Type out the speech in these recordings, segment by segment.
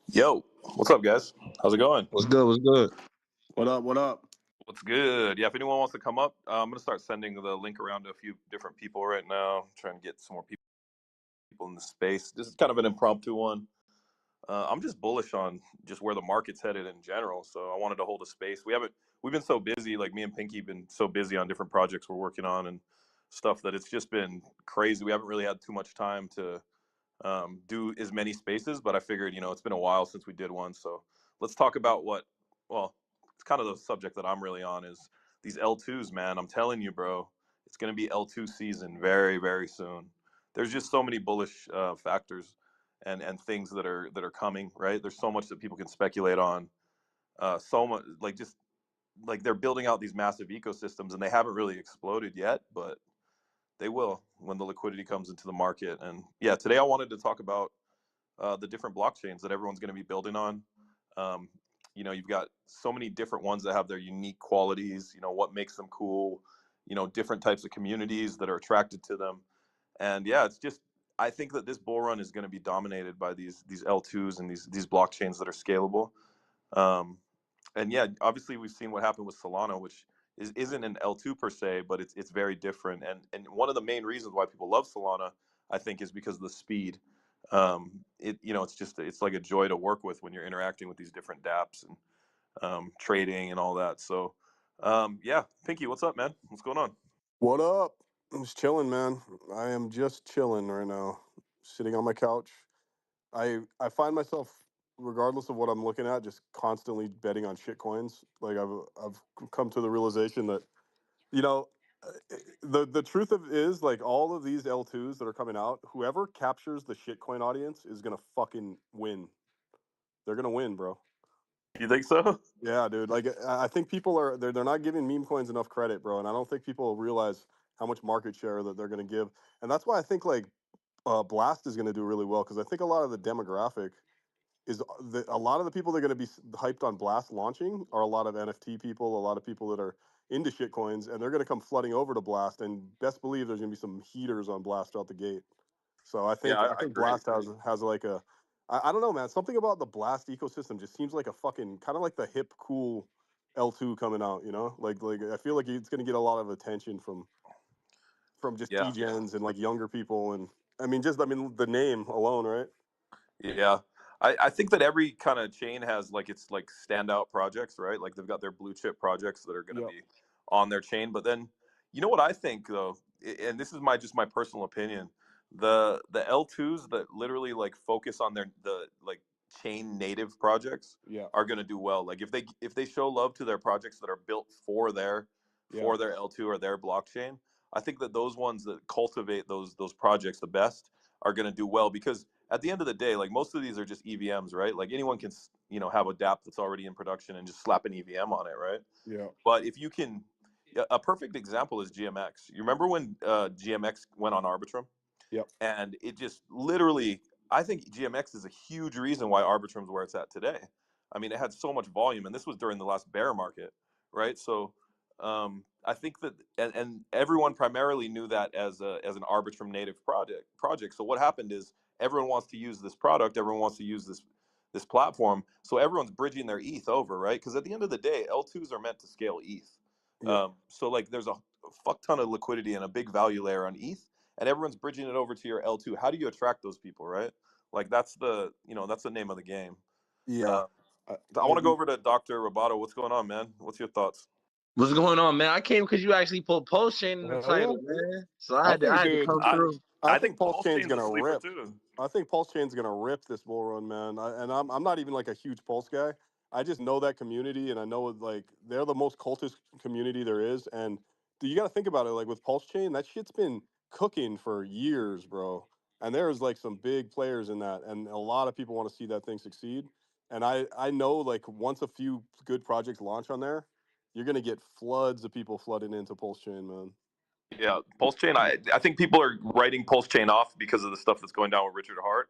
Yo, what's up, guys? How's it going? What's good? What's good? What up? What up? What's good? Yeah, if anyone wants to come up, I'm gonna start sending the link around to a few different people right now. Trying to get some more people in the space. This is kind of an impromptu one. I'm just bullish on just where the market's headed in general. So I wanted to hold a space. We've been so busy. Like me and Pinky been so busy on different projects we're working on and stuff that it's just been crazy. We haven't really had too much time to do as many spaces, but I figured, it's been a while since we did one. So let's talk about well, it's kind of the subject that I'm really on is these L2s, man. I'm telling you, bro, it's going to be L2 season very, very soon. There's just so many bullish factors and things that are coming, right? There's so much that people can speculate on. So much, like just like they're building out these massive ecosystems and they haven't really exploded yet, but they will when the liquidity comes into the market. And yeah, today I wanted to talk about the different blockchains that everyone's going to be building on. Um, you've got so many different ones that have their unique qualities. What makes them cool. Different types of communities that are attracted to them. And yeah, it's just I think that this bull run is going to be dominated by these L2s and these blockchains that are scalable. Um, and yeah, obviously we've seen what happened with Solana, which isn't an L2 per se, but it's very different. And one of the main reasons why people love Solana, I think, is because of the speed. It's like a joy to work with when you're interacting with these different dApps and trading and all that. So yeah, Pinky, what's up, man? What's going on? What up? I'm just chilling, man. I am just chilling right now, sitting on my couch. I find myself, regardless of what I'm looking at, just constantly betting on shit coins. Like I've come to the realization that you know the truth of it is like all of these L2s that are coming out, whoever captures the shitcoin audience is gonna fucking win. They're gonna win, bro. You think so? Yeah, dude. Like I think people are they're not giving meme coins enough credit, bro, and I don't think people realize how much market share that they're going to give. And that's why I think like Blast is going to do really well because I think a lot of the demographic is a lot of the people that are going to be hyped on Blast launching are a lot of NFT people, a lot of people that are into shit coins, and they're going to come flooding over to Blast. And best believe there's going to be some heaters on Blast out the gate. So I Yeah, think I I think agree. Blast has like a I don't know, man. Something about the Blast ecosystem just seems like a fucking kind of like the hip cool L2 coming out, you know? Like I feel like it's going to get a lot of attention from just Yeah. degens and like younger people and I mean the name alone, right? Yeah. I think that every kind of chain has like its like standout projects, right? Like they've got their blue chip projects that are going to Yep. be on their chain. But then, what I think though, and this is my personal opinion, the L2s that literally like focus on the like chain native projects Yeah. are going to do well. Like if they show love to their projects that are built for their Yeah. L2 or their blockchain, I think that those ones that cultivate those projects the best are going to do well because at the end of the day, like most of these are just EVMs, right? Like anyone can, have a dApp that's already in production and just slap an EVM on it, right? Yeah. But if you can, a perfect example is GMX. You remember when GMX went on Arbitrum, Yep. and it just literally, I think GMX is a huge reason why Arbitrum's where it's at today. I mean, it had so much volume, and this was during the last bear market, right? So I think that, and everyone primarily knew that as an Arbitrum native project. So what happened is everyone wants to use this product, everyone wants to use this platform, so everyone's bridging their ETH over, right? Because at the end of the day, L2s are meant to scale ETH. Yeah. So like, there's a fuck ton of liquidity and a big value layer on ETH, and everyone's bridging it over to your L2. How do you attract those people, right? Like that's the name of the game. Yeah. Uh, I, I want to go I, over to Dr. Roboto. What's going on, man? What's your thoughts? What's going on, man? I came because you actually put Pulsechain in the hell yeah. title, man. So I I had to, think, I had to dude. come I through. I I think think Pulse Pulse Chain's Chain's a gonna sleeper rip. too. I think Pulse Chain's gonna rip this bull run, man. I'm not even like a huge Pulse guy. I just know that community, and I know like they're the most cultist community there is. And you got to think about it, like with Pulse Chain, that shit's been cooking for years, bro. And there's like some big players in that, and a lot of people want to see that thing succeed. And I know like once a few good projects launch on there, you're gonna get floods of people flooding into Pulse Chain, man. Yeah, Pulse Chain. I think people are writing Pulse Chain off because of the stuff that's going down with Richard Hart.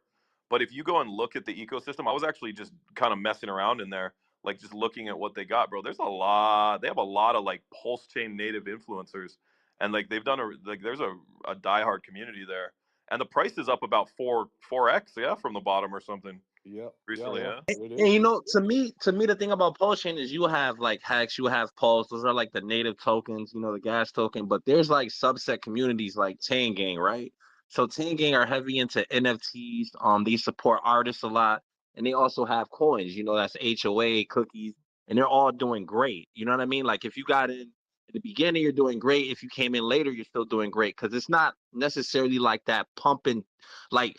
But if you go and look at the ecosystem, I was actually just kind of messing around in there, like just looking at what they got, bro. There's a lot. They have a lot of like Pulse Chain native influencers, and like they've done there's a diehard community there, and the price is up about four x, yeah, from the bottom or something. Yeah, yeah, recently, yeah. yeah. It And is. you know, to me, the thing about Pulsechain is you have like Hex, you have Pulse. Those are like the native tokens, you know, the gas token. But there's like subset communities like Chain Gang, right? So Chain Gang are heavy into NFTs. They support artists a lot, and they also have coins. You know, that's HOA cookies, and they're all doing great. You know what I mean? Like if you got in at the beginning, you're doing great. If you came in later, you're still doing great because it's not necessarily like that pumping like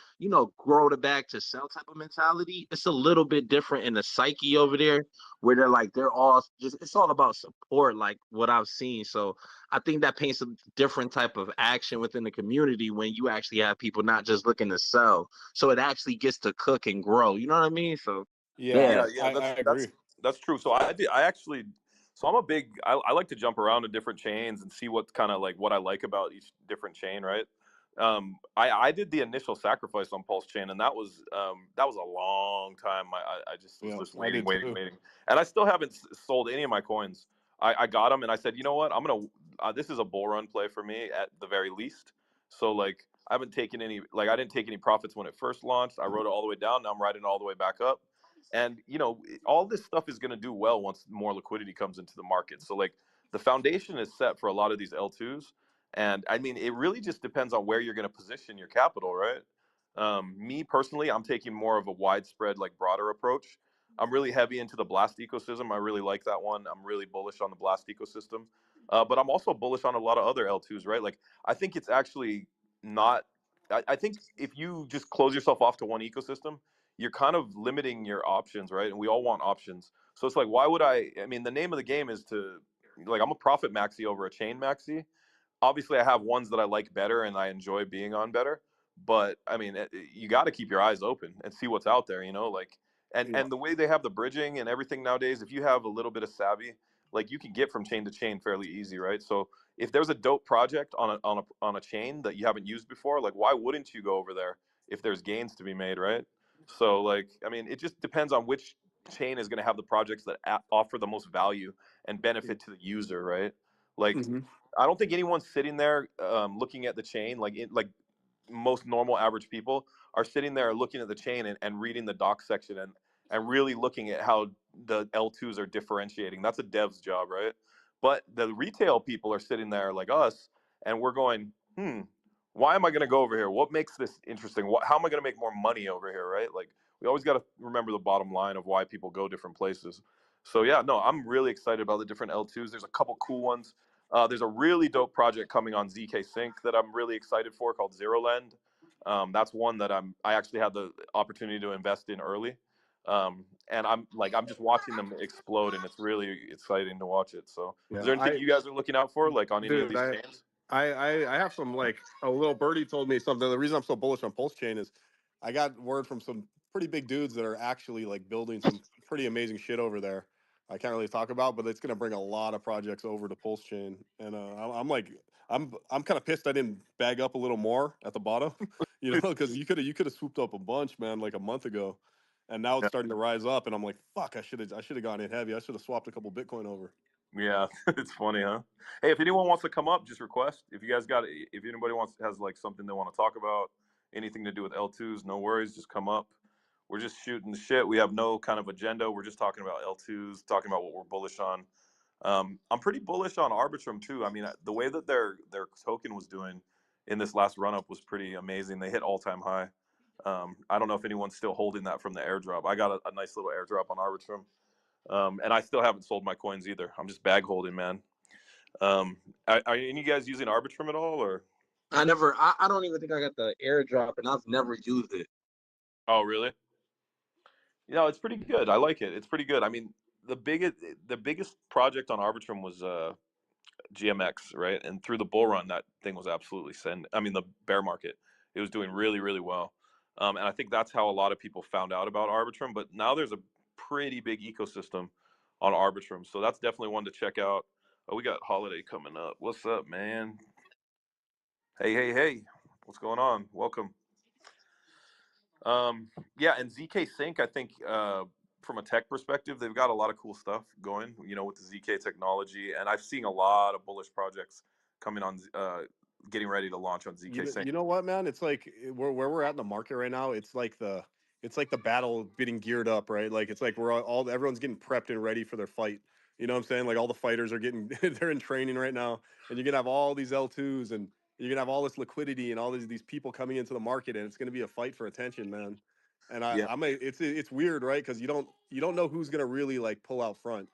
grow the bag to sell type of mentality. It's a little bit different in the psyche over there where they're all just it's all about support, like what I've seen. So I think that paints a different type of action within the community when you actually have people not just looking to sell. So it actually gets to cook and grow. You know what I mean? So Yeah, yeah. Yeah, I agree. that's true. So I actually, so I'm a big, I like to jump around to different chains and see what kind of like what I like about each different chain, right? I did the initial sacrifice on Pulse Chain, and that was a long time. I just was Yeah, just I waiting, did waiting, too. waiting, and I still haven't sold any of my coins. I got them, and I said, you know what, I'm gonna. This is a bull run play for me at the very least. So like, I haven't taken any, like I didn't take any profits when it first launched. I rode it all the way down. Now I'm riding it all the way back up. And all this stuff is going to do well once more liquidity comes into the market. So like the foundation is set for a lot of these L2s. And I mean, it really just depends on where you're going to position your capital, right? Me personally, I'm taking more of a widespread, like broader approach. I'm really heavy into the Blast ecosystem. I really like that one. I'm really bullish on the Blast ecosystem. But I'm also bullish on a lot of other L2s, right? Like I think it's actually not. I think if you just close yourself off to one ecosystem, you're kind of limiting your options, right? And we all want options. So it's like, why would I mean, the name of the game is to, like, I'm a profit maxi over a chain maxi. Obviously I have ones that I like better and I enjoy being on better, but I mean you got to keep your eyes open and see what's out there, like Yeah, and the way they have the bridging and everything nowadays, if you have a little bit of savvy, like you can get from chain to chain fairly easy, right? So if there's a dope project on a chain that you haven't used before, like why wouldn't you go over there if there's gains to be made, right? So like I mean it just depends on which chain is going to have the projects that offer the most value and benefit to the user, right? Like hmm, I don't think anyone's sitting there looking at the chain like most normal average people are sitting there looking at the chain and reading the doc section and really looking at how the L2s are differentiating. That's a dev's job, right? But the retail people are sitting there like us, and we're going, why am I going to go over here? What makes this interesting? How am I going to make more money over here, right? Like we always got to remember the bottom line of why people go different places. So yeah, no, I'm really excited about the different L2s. There's a couple cool ones. There's a really dope project coming on ZK Sync that I'm really excited for called Zero Lend. That's one that I actually had the opportunity to invest in early. And I'm just watching them explode, and it's really exciting to watch it. So is yeah. there anything you guys are looking out for, like on any of Dude, these chains? I have some, like, a little birdie told me something. The reason I'm so bullish on Pulse Chain is I got word from some pretty big dudes that are actually like building some pretty amazing shit over there. I can't really talk about, but it's gonna bring a lot of projects over to Pulse Chain, and I'm like, I'm kind of pissed I didn't bag up a little more at the bottom, because you could have swooped up a bunch, man, like a month ago, and now it's Yeah. starting to rise up, and I'm like, fuck, I should have gone in heavy. I should have swapped a couple Bitcoin over. Yeah, it's funny, huh? Hey, if anyone wants to come up, just request. If you guys got, if anybody has like something they want to talk about, anything to do with L2s, no worries, just come up. We're just shooting the shit. We have no kind of agenda. We're just talking about L2s, talking about what we're bullish on. I'm pretty bullish on Arbitrum too. I mean, the way that their token was doing in this last run up was pretty amazing. They hit all time high. I don't know if anyone's still holding that from the airdrop. I got a nice little airdrop on Arbitrum. And I still haven't sold my coins either. I'm just bag holding, man. Are any of you guys using Arbitrum at all, or? I don't even think I got the airdrop, and I've never used it. Oh, really? It's pretty good. I like it. It's pretty good. I mean, the biggest the biggest project on Arbitrum was GMX, right? And through the bull run, that thing was absolutely send. I mean, the bear market, it was doing really, really well. And I think that's how a lot of people found out about Arbitrum. But now there's a pretty big ecosystem on Arbitrum, so that's definitely one to check out. Oh, we got Holiday coming up. What's up, man? Hey, hey, hey. What's going on? Welcome. Yeah, and ZK Sync, I think from a tech perspective, they've got a lot of cool stuff going, with the ZK technology. And I've seen a lot of bullish projects coming on, getting ready to launch on You ZK know, Sync. you know what, man? It's like where we're at in the market right now. It's it's like the battle getting geared up, right? Like it's like we're all everyone's getting prepped and ready for their fight. You know what I'm saying? Like all the fighters are getting they're in training right now, and you're gonna have all these L2s, and you're gonna have all this liquidity and all these people coming into the market, and it's gonna be a fight for attention, man. And Yeah, it's weird, right? Because you don't know who's gonna really like pull out front.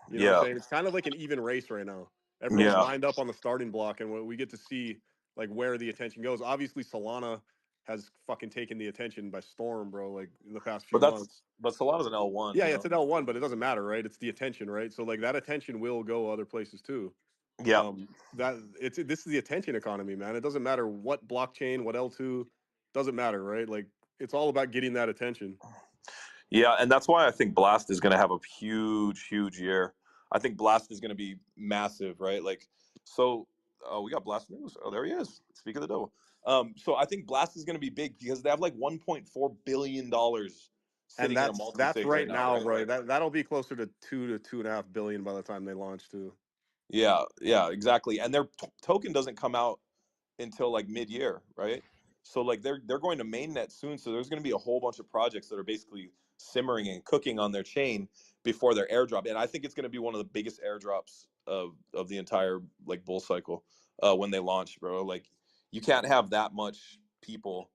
You know what I'm yeah, saying? It's kind of like an even race right now. Everyone's yeah. lined up on the starting block, and we get to see like where the attention goes. Obviously, Solana has fucking taken the attention by storm, bro. Like in the past But few months. Solana's an L1, Yeah, you yeah, it's know. an L1, but it doesn't matter, right? It's the attention, right? So like that attention will go other places too. Yeah, That this is the attention economy, man. It doesn't matter what blockchain, what L2, doesn't matter, right? Like it's all about getting that attention. yeah, and that's why I think Blast is going to have a huge, huge year. I think Blast is going to be massive, right? Like, so we got Blast news. Oh, there he is. Speak of the devil. So I think Blast is going to be big because they have like $1.4 billion And sitting in a that's multi-sig right right now, now, right? bro. That'll be closer to 2 to 2.5 billion by the time they launch too. Yeah, yeah, exactly. And their token doesn't come out until like mid-year, right? So like they're going to mainnet soon. So there's going to be a whole bunch of projects that are basically simmering and cooking on their chain before their airdrop. And I think it's going to be one of the biggest airdrops of the entire like bull cycle when they launch, bro. Like you can't have that much people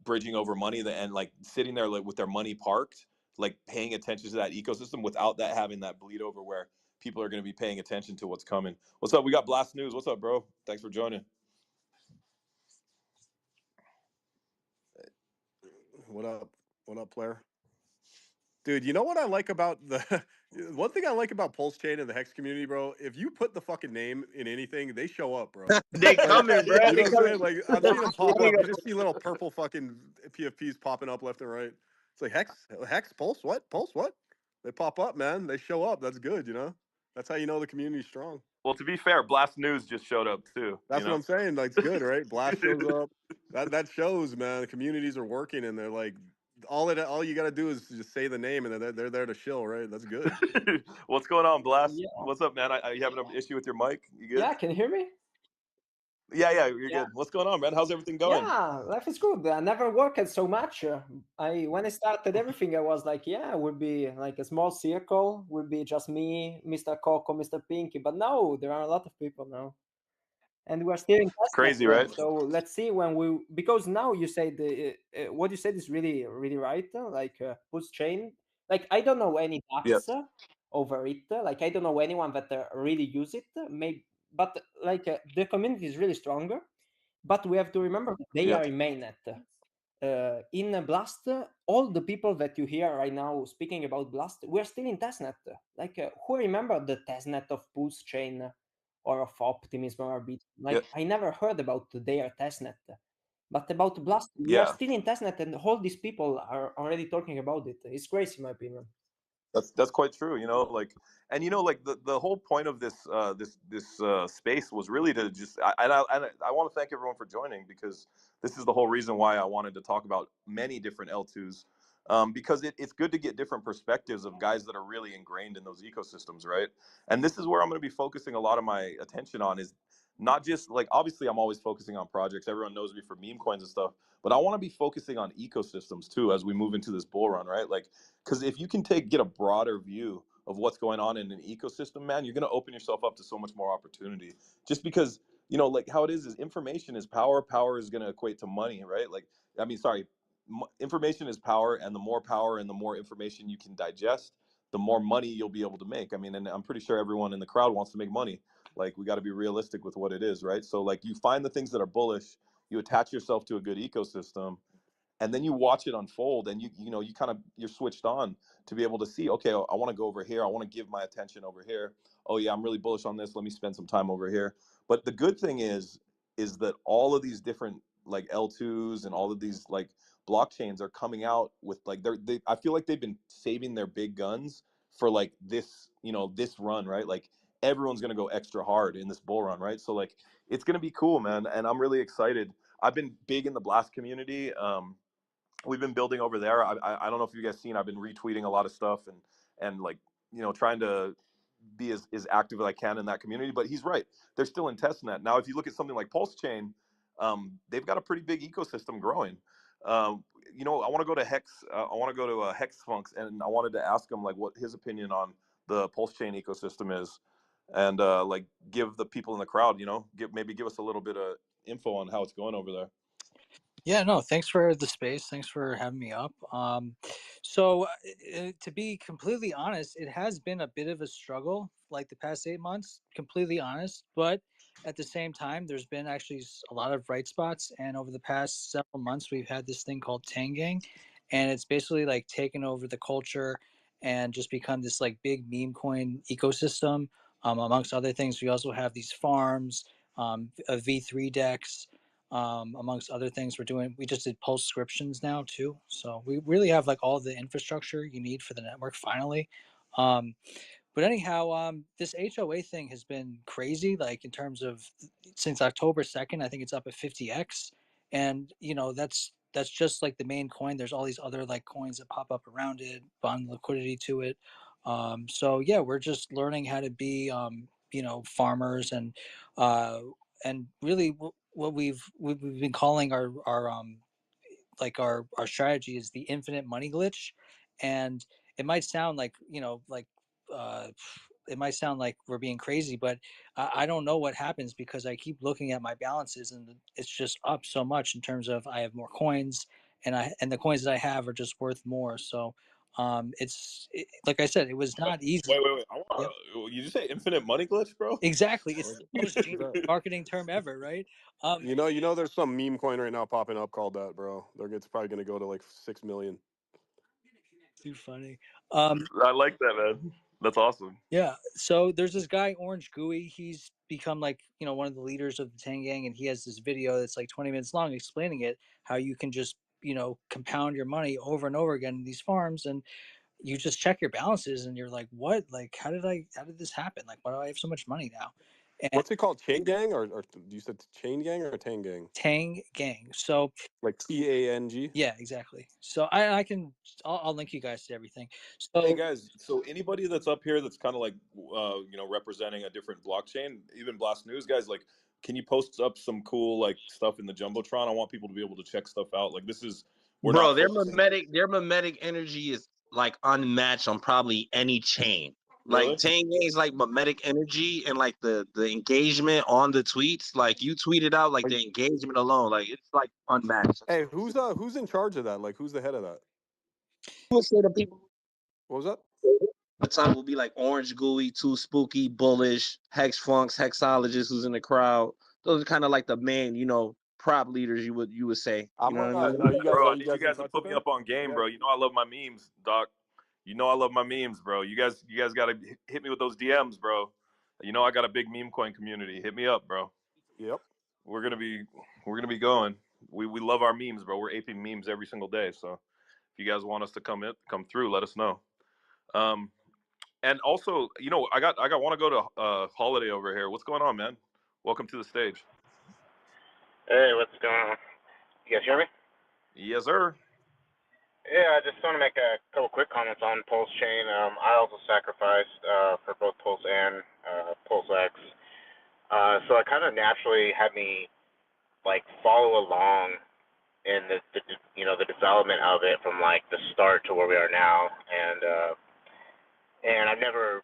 bridging over money and like sitting there like with their money parked, like paying attention to that ecosystem without that having that bleed over where people are going to be paying attention to what's coming. What's up? We got Blast News. What's up, bro? Thanks for joining. What up? What up, player? Dude, you know what I like about the one thing I like about Pulse Chain and the Hex community, bro? If you put the fucking name in anything, they show up, bro. They Like, coming, bro. you know They what I'm coming. saying? Like, I'm They're seeing them pop swarming up. You up. just see little purple fucking PFPs popping up left and right. It's like Hex, Pulse, what? Pulse, what? They pop up, man. They show up. That's good, you know? That's how you know the community's strong. Well, to be fair, Blast News just showed up too. You That's what know. I'm saying. Like, it's good, right? Blast shows up. That shows, man. The communities are working, and they're like, all you got to do is just say the name, and they're there to shill, right? That's good. What's going on, Blast? Yeah, What's up, man? You having an issue with your mic? You good? yeah, can you hear me? Yeah, yeah, you're Yeah, good. What's going on, man? How's everything going? yeah, life is good. I never worked so much. I when I started everything, I was like, yeah, it would be like a small circle, would be just me, Mr. Coco, Mr. Pinky. But no, there are a lot of people now, and we're still in It's crazy, testnet. right? So let's see when we because now you said what you said is really really right. Like push chain. Like I don't know any Yep. apps over it. Like I don't know anyone that really use it. Maybe, but like the community is really stronger. But we have to remember that they Yep. are in mainnet. In Blast, all the people that you hear right now speaking about Blast, we're still in testnet. Like, who remember the testnet of Pulsechain or of Optimism or Bitcoin? Yep. Like, I never heard about their testnet. But about Blast, we are Yeah. still in testnet, and all these people are already talking about it. It's crazy, in my opinion. That's quite true, you know, like, and you know, like the whole point of this space was really to just I want to thank everyone for joining because this is the whole reason why I wanted to talk about many different L2s, because it's good to get different perspectives of guys that are really ingrained in those ecosystems, right? And this is where I'm going to be focusing a lot of my attention on is not just like obviously I'm always focusing on projects. Everyone knows me for meme coins and stuff, but I want to be focusing on ecosystems too as we move into this bull run, right? Like because if you can get a broader view of what's going on in an ecosystem, man, you're going to open yourself up to so much more opportunity. Just because, you know, like how it is information is power. Power is going to equate to money, right? Like, I mean, sorry, information is power, and the more power and the more information you can digest, the more money you'll be able to make. I mean, and I'm pretty sure everyone in the crowd wants to make money. Like, we got to be realistic with what it is, right? So, like, you find the things that are bullish, you attach yourself to a good ecosystem, and then you watch it unfold, and you know you kind of you're switched on to be able to see, okay, I want to go over here, I want to give my attention over here. Oh yeah, I'm really bullish on this, let me spend some time over here. But the good thing is that all of these different like L2s and all of these like blockchains are coming out with like I feel like they've been saving their big guns for like this, you know, this run, right? Like everyone's going to go extra hard in this bull run, right? So like it's going to be cool, man, and I'm really excited. I've been big in the Blast community. We've been building over there. I don't know if you guys seen. I've been retweeting a lot of stuff and like, you know, trying to be as active as I can in that community. But he's right; they're still in testnet now. If you look at something like Pulsechain, they've got a pretty big ecosystem growing. You know, I want to go to Hex. I want to go to Hex Funks, and I wanted to ask him like what his opinion on the Pulsechain ecosystem is, and like give the people in the crowd, you know, give us a little bit of info on how it's going over there. Yeah, no, thanks for the space. Thanks for having me up. So, to be completely honest, it has been a bit of a struggle like the past 8 months, completely honest. But at the same time, there's been actually a lot of bright spots. And over the past several months, we've had this thing called Tangang. And it's basically like taken over the culture and just become this like big meme coin ecosystem. Amongst other things, we also have these farms, a V3 decks, amongst other things. We just did postscriptions now too, so we really have like all the infrastructure you need for the network finally. um, but anyhow, this HOA thing has been crazy, like in terms of since October 2nd, I think it's up at 50x. And that's just like the main coin. There's all these other like coins that pop up around it, bond liquidity to it. So yeah, we're just learning how to be farmers, uh, and really what we've been calling our strategy is the infinite money glitch. And it might sound like uh, it might sound like we're being crazy, but I don't know what happens because I keep looking at my balances and it's just up so much in terms of I have more coins, and the coins that I have are just worth more. So like I said, it was not easy. Wait. Yep. You just say infinite money glitch, bro? Exactly. It's the most Is genius that, marketing term ever, right? Um, there's some meme coin right now popping up called that, bro. It's probably going to go to like 6 million. too funny. I like that, man. That's awesome. Yeah. So there's this guy, Orange Gooey. He's become like, one of the leaders of the Tang Gang, and he has this video that's like 20 minutes long explaining it, how you can just, compound your money over and over again in these farms, and you just check your balances and you're like, what? Like, how did this happen? Like, why do I have so much money now? And What's it called? Chain Gang or you said Chain Gang or Tang Gang? Tang Gang. So Like TANG? yeah, exactly. So I'll link you guys to everything. Hey So guys, so anybody that's up here that's kind of like you know, representing a different blockchain, even Blast News guys, like, can you post up some cool like stuff in the jumbotron? I want people to be able to check stuff out. Like, we're Bro, not focusing. their mimetic energy is like unmatched on probably any chain. Like Really? Tanger's like mimetic energy and like the engagement on the tweets. Like you tweeted out like Like, the engagement alone, like it's like unmatched. hey, who's in charge of that? Like, who's the head of that? People say the people What was that? the time will be like Orange Gooey, Too Spooky, Bullish, Hex Funks, Hexologist who's in the crowd. Those are kind of like the main, prop leaders you would say. You I'm know what I mean? are you guys Bro, are I you need you guys in guys to touch with put me them? up on game, Yeah. bro. You know I love my memes, Doc. You know I love my memes, bro. You guys got to hit me with those DMs, bro. You know I got a big meme coin community. Hit me up, bro. Yep. We're gonna be going. We love our memes, bro. We're aping memes every single day. So if you guys want us to come through, let us know. Um, and also, you know, I want to go to Holiday over here. What's going on, man? Welcome to the stage. Hey, what's going on? You guys hear me? Yes, sir. Yeah, I just want to make a couple quick comments on Pulsechain. I also sacrificed for both Pulse and PulseX. So it kind of naturally had me like follow along in the development of it from like the start to where we are now, and I've never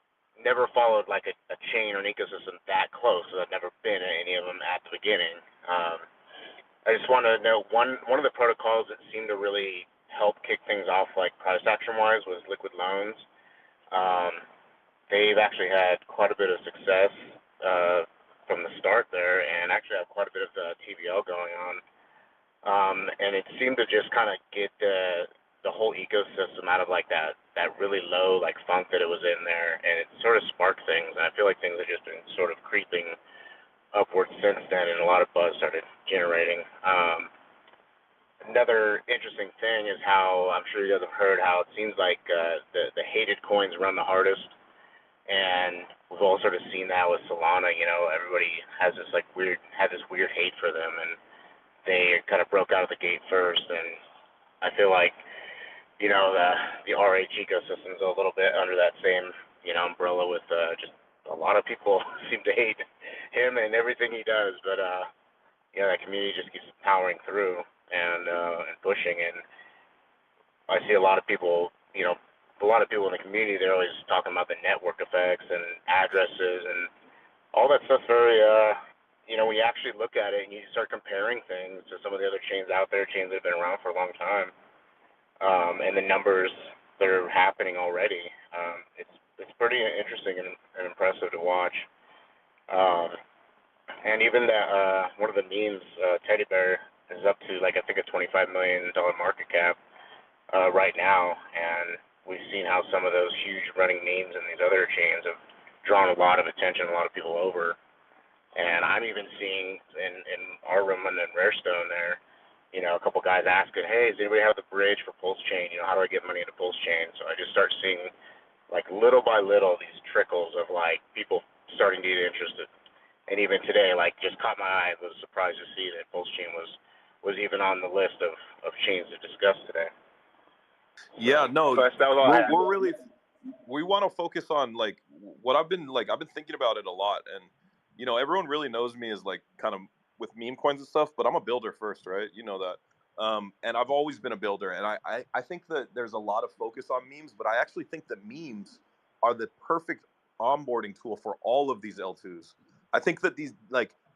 followed like a chain or an ecosystem that close. So I've never been in any of them at the beginning. I just want to know one of the protocols that seemed to really help kick things off, like price action wise, was liquid loans. They've actually had quite a bit of success from the start there, and actually have quite a bit of TVL going on. And it seemed to just kind of get the whole ecosystem out of like that really low like funk that it was in there, and it sort of sparked things. And I feel like things have just been sort of creeping upwards since then, and a lot of buzz started generating. Another interesting thing is how I'm sure you guys have heard how it seems like the hated coins run the hardest, and we've all sort of seen that with Solana. You know, everybody has this weird hate for them, and they kind of broke out of the gate first. And I feel like the RH ecosystem is a little bit under that same umbrella with just a lot of people seem to hate him and everything he does, but that community just keeps powering through. and pushing. And I see a lot of people, a lot of people in the community, they're always talking about the network effects and addresses and all that stuff's very, when you actually look at it and you start comparing things to some of the other chains out there, chains that have been around for a long time, and the numbers that are happening already, it's pretty interesting and impressive to watch. And even that one of the memes, Teddy Bear, is up to I think a $25 million market cap right now, and we've seen how some of those huge running memes in these other chains have drawn a lot of attention, a lot of people over. And I'm even seeing in our room and in Rarestone there, a couple guys asking, hey, does anybody have the bridge for Pulsechain? How do I get money into Pulsechain? So I just start seeing, little by little, these trickles of, people starting to get interested. And even today, just caught my eye. I was surprised to see that Pulsechain was even on the list of chains to discuss today. Yeah, no, that was all I had. we're really, we want to focus on what I've been thinking about it a lot. And, everyone really knows me as kind of with meme coins and stuff, but I'm a builder first, right? You know that. And I've always been a builder. And I think that there's a lot of focus on memes, but I actually think that memes are the perfect onboarding tool for all of these L2s. I think that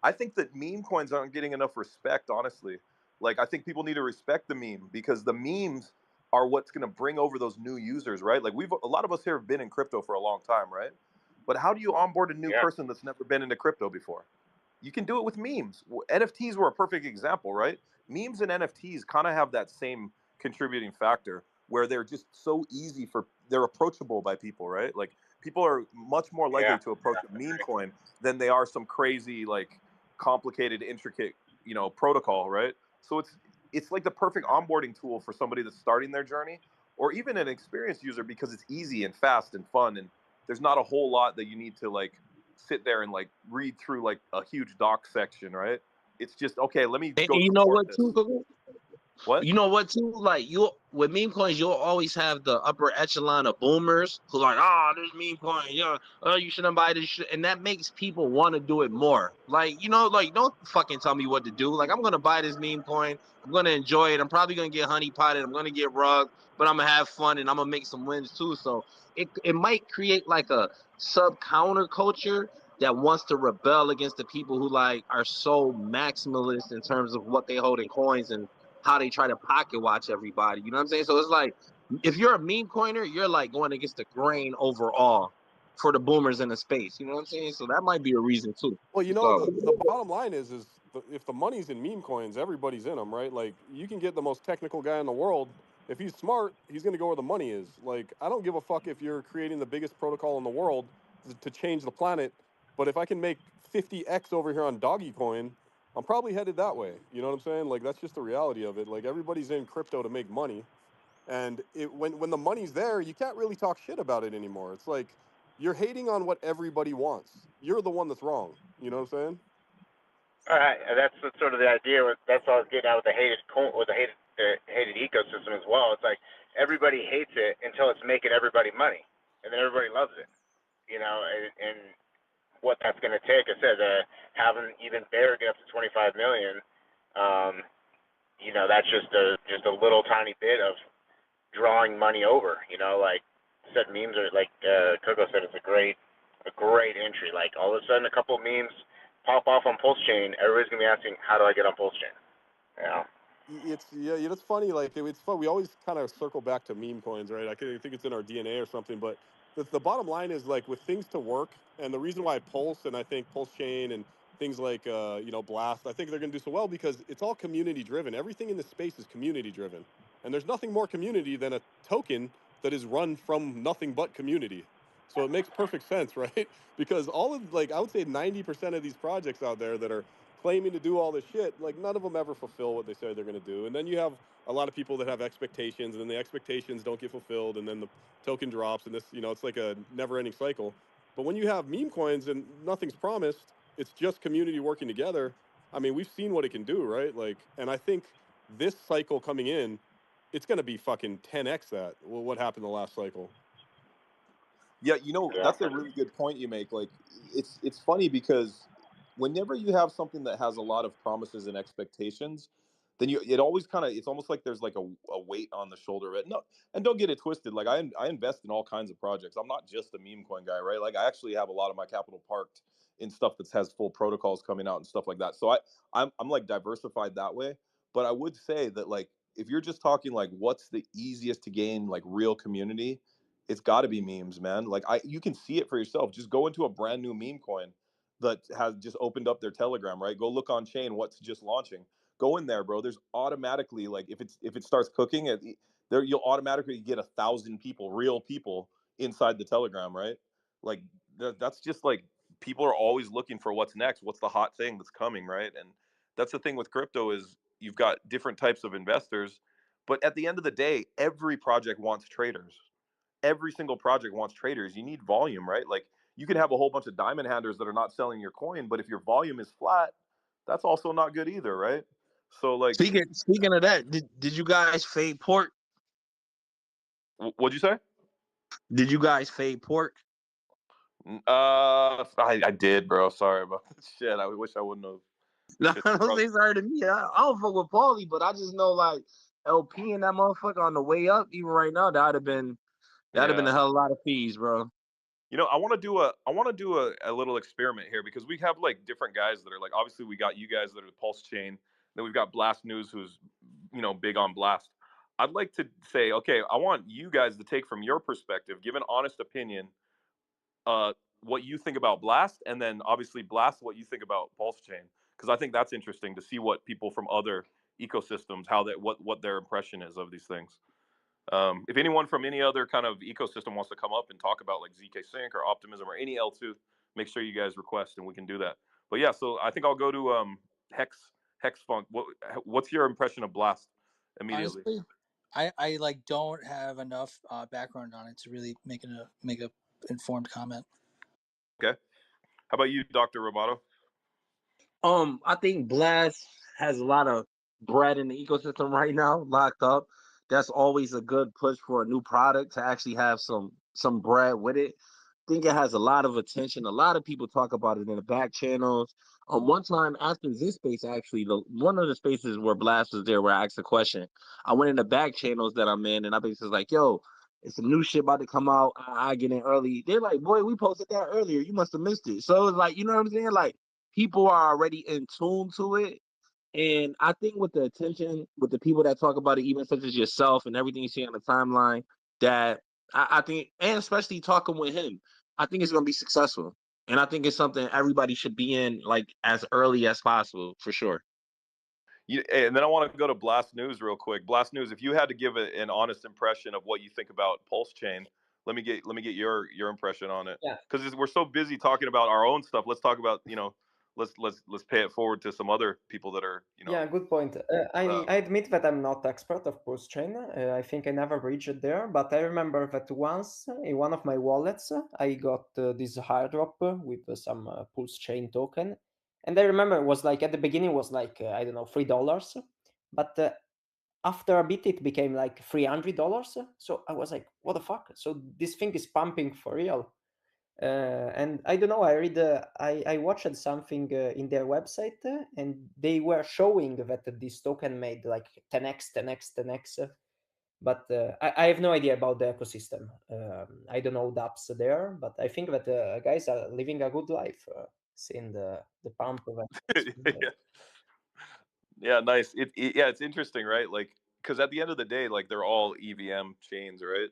I think that meme coins aren't getting enough respect, honestly. I think people need to respect the meme, because the memes are what's going to bring over those new users, right? A lot of us here have been in crypto for a long time, right? But how do you onboard a new person that's never been into crypto before? You can do it with memes. NFTs were a perfect example, right? Memes and NFTs kind of have that same contributing factor, where they're just so easy they're approachable by people, right? People are much more likely to approach a meme coin than they are some crazy, complicated, intricate, protocol, right? So it's like the perfect onboarding tool for somebody that's starting their journey, or even an experienced user, because it's easy and fast and fun, and there's not a whole lot that you need to sit there and read through a huge doc section, right? It's just, okay, let me And go you know support what this. too? What? You know what too? You with meme coins, you'll always have the upper echelon of boomers who there's meme coin, you shouldn't buy this shit, and that makes people want to do it more. Don't fucking tell me what to do. I'm gonna buy this meme coin, I'm gonna enjoy it, I'm probably gonna get honey potted, I'm gonna get rugged, but I'm gonna have fun and I'm gonna make some wins too. So it might create a sub counter culture that wants to rebel against the people who are so maximalist in terms of what they hold in coins and how they try to pocket watch everybody. You know what I'm saying? So it's if you're a meme coiner, you're going against the grain overall for the boomers in the space. You know what I'm saying? So that might be a reason too. Well, So, the bottom line is if the money's in meme coins, everybody's in them, right? You can get the most technical guy in the world. If he's smart, he's going to go where the money is. I don't give a fuck if you're creating the biggest protocol in the world to change the planet, but if I can make 50x over here on Doggy Coin, I'm probably headed that way. You know what I'm saying? That's just the reality of it. Everybody's in crypto to make money. And when the money's there, you can't really talk shit about it anymore. It's you're hating on what everybody wants. You're the one that's wrong. You know what I'm saying? All right, that's sort of the idea. That's what I was getting at with the hated ecosystem as well. It's everybody hates it until it's making everybody money, and then everybody loves it. And what that's going to take, I said, having even Bear get up to 25 million, that's just a little tiny bit of drawing money over. Said memes are Coco said, it's a great entry. All of a sudden, a couple of memes pop off on Pulsechain, everybody's gonna be asking, how do I get on Pulsechain? It's funny. It's fun. We always kind of circle back to meme coins, right? I think it's in our DNA or something. But the bottom line is with things to work, and the reason why Pulse and I think Pulsechain and things Blast, I think they're gonna do so well because it's all community driven. Everything in this space is community driven, and there's nothing more community than a token that is run from nothing but community. So it makes perfect sense, right? Because all of I would say 90% of these projects out there that are claiming to do all this shit, none of them ever fulfill what they say they're going to do. And then you have a lot of people that have expectations, and then the expectations don't get fulfilled, and then the token drops, and this, it's like a never-ending cycle. But when you have meme coins and nothing's promised, it's just community working together. I mean, we've seen what it can do, right? And I think this cycle coming in, it's going to be fucking 10x that. Well, what happened the last cycle? Yeah, that's a really good point you make. It's funny because whenever you have something that has a lot of promises and expectations, then it always kind of, it's almost like there's like a weight on the shoulder, right? No, and don't get it twisted. Like I invest in all kinds of projects. I'm not just a meme coin guy, right? Like I actually have a lot of my capital parked in stuff that has full protocols coming out and stuff like that. So I'm like diversified that way. But I would say that like if you're just talking like what's the easiest to gain like real community, it's got to be memes, man. Like you can see it for yourself. Just go into a brand new meme coin that has just opened up their Telegram, right? Go look on chain what's just launching. Go in there, bro. There's automatically like if it starts cooking, there you'll automatically get 1,000 people, real people inside the Telegram, right? Like that's just like people are always looking for what's next, what's the hot thing that's coming, right? And that's the thing with crypto is you've got different types of investors, but at the end of the day, every project wants traders. Every single project wants traders. You need volume, right? Like you can have a whole bunch of diamond handlers that are not selling your coin, but if your volume is flat, that's also not good either, right? So like, Speaking of that, did you guys fade pork? what'd you say? Did you guys fade pork? I did, bro. Sorry about that shit. I wish I wouldn't have. No, Shit's don't rough. say sorry to me. I don't fuck with Paulie, but I just know like LP and that motherfucker on the way up, even right now, that'd have been a Yeah. hell of a lot of fees, bro. You know, I want to do a little experiment here because we have like different guys that are like obviously we got you guys that are the Pulsechain, then we've got Blast News who's big on Blast. I'd like to say, okay, I want you guys to take from your perspective, give an honest opinion, what you think about Blast, and then obviously Blast what you think about Pulsechain because I think that's interesting to see what people from other ecosystems how that what their impression is of these things. If anyone from any other kind of ecosystem wants to come up and talk about like ZK Sync or Optimism or any L2, make sure you guys request and we can do that. But yeah, so I think I'll go to Hex Funk. What's your impression of Blast immediately? Honestly, I like don't have enough background on it to really make a informed comment. Okay. How about you, Dr. Roboto? I think Blast has a lot of bread in the ecosystem right now, locked up. That's always a good push for a new product to actually have some bread with it. I think it has a lot of attention. A lot of people talk about it in the back channels. One time after this space, actually, one of the spaces where Blast was there, where I asked a question, I went in the back channels that I'm in, and I basically was like, "Yo, it's some new shit about to come out. I get in early." They're like, "Boy, we posted that earlier. You must have missed it." So it's like, you know what I'm saying? Like people are already in tune to it. And I think with the attention, with the people that talk about it, even such as yourself and everything you see on the timeline, that I think, and especially talking with him, I think it's going to be successful. And I think it's something everybody should be in like as early as possible, for sure. And then I want to go to Blast News real quick. Blast News, if you had to give an honest impression of what you think about Pulse Chain, let me get your impression on it. Yeah. Because we're so busy talking about our own stuff. Let's talk about let's pay it forward to some other people that are Yeah, good point. I admit that I'm not expert of Pulsechain. I think I never reached there, but I remember that once in one of my wallets, I got this airdrop with some Pulsechain token, and I remember it was like at the beginning was like I don't know $3, but after a bit it became like $300. So I was like, what the fuck? So this thing is pumping for real. And I don't know. I watched something in their website, and they were showing that this token made like 10x, 10x, 10x. But I have no idea about the ecosystem. I don't know dApps there, but I think that guys are living a good life, seeing the pump of it. yeah. Yeah, nice. Yeah, it's interesting, right? Like, because at the end of the day, like they're all EVM chains, right?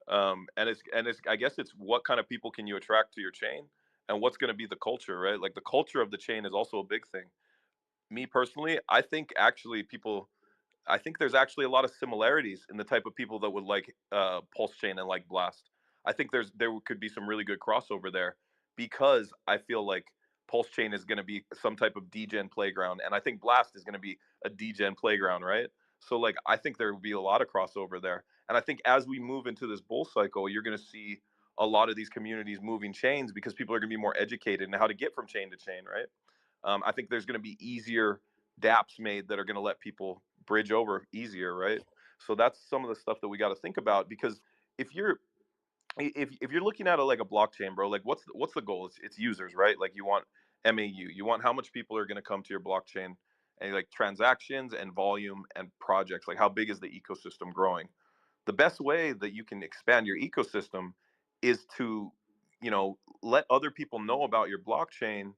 And it's I guess it's what kind of people can you attract to your chain, and what's going to be the culture, right? Like the culture of the chain is also a big thing. Me personally, I think there's actually a lot of similarities in the type of people that would like Pulse Chain and like Blast. I think there could be some really good crossover there because I feel like Pulse Chain is going to be some type of degen playground, and I think Blast is going to be a degen playground, right? So like I think there will be a lot of crossover there, and I think as we move into this bull cycle, you're going to see a lot of these communities moving chains because people are going to be more educated in how to get from chain to chain, right? I think there's going to be easier dApps made that are going to let people bridge over easier, right? So that's some of the stuff that we got to think about because if you're if you're looking at it like a blockchain, bro, like what's the goal? It's users, right? Like you want MAU, you want how much people are going to come to your blockchain and like transactions and volume and projects. Like how big is the ecosystem growing? The best way that you can expand your ecosystem is to, let other people know about your blockchain.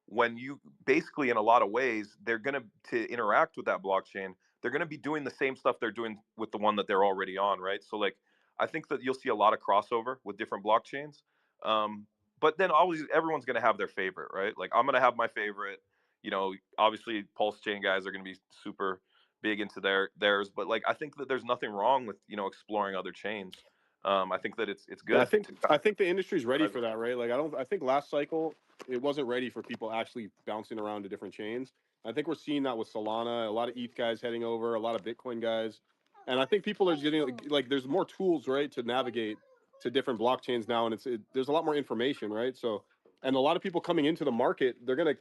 When you basically, in a lot of ways, they're going to interact with that blockchain, they're going to be doing the same stuff they're doing with the one that they're already on, right? So like I think that you'll see a lot of crossover with different blockchains. But then always everyone's going to have their favorite, right? Like I'm going to have my favorite. Obviously Pulsechain guys are going to be super big into theirs, but like I think that there's nothing wrong with exploring other chains. I think that it's Yeah, good to I think the industry's ready for that, right? Like I think last cycle it wasn't ready for people actually bouncing around to different chains. I think we're seeing that with Solana, a lot of ETH guys heading over, a lot of Bitcoin guys, and I think people are getting like there's more tools, right, to navigate to different blockchains now, and there's a lot more information, right? So, and a lot of people coming into the market, they're gonna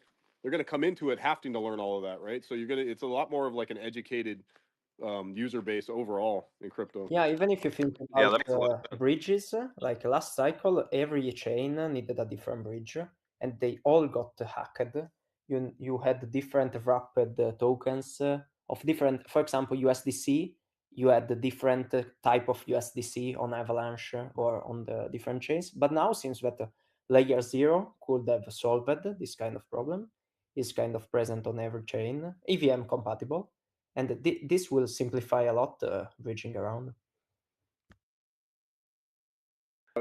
come into it having to learn all of that, right? So it's a lot more of like an educated user base overall in crypto. Yeah, even if you think Yeah, about that makes a lot of sense. bridges, like last cycle, every chain needed a different bridge, and they all got hacked. You had different wrapped tokens of different, for example, USDC. You had the different type of USDC on Avalanche or on the different chains. But now seems that layer 0 could have solved this kind of problem. Is kind of present on every chain, EVM compatible, and this will simplify a lot bridging around.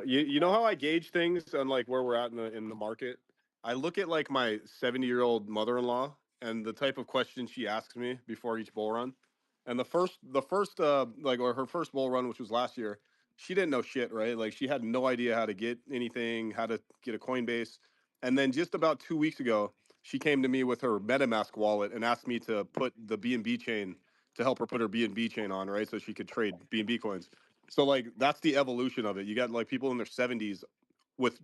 You know how I gauge things on like where we're at in the market? I look at like my 70-year-old mother-in-law and the type of questions she asks me before each bull run. And the first like or her first bull run, which was last year, she didn't know shit, right? Like she had no idea how to get anything, how to get a Coinbase. And then just about 2 weeks ago, she came to me with her MetaMask wallet and asked me to put the BNB chain to help her put her BNB chain on, right? So she could trade BNB coins. So like that's the evolution of it. You got like people in their 70s with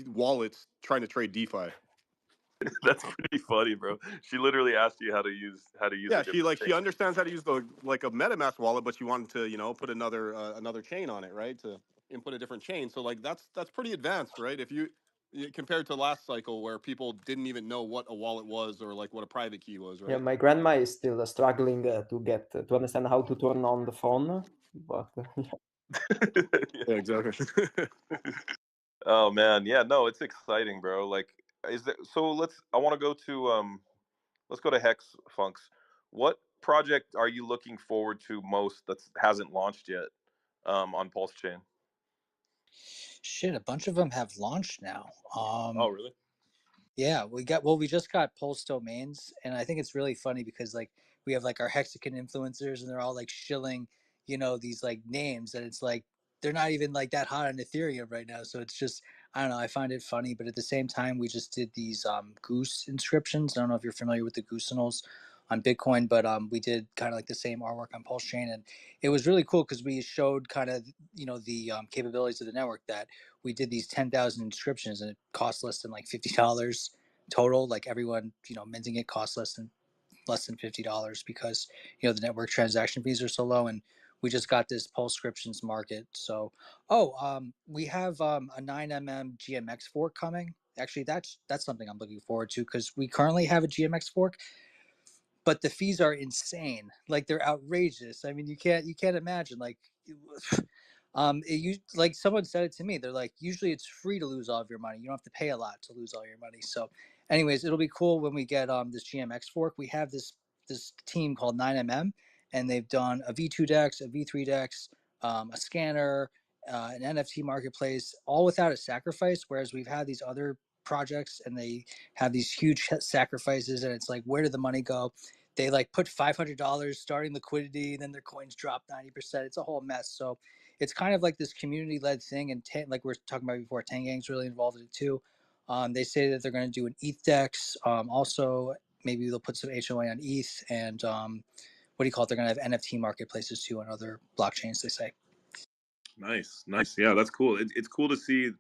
wallets trying to trade DeFi. That's pretty funny, bro. She literally asked you how to use Yeah, a different she chain. understands how to use the like a MetaMask wallet, but she wanted to put another chain on it, right? To input a different chain. So like that's pretty advanced, right? If compared to last cycle where people didn't even know what a wallet was or like what a private key was, Yeah, right? my grandma is still struggling to understand how to turn on the phone, but Yeah, exactly. Oh man, yeah, no, it's exciting, bro. Like, is there? So I want to go to let's go to Hex Funks. What project are you looking forward to most that hasn't launched yet on Pulse Chain? Shit, a bunch of them have launched now. Oh, really? Yeah, we just got Pulse domains, and I think it's really funny because like we have like our Hexagon influencers, and they're all like shilling, these like names, and it's like they're not even like that hot on Ethereum right now. So it's just I don't know. I find it funny, but at the same time, we just did these goose inscriptions. I don't know if you're familiar with the goosenals on Bitcoin, but we did kind of like the same artwork on Pulse Chain, and it was really cool because we showed kind of the capabilities of the network that we did these 10,000 inscriptions and it cost less than like $50 total. Like everyone, minting it costs less than $50 because the network transaction fees are so low. And we just got this Pulscriptions market. So we have a 9mm GMX fork coming. Actually, that's something I'm looking forward to because we currently have a GMX fork, but the fees are insane. Like they're outrageous. I mean, you can't imagine like like someone said it to me. They're like, usually it's free to lose all of your money. You don't have to pay a lot to lose all your money. So, anyways, it'll be cool when we get this GMX fork. We have this team called 9mm, and they've done a V2 Dex, a V3 Dex, a scanner, an NFT marketplace, all without a sacrifice. Whereas we've had these other projects, and they have these huge sacrifices, and it's like, where did the money go? They like put $500 starting liquidity, and then their coins drop 90%. It's a whole mess. So it's kind of like this community-led thing, and like we were talking about before, Tangang's really involved in it too. They say that they're going to do an ETH DEX. Also, maybe they'll put some HOA on ETH, and what do you call it? They're going to have NFT marketplaces too on other blockchains, they say. Nice, nice. Yeah, that's cool. It's cool to see.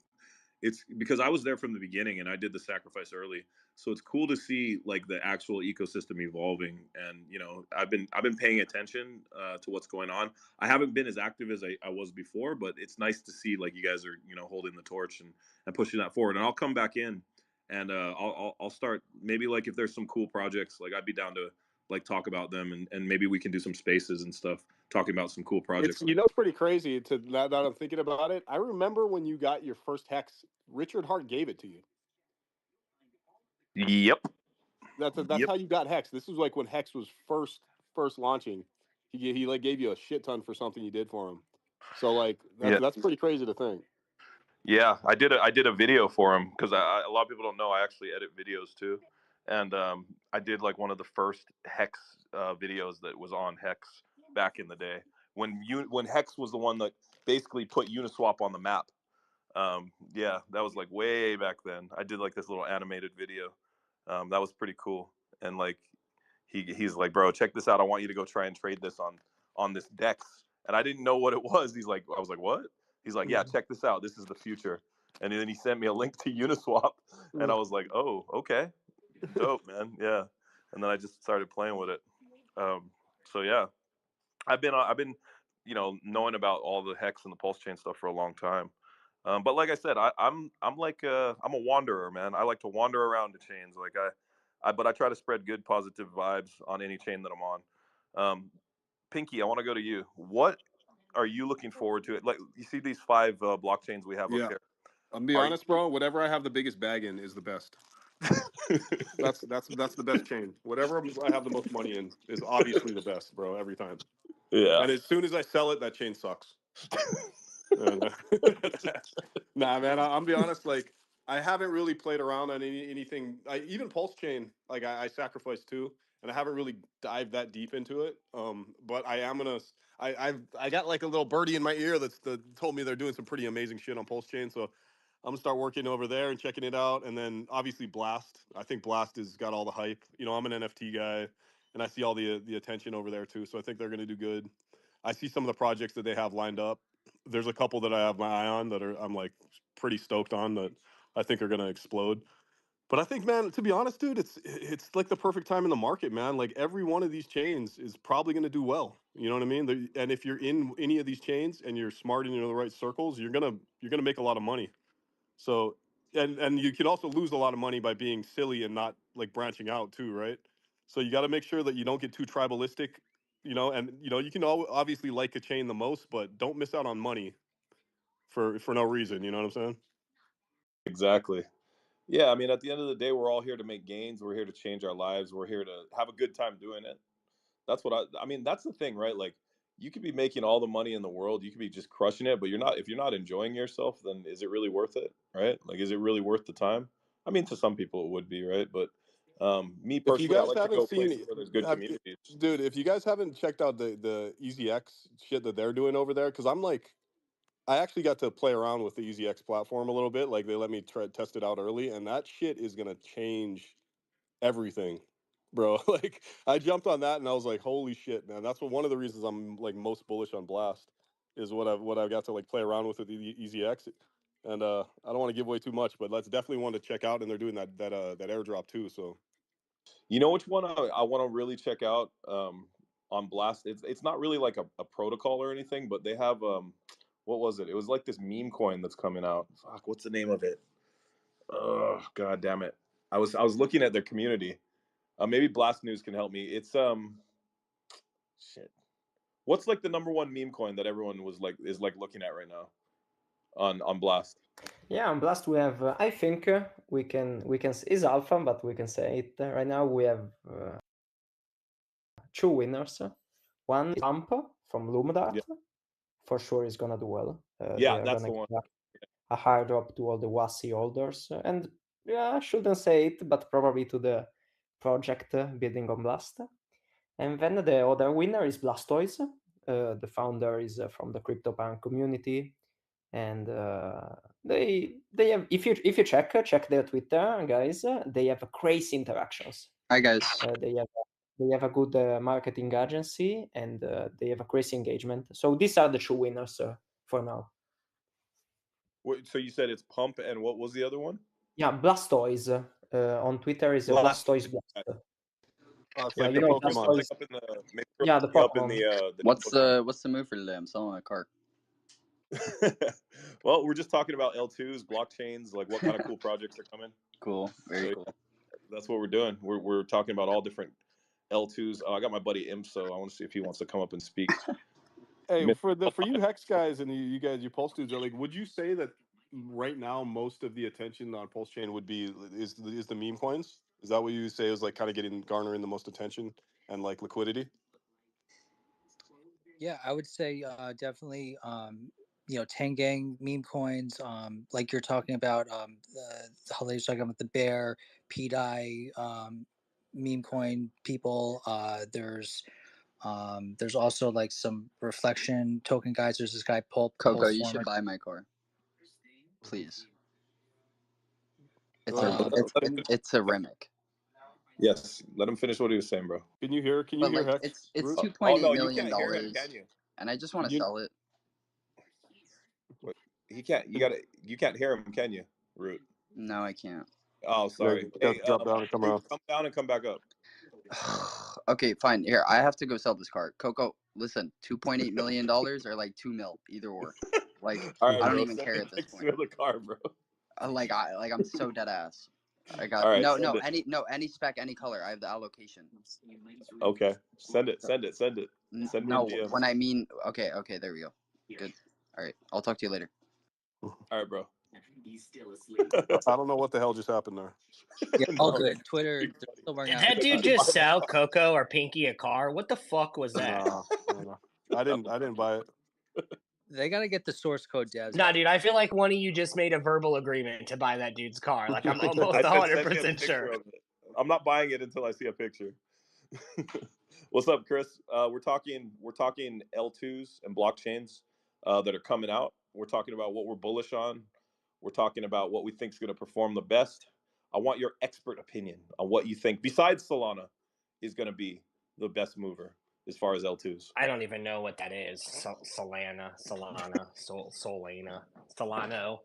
It's because I was there from the beginning and I did the sacrifice early. So it's cool to see like the actual ecosystem evolving. And I've been paying attention to what's going on. I haven't been as active as I was before, but it's nice to see like you guys are holding the torch and pushing that forward. And I'll come back in and I'll start maybe like if there's some cool projects, like I'd be down to like talk about them, and maybe we can do some spaces and stuff talking about some cool projects. It's pretty crazy to now that I'm thinking about it. I remember when you got your first hex, Richard Hart gave it to you. Yep. That's how you got hex. This was like when hex was first launching. He like gave you a shit ton for something you did for him. So like that's pretty crazy to think. Yeah, I did a video for him because a lot of people don't know I actually edit videos too, and I did like one of the first Hex videos that was on Hex back in the day when Hex was the one that basically put Uniswap on the map. Yeah, that was like way back then. I did like this little animated video. That was pretty cool, and like he's like, bro, check this out. I want you to go try and trade this on this Dex, and I didn't know what it was. He's like, I was like, what? He's like, yeah, check this out. This is the future. And then he sent me a link to Uniswap, and I was like, oh, okay, dope, man, yeah. And then I just started playing with it. So yeah, I've been, knowing about all the Hex and the Pulsechain stuff for a long time. But like I said, I'm like I'm a wanderer, man. I like to wander around the chains. Like but I try to spread good, positive vibes on any chain that I'm on. Pinky, I want to go to you. What are you looking forward to? Like, you see these 5 blockchains we have up here. I'm be honest, bro. Whatever I have the biggest bag in is the best. that's the best chain. Whatever I have the most money in is obviously the best, bro. Every time. Yeah. And as soon as I sell it, that chain sucks. Nah, man. I'm be honest. Like, I haven't really played around on anything. Even Pulsechain, like I sacrificed too, and I haven't really dived that deep into it. But I am gonna. I got like a little birdie in my ear that's told me they're doing some pretty amazing shit on Pulsechain. So I'm gonna start working over there and checking it out. And then obviously Blast. I think Blast has got all the hype. You know, I'm an NFT guy, and I see all the attention over there too. So I think they're gonna do good. I see some of the projects that they have lined up. There's a couple that I have my eye on that I'm like pretty stoked on that I think are gonna explode. But I think, man, to be honest, dude, it's like the perfect time in the market, man. Like every one of these chains is probably gonna do well. You know what I mean? And if you're in any of these chains and you're smart and you're in the right circles, you're gonna make a lot of money. So and you can also lose a lot of money by being silly and not like branching out too, right? So you got to make sure that you don't get too tribalistic, and you can obviously like a chain the most, but don't miss out on money for no reason. You know what I'm saying? Exactly. Yeah, I mean, at the end of the day, we're all here to make gains. We're here to change our lives. We're here to have a good time doing it. That's what I mean, that's the thing, right? Like, you could be making all the money in the world. You could be just crushing it, but if you're not enjoying yourself, then is it really worth it, right? Like, is it really worth the time? I mean, to some people it would be, right? But me If you personally, I guys like to haven't go seen places where there's good communities. dude, if you guys haven't checked out the EasyX shit that they're doing over there, because I actually got to play around with the EasyX platform a little bit. Like they let me test it out early, and that shit is gonna change everything, bro. Like I jumped on that and I was like, holy shit, man. That's one of the reasons I'm like most bullish on Blast is what I've got to like play around with the EasyX. And I don't want to give away too much, but that's definitely one to check out. And they're doing that airdrop too. So You know which one I want to really check out on Blast? It's not really like a protocol or anything, but they have what was it? It was like this meme coin that's coming out. Fuck, what's the name of it? Oh, god damn it. I was looking at their community. Maybe Blast News can help me. It's shit. What's like the number one meme coin that everyone is like looking at right now on Blast? Yeah, on Blast we have. I think we can is alpha, but we can say it right now. We have 2 winners. One is Pump from Lumdart. Yeah. For sure, is gonna do well. They Yeah, are that's gonna the one. give a high drop to all the WASI holders, and yeah, I shouldn't say it, but probably to the project building on Blast. And then the other winner is Blastoise. The founder is from the CryptoPunk community, and they have, if you check their Twitter, guys, they have crazy interactions. Hi guys. They have a good marketing agency, and they have a crazy engagement. So these are the 2 winners for now. So you said it's Pump, and what was the other one? Yeah, Blastoise on Twitter is Blastoise Blast. yeah, you know, Pokemon. Like up in the Yeah, the up in Pokemon. the What's the move for today? I'm selling a cart. Well, we're just talking about L2s, blockchains, like what kind of cool projects are coming. Cool, very cool. That's what we're doing. We're talking about all different L2s. I got my buddy Imso. I want to see if he wants to come up and speak. Hey, for you hex guys and you guys, you pulse dudes, are like, would you say that right now most of the attention on pulse chain would be is the meme coins? Is that what you say is like kind of garnering the most attention and like liquidity? Yeah, I would say definitely. Tangang meme coins. Like you're talking about how they're talking about the bear, PDI, meme coin people. There's also like some reflection token guys. There's this guy Coco, Pulse you Former. should buy my car, please. It's Go a ahead. it's a Remic. Yes, let him finish what he was saying, bro. Can you hear But like hex? it's Root? Oh $2.8 no, you million can't hear him, can dollars, you? and I just want to You- sell it. What? He can't. You can't hear him, can you, Root? No, I can't. Oh, Yeah, sorry. you got Hey, to drop down and come Root, around. come down and come back up. Okay, fine. Here, I have to go sell this car. Coco, listen, $2.8 million or like 2 mil, either or. Like, All right, I don't bro. even Send care me at this picture point. of the car, bro. I'm so dead ass. I got All right, any spec, any color. I have the allocation. Okay, send it. Send me a No, DM. when I mean okay, there we go. Good. All right, I'll talk to you later. All right, bro. I don't know what the hell just happened there. Yeah, all No, good. Twitter. pretty They're funny. still working Did out. that dude just sell Coco or Pinky a car? What the fuck was that? No. I didn't buy it. They got to get the source code devs. Nah, dude, I feel like one of you just made a verbal agreement to buy that dude's car. Like, I'm almost I said send me a 100% picture sure. of it. I'm not buying it until I see a picture. What's up, Chris? We're talking L2s and blockchains that are coming out. We're talking about what we're bullish on. We're talking about what we think is going to perform the best. I want your expert opinion on what you think, besides Solana, is going to be the best mover as far as L2s. I don't even know what that is. Solana, Solano,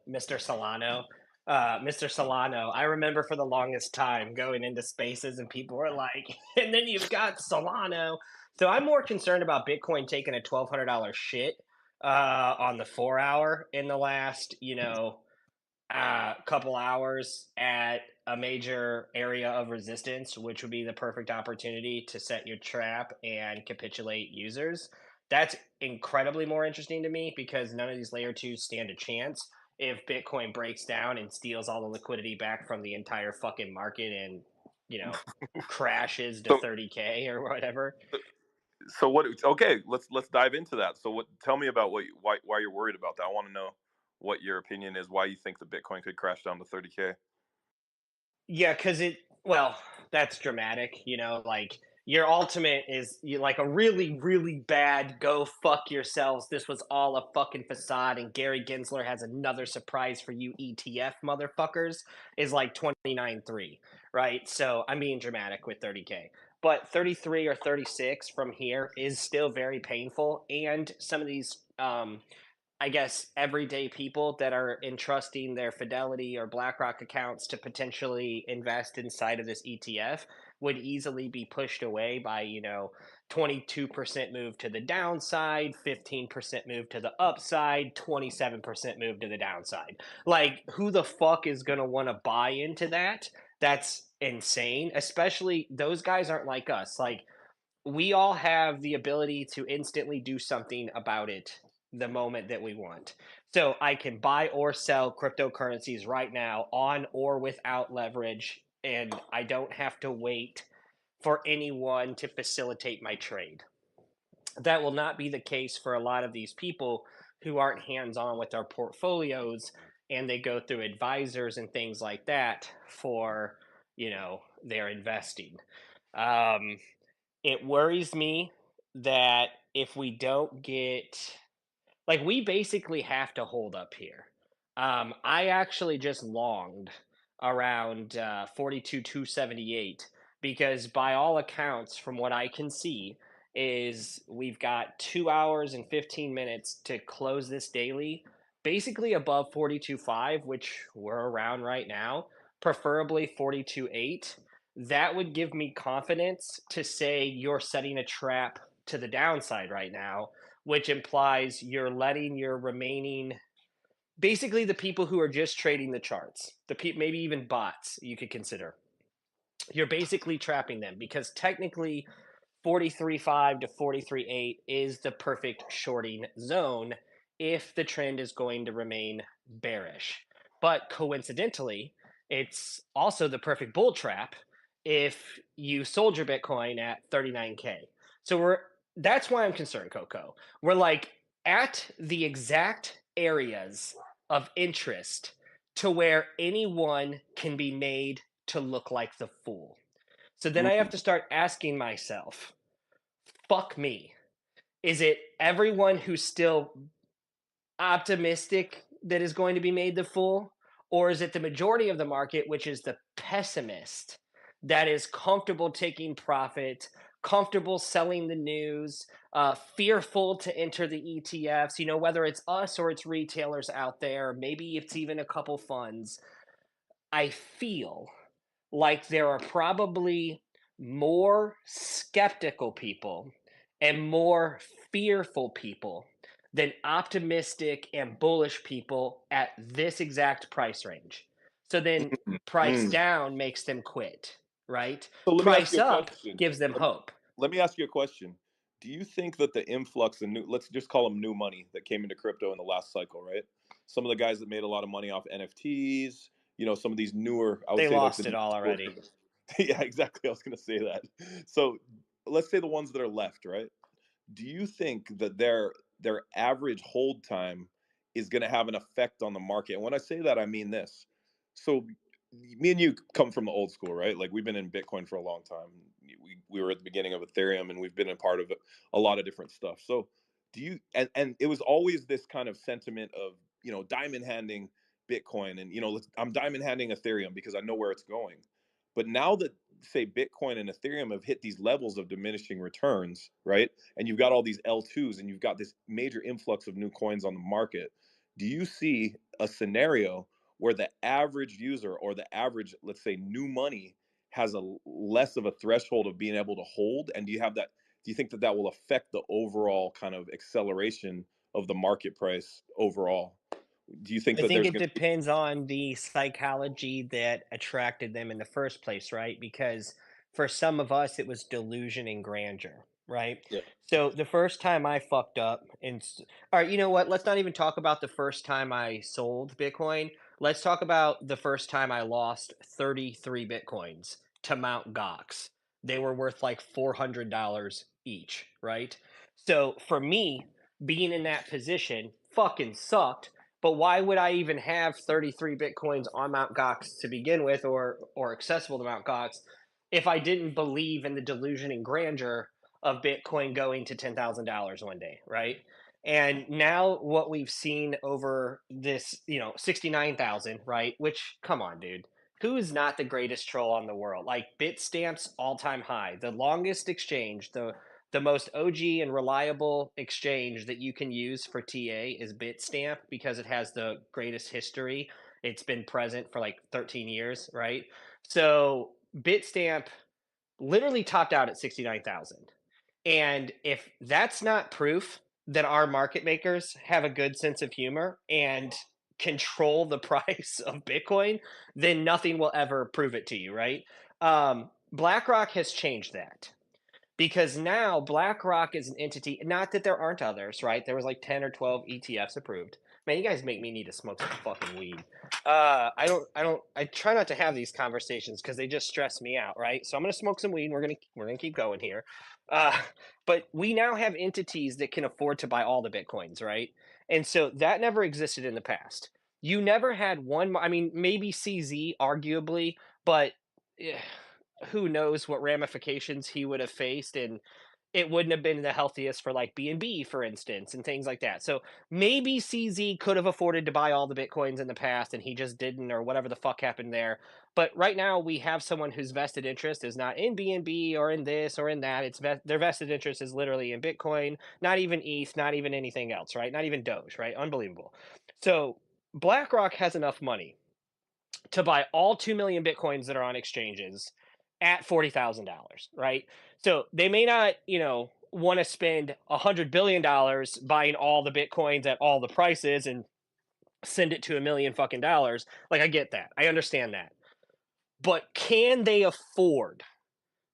Mr. Solano. Mr. Solano, I remember for the longest time going into spaces and people were like, and then you've got Solano. So I'm more concerned about Bitcoin taking a $1,200 shit on the 4 hour in the last, couple hours at a major area of resistance, which would be the perfect opportunity to set your trap and capitulate users. That's incredibly more interesting to me because none of these layer twos stand a chance if Bitcoin breaks down and steals all the liquidity back from the entire fucking market and, crashes to So- 30K or whatever. So what? Okay, let's dive into that. So what? Tell me about why you're worried about that. I want to know what your opinion is. Why you think the Bitcoin could crash down to 30K? Yeah, because that's dramatic. Like your ultimate is like a really, really bad go fuck yourselves. This was all a fucking facade, and Gary Gensler has another surprise for you, ETF motherfuckers, is like 29.3, right? So I'm being dramatic with 30K. But 33 or 36 from here is still very painful. And some of these I guess everyday people that are entrusting their Fidelity or BlackRock accounts to potentially invest inside of this ETF would easily be pushed away by, 22% move to the downside, 15% move to the upside, 27% move to the downside. Like, who the fuck is going to want to buy into that? That's insane. Especially those guys aren't like us. Like, we all have the ability to instantly do something about it the moment that we want. So I can buy or sell cryptocurrencies right now on or without leverage, and I don't have to wait for anyone to facilitate my trade. That will not be the case for a lot of these people who aren't hands on with their portfolios and they go through advisors and things like that for, their investing. It worries me that if we don't get like we basically have to hold up here. I actually just longed around 42,278 because by all accounts, from what I can see, is we've got 2 hours and 15 minutes to close this daily, basically above 42.5, which we're around right now, preferably 42.8. That would give me confidence to say you're setting a trap to the downside right now, which implies you're letting your remaining, basically the people who are just trading the charts, maybe even bots you could consider, you're basically trapping them because technically 43.5 to 43.8 is the perfect shorting zone if the trend is going to remain bearish. But coincidentally, it's also the perfect bull trap if you sold your Bitcoin at 39K. So that's why I'm concerned, Coco. We're like at the exact areas of interest to where anyone can be made to look like the fool. So then I have to start asking myself, fuck me. Is it everyone who's still optimistic that is going to be made the fool? Or is it the majority of the market, which is the pessimist, that is comfortable taking profit, comfortable selling the news, fearful to enter the ETFs, you know, whether it's us or it's retailers out there, maybe it's even a couple funds. I feel like there are probably more skeptical people and more fearful people than optimistic and bullish people at this exact price range. So then price down makes them quit, right? So let me ask Price you a up question. gives them hope. Let me ask you a question. Do you think that the influx of new, let's just call them new money that came into crypto in the last cycle, right? Some of the guys that made a lot of money off NFTs, you know, some of these newer, I would They say like lost the it all already. yeah, exactly. I was going to say that. So let's say the ones that are left, right? Do you think that their average hold time is going to have an effect on the market? And when I say that, I mean this. So me and you come from the old school, right? Like we've been in Bitcoin for a long time. We were at the beginning of Ethereum, and we've been a part of a lot of different stuff. So do you? And it was always this kind of sentiment of, you know, diamond handing Bitcoin, and, you know, I'm diamond handing Ethereum because I know where it's going. But now that, say, Bitcoin and Ethereum have hit these levels of diminishing returns, right? And you've got all these L2s and you've got this major influx of new coins on the market. Do you see a scenario where the average user or the average, let's say, new money has a less of a threshold of being able to hold? And do you think that that will affect the overall kind of acceleration of the market price overall? Do you think I that think there's it going to be? depends on the psychology that attracted them in the first place, right? Because for some of us, it was delusion and grandeur, right? Yeah. So the first time I fucked up, all right, you know what? Let's not even talk about the first time I sold Bitcoin. Let's talk about the first time I lost 33 Bitcoins to Mount Gox. They were worth like $400 each, right? So for me, being in that position fucking sucked, but why would I even have 33 Bitcoins on Mt. Gox to begin with, or accessible to Mt. Gox, if I didn't believe in the delusion and grandeur of Bitcoin going to $10,000 one day, right? And now what we've seen over this, 69,000, right? Which, come on, dude. Who is not the greatest troll on the world? Like Bitstamp's all-time high, the longest exchange, the most OG and reliable exchange that you can use for TA is Bitstamp because it has the greatest history. It's been present for like 13 years, right? So Bitstamp literally topped out at 69,000. And if that's not proof that our market makers have a good sense of humor and control the price of Bitcoin, then nothing will ever prove it to you, right? BlackRock has changed that because now BlackRock is an entity. Not that there aren't others, right? There was like 10 or 12 ETFs approved. Man, you guys make me need to smoke some fucking weed. I try not to have these conversations because they just stress me out, right? So I'm gonna smoke some weed. And we're gonna keep going here. Uh, but we now have entities that can afford to buy all the Bitcoins, right? And so that never existed in the past. You never had one. I mean, maybe CZ, arguably, but who knows what ramifications he would have faced, and it wouldn't have been the healthiest for like BNB, for instance, and things like that. So maybe CZ could have afforded to buy all the Bitcoins in the past and he just didn't, or whatever the fuck happened there. But right now we have someone whose vested interest is not in BNB or in this or in that. Their vested interest is literally in Bitcoin, not even ETH, not even anything else, right? Not even Doge, right? Unbelievable. So BlackRock has enough money to buy all 2 million Bitcoins that are on exchanges at $40,000, right? So they may not, want to spend $100 billion buying all the Bitcoins at all the prices and send it to $1 million fucking dollars. Like, I get that. I understand that. But can they afford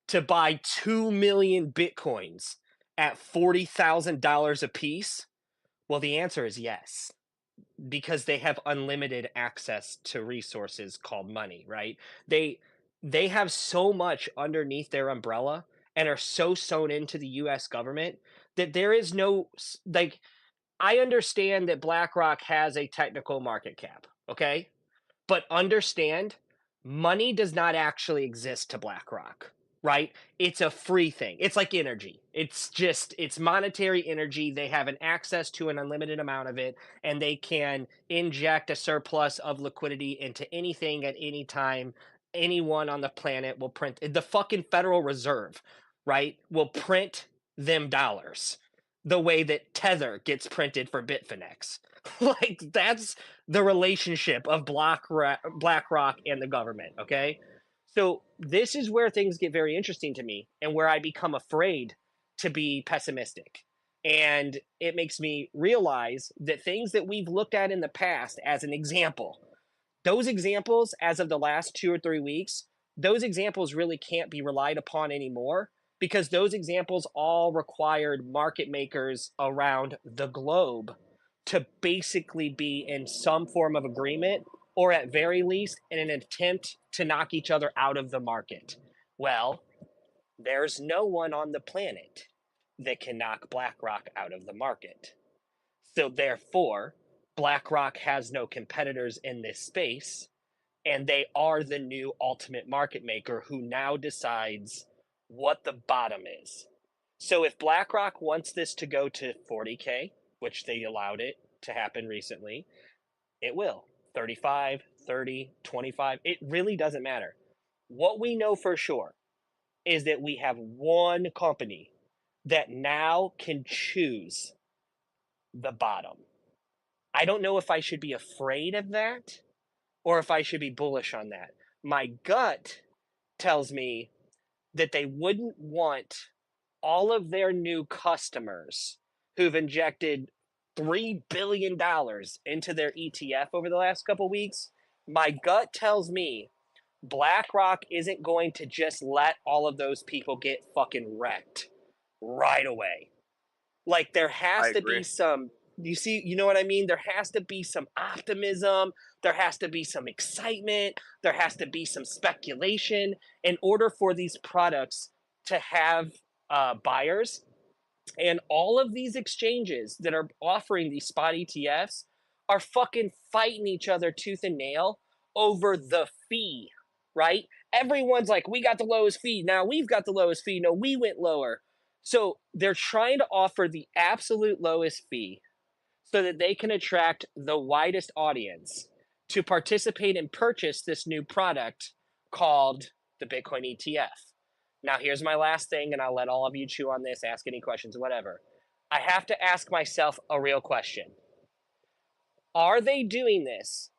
to buy 2 million Bitcoins at $40,000 a piece? Well, the answer is yes, because they have unlimited access to resources called money, right? They have so much underneath their umbrella and are so sewn into the US government that there is no like I understand that BlackRock has a technical market cap, okay? But understand, money does not actually exist to BlackRock, right? It's a free thing. It's like energy. It's monetary energy. They have an access to an unlimited amount of it, and they can inject a surplus of liquidity into anything at any time. Anyone on the planet will print the fucking Federal Reserve, right? Will print them dollars the way that Tether gets printed for Bitfinex. Like that's the relationship of BlackRock and the government. Okay, so this is where things get very interesting to me, and where I become afraid to be pessimistic. And it makes me realize that things that we've looked at in the past as an example, those examples, as of the last 2 or 3 weeks, those examples really can't be relied upon anymore because those examples all required market makers around the globe to basically be in some form of agreement, or at very least in an attempt to knock each other out of the market. Well, there's no one on the planet that can knock BlackRock out of the market. So therefore, BlackRock has no competitors in this space, and they are the new ultimate market maker who now decides what the bottom is. So if BlackRock wants this to go to 40K, which they allowed it to happen recently, it will. 35, 30, 25, it really doesn't matter. What we know for sure is that we have one company that now can choose the bottom. I don't know if I should be afraid of that or if I should be bullish on that. My gut tells me that they wouldn't want all of their new customers who've injected $3 billion into their ETF over the last couple of weeks. My gut tells me BlackRock isn't going to just let all of those people get fucking wrecked right away. Like there has to be some, you know what I mean? There has to be some optimism. There has to be some excitement. There has to be some speculation in order for these products to have buyers. And all of these exchanges that are offering these spot ETFs are fucking fighting each other tooth and nail over the fee, right? Everyone's like, we got the lowest fee. Now we've got the lowest fee. No, we went lower. So they're trying to offer the absolute lowest fee so that they can attract the widest audience to participate and purchase this new product called the Bitcoin ETF. Now, here's my last thing, and I'll let all of you chew on this, ask any questions, whatever. I have to ask myself a real question. Are they doing this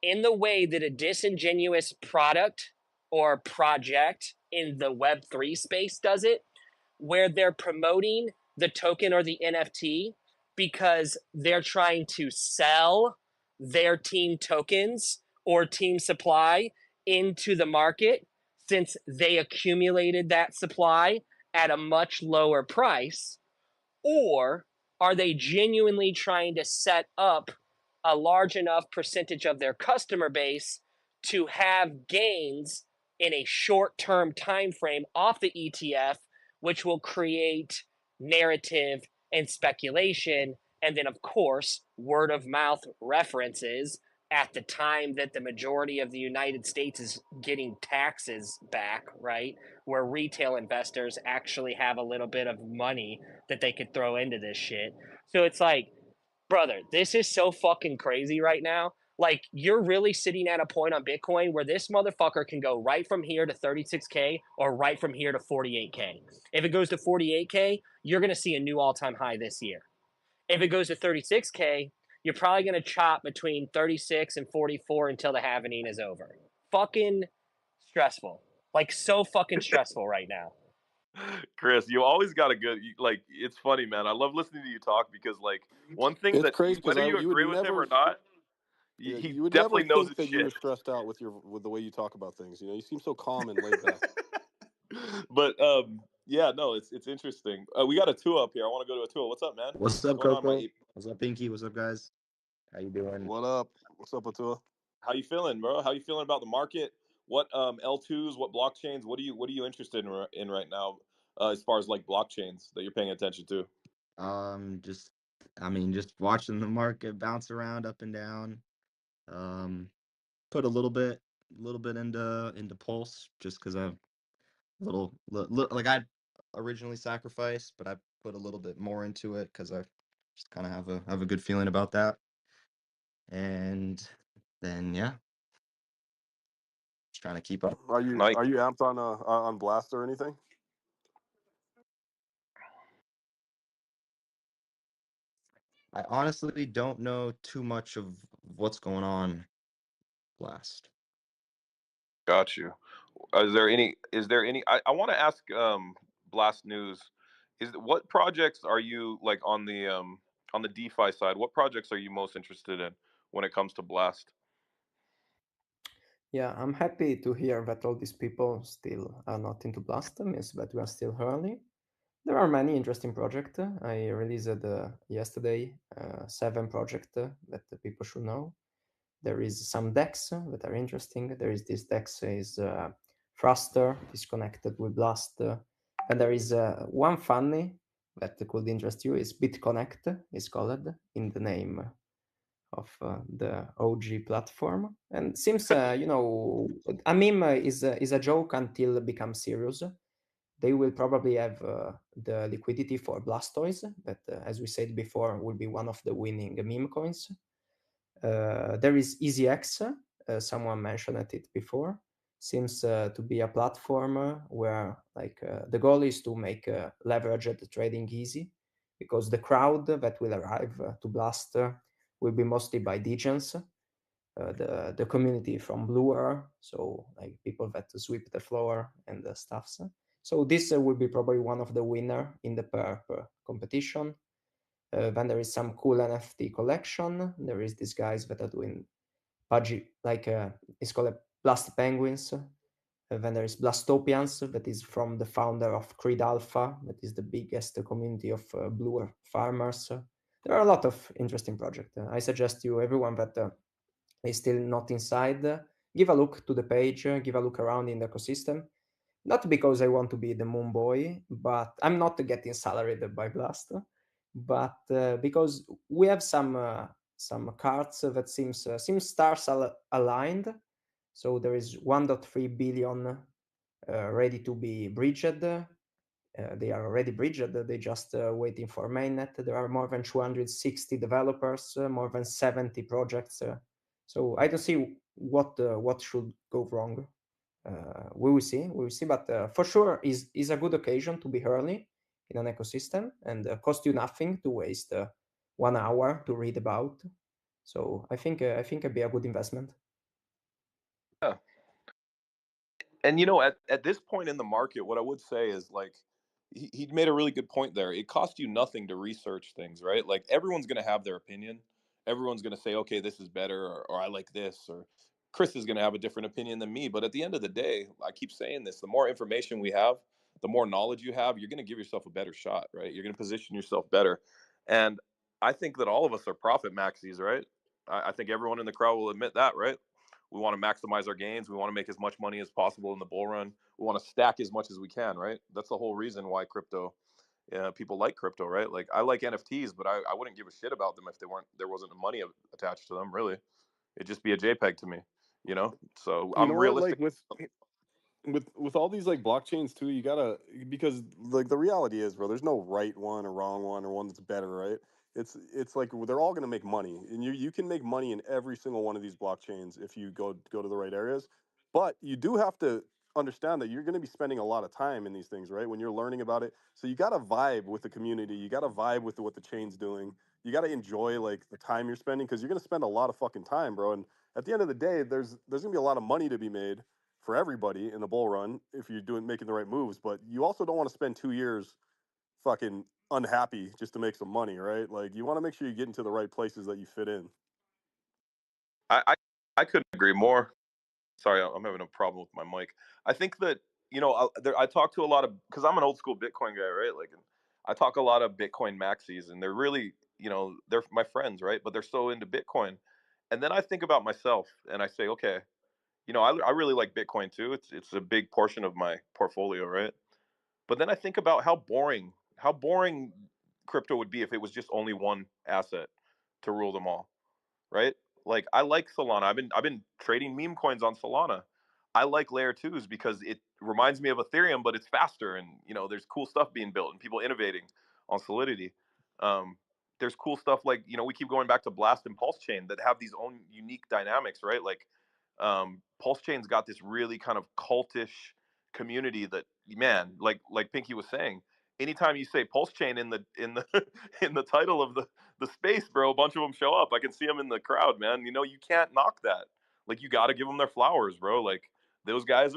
in the way that a disingenuous product or project in the Web3 space does it, where they're promoting the token or the NFT because they're trying to sell their team tokens or team supply into the market since they accumulated that supply at a much lower price? Or are they genuinely trying to set up a large enough percentage of their customer base to have gains in a short-term time frame off the ETF, which will create narrative and speculation, and then of course word of mouth references at the time that the majority of the United States is getting taxes back, right? Where retail investors actually have a little bit of money that they could throw into this shit. So it's like, brother, this is so fucking crazy right now. Like, you're really sitting at a point on Bitcoin where this motherfucker can go right from here to 36K or right from here to 48K. If it goes to 48K, you're going to see a new all-time high this year. If it goes to 36K, you're probably going to chop between 36 and 44 until the halvening is over. Fucking stressful. Like, so fucking stressful right now. Chris, you always got a good, like, it's funny, man. I love listening to you talk because, like, one thing It's that, crazy because whether you you would agree with him never. or not, Yeah, He you would never definitely knows think his that you were shit. stressed out with the way you talk about things. You seem so calm and laid back. But yeah, no, it's interesting. We got a two up here. I want to go to a two. What's up, man? What's What's up, going on, my Coco? ape? What's up, Pinky? What's up, guys? How you doing? What up? What's up, Atua? How you feeling, bro? How you feeling about the market? What L2s, what blockchains, what are you interested in right now, as far as like blockchains that you're paying attention to? Just just watching the market bounce around up and down. Um, put a little bit into Pulse just because I've like I originally sacrificed, but I put a little bit more into it because I just kind of have a good feeling about that. And then yeah, just trying to keep up. Are you Nice. are you amped on Blast or anything? I honestly don't know too much of what's going on last. Got you. Is there any I want to ask Blast News, is what projects are you like on the DeFi side? What projects are you most interested in when it comes to Blast? Yeah, I'm happy to hear that all these people still are not into Blast, means that we are still early. There are many interesting projects. I released yesterday 7 projects that the people should know. There is some decks that are interesting. There is this dex is Thruster disconnected with Blast. And there is one funny that could interest you is BitConnect is called in the name of the OG platform. And seems a meme is a joke until it becomes serious. They will probably have the liquidity for Blastoise that, as we said before, will be one of the winning meme coins. There is EasyX. Someone mentioned it before. Seems to be a platform where the goal is to make leveraged trading easy, because the crowd that will arrive to Blast will be mostly by degens, the community from Bluer, so like people that sweep the floor and stuffs. So this will be probably one of the winner in the perp competition. Then there is some cool NFT collection. There is these guys that are doing Pudgy, it's called Blast Penguins. Then there is Blastopians, that is from the founder of Creed Alpha, that is the biggest community of Blue farmers. There are a lot of interesting projects. I suggest you, everyone that is still not inside, give a look to the page, give a look around in the ecosystem. Not because I want to be the moon boy, but I'm not getting salaried by Blast, but because we have some cards that seems stars aligned. So there is 1.3 billion ready to be bridged. They are already bridged. They just waiting for mainnet. There are more than 260 developers, more than 70 projects. So I don't see what should go wrong. We will see. We will see. But for sure, is a good occasion to be early in an ecosystem, and cost you nothing to waste 1 hour to read about. So I think it'd be a good investment. Yeah. And at this point in the market, what I would say is like he made a really good point there. It costs you nothing to research things, right? Like everyone's going to have their opinion. Everyone's going to say, okay, this is better, or I like this, or Chris is going to have a different opinion than me. But at the end of the day, I keep saying this: the more information we have, the more knowledge you have, you're going to give yourself a better shot, right? You're going to position yourself better. And I think that all of us are profit maxis, right? I think everyone in the crowd will admit that, right? We want to maximize our gains. We want to make as much money as possible in the bull run. We want to stack as much as we can, right? That's the whole reason why people like crypto, right? Like I like NFTs, but I wouldn't give a shit about them if there wasn't money attached to them. Really, it'd just be a JPEG to me. So You I'm know what? realistic. Like with all these like blockchains too, you gotta, because like the reality is, bro, there's no right one or wrong one or one that's better, right? It's like they're all gonna make money, and you can make money in every single one of these blockchains if you go to the right areas. But you do have to understand that you're gonna be spending a lot of time in these things, right? When you're learning about it, so you gotta vibe with the community, you gotta vibe with what the chain's doing, you gotta enjoy like the time you're spending, because you're gonna spend a lot of fucking time, bro. And at the end of the day, there's gonna be a lot of money to be made for everybody in the bull run if you're making the right moves. But you also don't want to spend 2 years fucking unhappy just to make some money, right? Like you want to make sure you get into the right places that you fit in. I I couldn't agree more. Sorry, I'm having a problem with my mic. I think that I talk to a lot of because I'm an old school Bitcoin guy, right? Like, and I talk a lot of Bitcoin maxis, and they're really they're my friends, right? But they're so into Bitcoin, and then I think about myself, and I say, okay, I really like Bitcoin too. It's a big portion of my portfolio, right? But then I think about how boring crypto would be if it was just only one asset to rule them all, right? Like I like Solana. I've been trading meme coins on Solana. I like layer twos because it reminds me of Ethereum, but it's faster and there's cool stuff being built and people innovating on Solidity. Um, there's cool stuff like we keep going back to Blast and Pulsechain that have these own unique dynamics, right? Like Pulsechain's got this really kind of cultish community that man, like Pinky was saying, anytime you say Pulsechain in the in the title of the space, bro, a bunch of them show up. I can see them in the crowd, man. You can't knock that. Like you got to give them their flowers, bro. Like those guys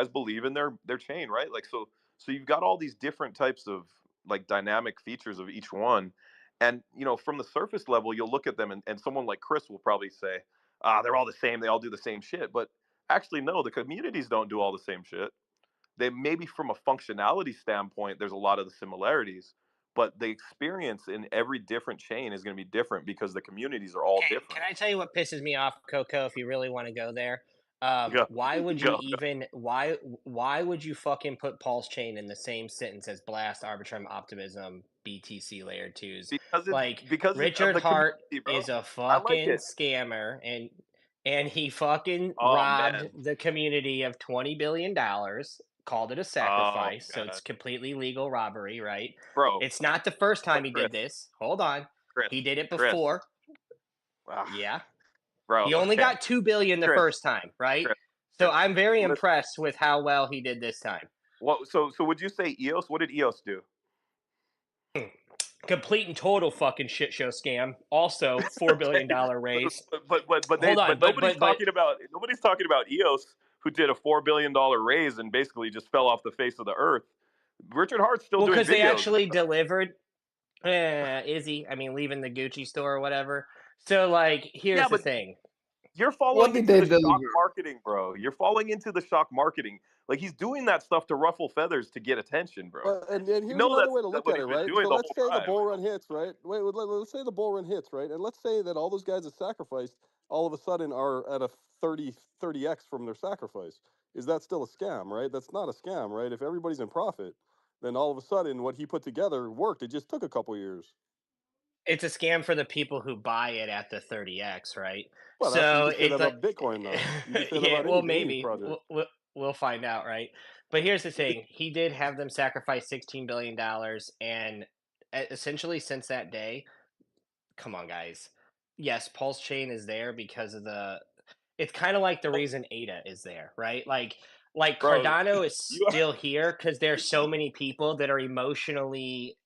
believe in their chain, right? Like so you've got all these different types of like dynamic features of each one. And from the surface level, you'll look at them and someone like Chris will probably say, they're all the same, they all do the same shit. But actually no, the communities don't do all the same shit. They maybe from a functionality standpoint, there's a lot of the similarities, but the experience in every different chain is going to be different because the communities are all Okay, can different. I tell you what pisses me off, Coco? If you really want to go there, Go, why would you go. even why would you fucking put Pulse Chain in the same sentence as Blast, Arbitrum, Optimism, BTC Layer Twos? Like Because of Richard the Hart community, bro. is a I like fucking it. scammer, and he fucking Oh robbed man. the community of $20 billion. Called it a Oh sacrifice, so god. it's completely legal robbery, right? Bro, It's not the first time but he did Chris, this. Hold on, Chris, he did it Chris. before. Ah, Yeah. bro, He only okay. got 2 billion the Chris, first time, right? Chris, So Chris. I'm very Listen. impressed with how well he did this time. So would you say EOS? What did EOS do? Complete and total fucking shit show scam. Also, $4 Okay. billion raise. Hold on, But but nobody's talking about EOS who did a $4 billion raise and basically just fell off the face of the earth. Richard Hart's still well, doing because they videos, actually bro. delivered. Is he? I mean, leaving the Gucci store or whatever. So, like, Yeah, here's the but thing. you're What falling did into they the shock deliver? marketing, bro. You're falling into the shock marketing. Like he's doing that stuff to ruffle feathers to get attention, bro. Well, and You here's know another way to that's look what at he's it, been right? doing So the let's whole say the time. bull run hits, right? Let's say the bull run hits, right? And let's say that all those guys that sacrificed all of a sudden are at a 30x from their sacrifice. Is that still a scam, right? That's not a scam, right? If everybody's in profit, then all of a sudden what he put together worked. It just took a couple years. It's a scam for the people who buy it at the 30x, right? Well, that's you So can say that it's like, about Bitcoin, though. You can say that yeah, about well, any maybe project. we'll find out, right? But here's the thing: he did have them sacrifice $16 billion, and essentially since that day, come on, guys. Yes, Pulse Chain is there because of the. It's kind of like the reason ADA is there, right? Like Bro, Cardano is you are still here because there's so many people that are emotionally,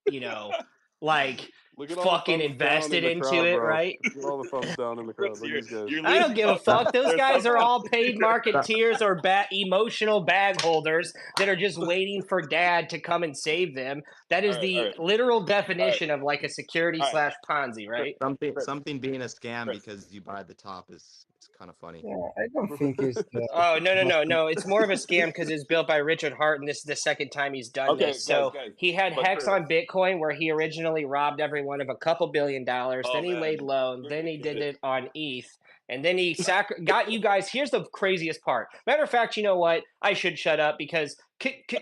like Look at all the fucking thumbs down in invested the into crowd, it, bro. right? Look at all the thumbs down in the crowd. Chris, Look at these guys. you're I don't leading give a up. fuck. Those There's guys thumbs are down. all paid marketeers or emotional bag holders that are just waiting for dad to come and save them. That All is right, all the right, literal all right, definition of like a security all right. slash Ponzi, Chris, right? Chris, Something being a scam Chris. because you buy the top is kind of funny. Yeah, I don't think it's Oh no no just no no! It's more of a scam because it's built by Richard Hart, and this is the second time he's done Okay, this. guys, So guys. he had But Hex Chris, on Bitcoin, where he originally robbed everyone of a couple $1 billion. oh Then he man, laid low. you're Then he making did it. it on ETH, and then he got you guys. Here's the craziest part. Matter of fact, you know what? I should shut up because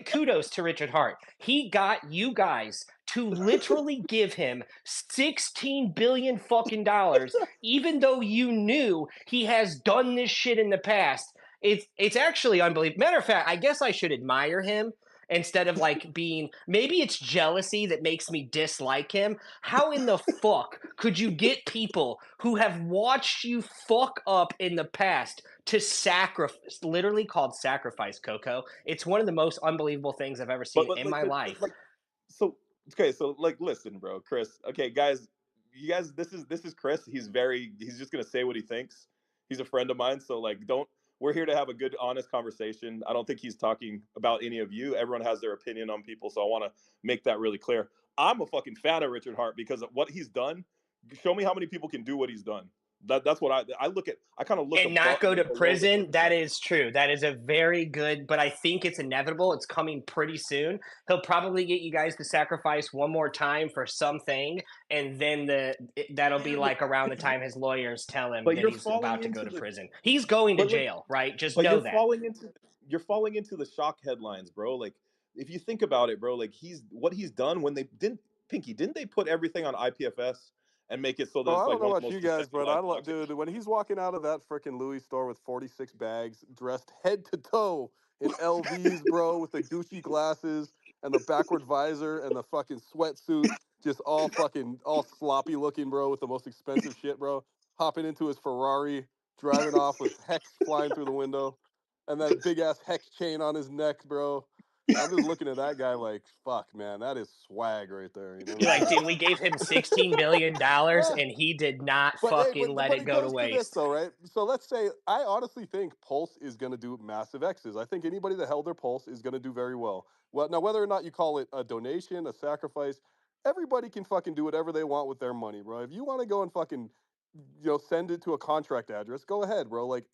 kudos to Richard Hart. He got you guys to literally give him 16 billion fucking dollars, even though you knew he has done this shit in the past. It's actually unbelievable. Matter of fact, I guess I should admire him instead of like being, maybe it's jealousy that makes me dislike him. How in the fuck could you get people who have watched you fuck up in the past to sacrifice, literally called sacrifice, Coco? It's one of the most unbelievable things I've ever seen in my life. Like so okay, so like listen, bro, Chris. Okay, guys, you guys, this is Chris. He's just gonna say what he thinks. He's a friend of mine, so like don't we're here to have a good, honest conversation. I don't think he's talking about any of you. Everyone has their opinion on people, so I want to make that really clear. I'm a fucking fan of Richard Hart because of what he's done. Show me how many people can do what he's done. That's what I look at. I kind of look and not go to below the prison. surface. That is true. That is a very good, but I think it's inevitable. It's coming pretty soon. He'll probably get you guys to sacrifice one more time for something, and then that'll be like around the time his lawyers tell him But that you're he's falling about to go into to the prison. He's going to but like jail, right? Just but know you're that. falling into the shock headlines, bro. Like if you think about it, bro, like what he's done when they didn't they put everything on IPFS and make it so that Bro, it's I like don't know one of about the you most guys, but decentralized blockchains? dude, when he's walking out of that freaking Louis store with 46 bags, dressed head to toe in LVs, bro, with the Gucci glasses and the backward visor and the fucking sweatsuit, just all sloppy looking, bro, with the most expensive shit, bro. Hopping into his Ferrari, driving off with hex flying through the window, and that big ass hex chain on his neck, bro. I'm just looking at that guy like, fuck, man, that is swag right there. You know You're what I'm like, saying? dude, we gave him $16 billion Yeah. and he did not But hey, fucking let but it it go to goes to this waste. though, right? So let's say I honestly think Pulse is going to do massive X's. I think anybody that held their Pulse is going to do very well. Well, now whether or not you call it a donation, a sacrifice, everybody can fucking do whatever they want with their money, bro. If you want to go and fucking send it to a contract address, go ahead, bro. Like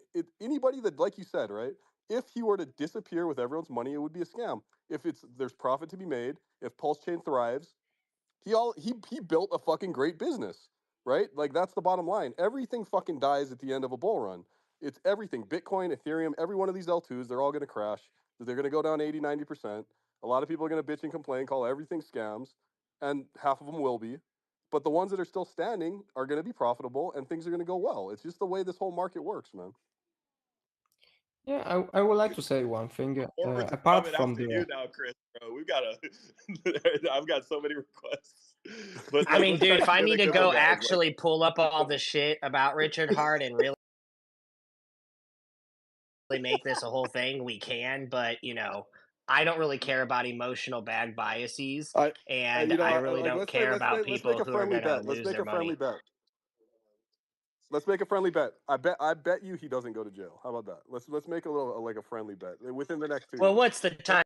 anybody that, like you said, right? If he were to disappear with everyone's money, it would be a scam. If there's profit to be made, if Pulse Chain thrives, he built a fucking great business, right? Like that's the bottom line. Everything fucking dies at the end of a bull run. It's everything. Bitcoin, Ethereum, every one of these L2s, they're all going to crash. They're going to go down 80, 90%. A lot of people are going to bitch and complain, call everything scams, and half of them will be. But the ones that are still standing are going to be profitable and things are going to go well. It's just the way this whole market works, man. Yeah, I would like to say one thing. Orbit's Apart coming from after you the now, Chris, bro. We've got I've got so many requests. But I like mean, let's try dude, to if I keep need it to going, go guys. Like actually pull up all the shit about Richard Hart and really make this a whole thing, we can. But, I don't really care about emotional bag biases. I, And I really like don't care about let's make people a who are friendly going to bet. Let's lose make their a friendly money. bet. Let's make a friendly bet. I bet you he doesn't go to jail. How about that? Let's make a little like a friendly bet within the next 2 Well, years. what's the time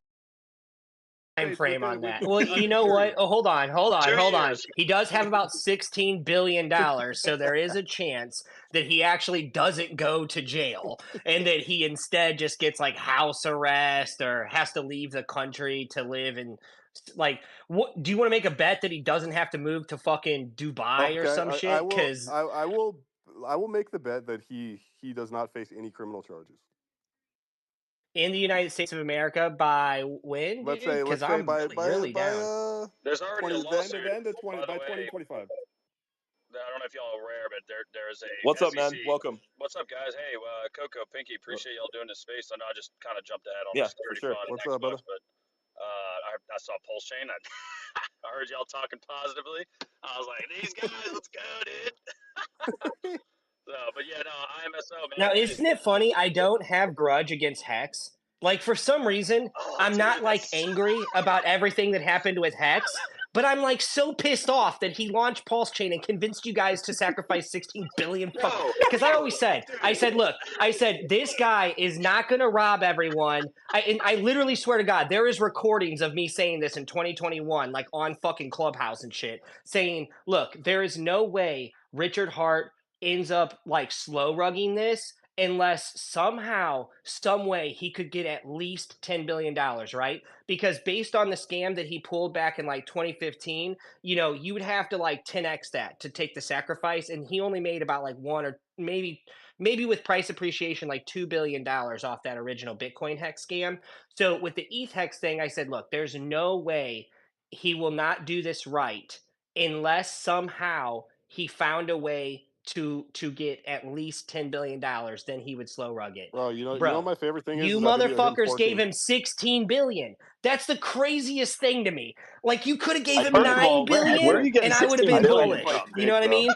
States frame on with that? Well, I'm you just know what? curious. Oh, hold on. 2 Hold on. years. He does have about $16 billion. So there is a chance that he actually doesn't go to jail and that he instead just gets like house arrest or has to leave the country to live in. Like, what do you want to make a bet that he doesn't have to move to fucking Dubai or Okay, some shit? Because I will make the bet that he does not face any criminal charges. in the United States of America, by when, Let's dude? say Because let's say I'm by really down. There's already a 20 lawsuit, the end of 20 by the by way. 2025. I don't know if y'all are aware, but there's a what's up, SEC. man? Welcome. What's up, guys? Hey, Coco, Pinky, appreciate y'all doing this space. I know I just kind of jumped ahead on the Yeah, for security sure. fund and What's up, brother? Xbox, but I saw Pulsechain. I heard y'all talking positively. I was like, these guys, let's go, dude. So, but yeah, no, IMSO, Now, man. isn't it funny? I don't have grudge against Hex. Like, for some reason, Oh, I'm dude, not like that's angry about everything that happened with Hex, but I'm like so pissed off that he launched Pulsechain and convinced you guys to sacrifice 16 billion. bro. Because I always said, Dude. look, this guy is not going to rob everyone. And I literally swear to God, there is recordings of me saying this in 2021, like on fucking Clubhouse and shit, saying, look, there is no way Richard Hart ends up like slow rugging this unless somehow, some way he could get at least $10 billion, right? Because based on the scam that he pulled back in like 2015, you would have to like 10x that to take the sacrifice. And he only made about like one or maybe with price appreciation, like $2 billion off that original Bitcoin hex scam. So with the ETH hex thing, I said, look, there's no way he will not do this right unless somehow he found a way to get at least $10 billion, then he would slow rug it. Bro, you know Bro, what my favorite thing you is that video of him motherfuckers gave torching. him 16 billion. That's the craziest thing to me. Like, you could have gave him First of 9 all, where billion are you getting and I would have 16 been billion bullish. from, You know big what I bro? mean?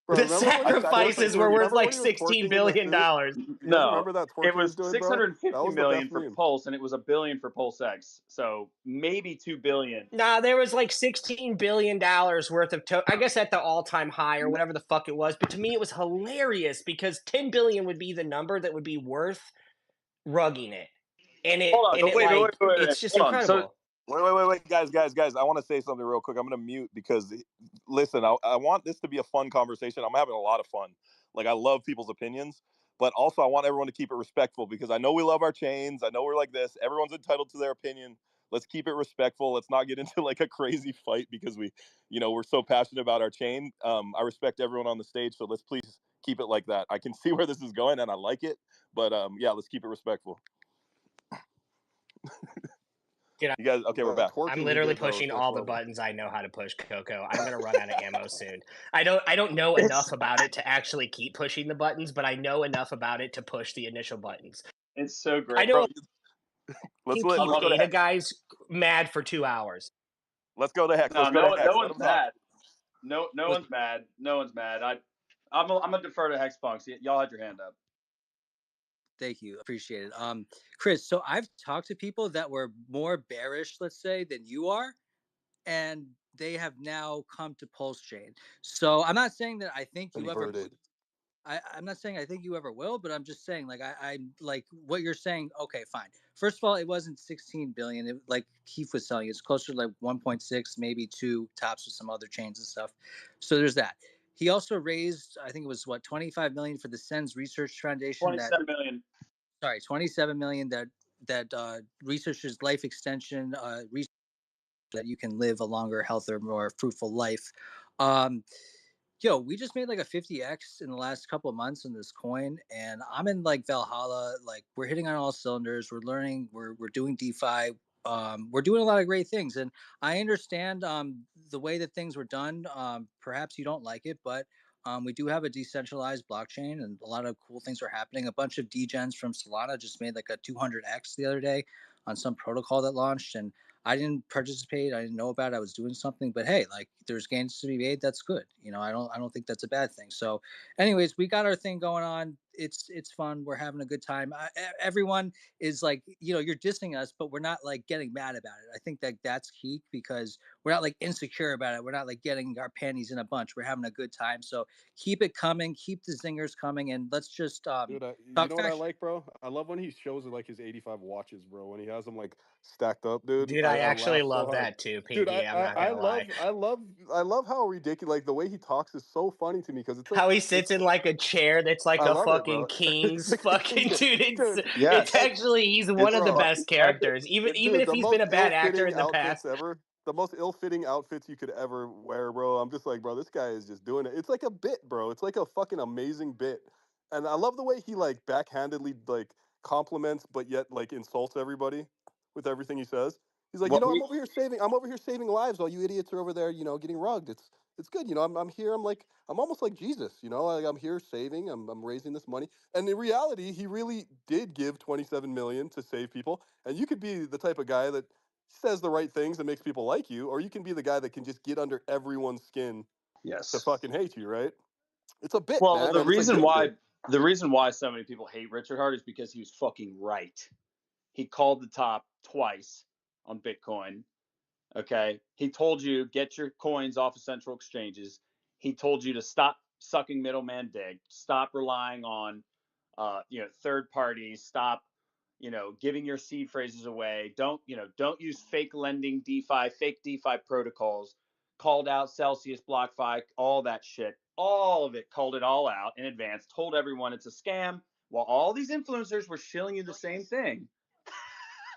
Bro, The remember when he was torching, sacrifices dude? were worth Remember when like he was $16 torching in the billion. suit? You guys No, remember that torch it he was was doing, bro? 650 That was the million best for meme. Pulse, and it was $1 billion for Pulse X. So maybe 2 billion. Nah, there was like $16 billion worth of I guess at the all-time high or whatever the fuck it was. But to me, it was hilarious because 10 billion would be the number that would be worth rugging it. And Hold on, but wait, like, wait, wait, wait, it's just hold on. So incredible. Wait, guys. I want to say something real quick. I'm going to mute because, listen, I want this to be a fun conversation. I'm having a lot of fun. Like, I love people's opinions, but also I want everyone to keep it respectful because I know we love our chains. I know we're like this. Everyone's entitled to their opinion. Let's keep it respectful. Let's not get into like a crazy fight because we're so passionate about our chain. I respect everyone on the stage, so let's please keep it like that. I can see where this is going and I like it, but yeah, let's keep it respectful. Dude, You guys, okay, we're back. I'm literally pushing all the buttons I know how to push, Coco. I'm gonna run out of ammo soon. I don't know enough about it to actually keep pushing the buttons, but I know enough about it to push the initial buttons. It's so great. I know. Let's keep go to Ada guys mad for 2 hours. Let's go to Hex. No, Let's go to Hex. No one's mad. No one's mad. No one's mad. I'm gonna defer to Hex Punks. Y'all had your hand up. Thank you. Appreciate it. Chris, so I've talked to people that were more bearish, let's say, than you are, and they have now come to Pulsechain. So I'm not saying that I think you ever I'm not saying I think you ever will, but I'm just saying, like, I'm like what you're saying. Okay, fine. First of all, it wasn't 16 billion. It, like Keith was telling you, it's closer to like 1.6, maybe 2 tops with some other chains and stuff. So there's that. He also raised, I think it was 25 million for the SENS Research Foundation. 27 million. Sorry, 27 million that researches life extension, research that you can live a longer, healthier, more fruitful life. We just made like a 50x in the last couple of months in this coin, and I'm in like Valhalla. Like, we're hitting on all cylinders. We're learning. We're doing DeFi. We're doing a lot of great things, and I understand the way that things were done. Perhaps you don't like it, but we do have a decentralized blockchain, and a lot of cool things are happening. A bunch of degens from Solana just made like a 200x the other day on some protocol that launched, and I didn't participate. I didn't know about it. I was doing something, but hey, like, there's gains to be made. That's good. I don't think that's a bad thing. So anyways, we got our thing going on. It's fun. We're having a good time. Everyone is like, you're dissing us, but we're not like getting mad about it. I think that that's key because we're not like insecure about it. We're not like getting our panties in a bunch. We're having a good time. So keep it coming. Keep the zingers coming. And let's just, Dude, you know what I like, bro? I love when he shows like his 85 watches, bro. When he has them like stacked up, dude. Dude, I actually laugh love so hard. that too, Dude, Pinky. I'm not gonna lie. I love how ridiculous. Like the way he talks is so funny to me because it's like how he sits in like a chair that's like I a love it, fucking bro. king's It's like a fucking king, dude. dude. It's actually he's one of the best characters. Even Dude, if the he's been most a bad actor ill-fitting in the outfits past. ever. The most ill-fitting outfits you could ever wear, bro. I'm just like, bro, this guy is just doing it. It's like a bit, bro. It's like a fucking amazing bit. And I love the way he like backhandedly like compliments but yet like insults everybody with everything he says. He's like, Well, I'm over here saving lives while you idiots are over there, getting rugged. It's good, I'm here. I'm almost like Jesus, I'm here saving. I'm raising this money. And in reality, he really did give 27 million to save people. And you could be the type of guy that says the right things and makes people like you, or you can be the guy that can just get under everyone's skin to yes. fucking hate you, right? It's a bit, Well, man, and it's a good bit. the reason why so many people hate Richard Hart is because he was fucking right. He called the top twice on Bitcoin. Okay. He told you get your coins off of central exchanges. He told you to stop sucking middleman dick, stop relying on third parties, stop giving your seed phrases away. Don't use fake lending fake DeFi protocols. Called out Celsius, BlockFi, all that shit. All of it, called it all out in advance, told everyone it's a scam, while all these influencers were shilling you the same thing.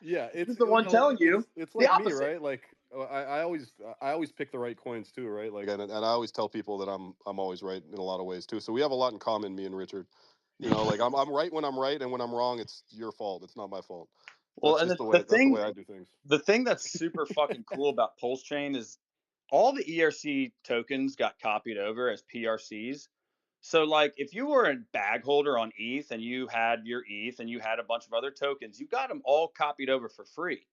Yeah, He's the one telling you it's the like me, opposite. right? Like I always pick the right coins too, right? Like and I always tell people that I'm always right in a lot of ways too. So we have a lot in common, me and Richard. Like I'm right when I'm right, and when I'm wrong, it's your fault. It's not my fault. Well, That's and just that's the way I do things. the thing that's super fucking cool about Pulsechain is all the ERC tokens got copied over as PRCs. So, like, if you were a bag holder on ETH and you had your ETH and you had a bunch of other tokens, you got them all copied over for free.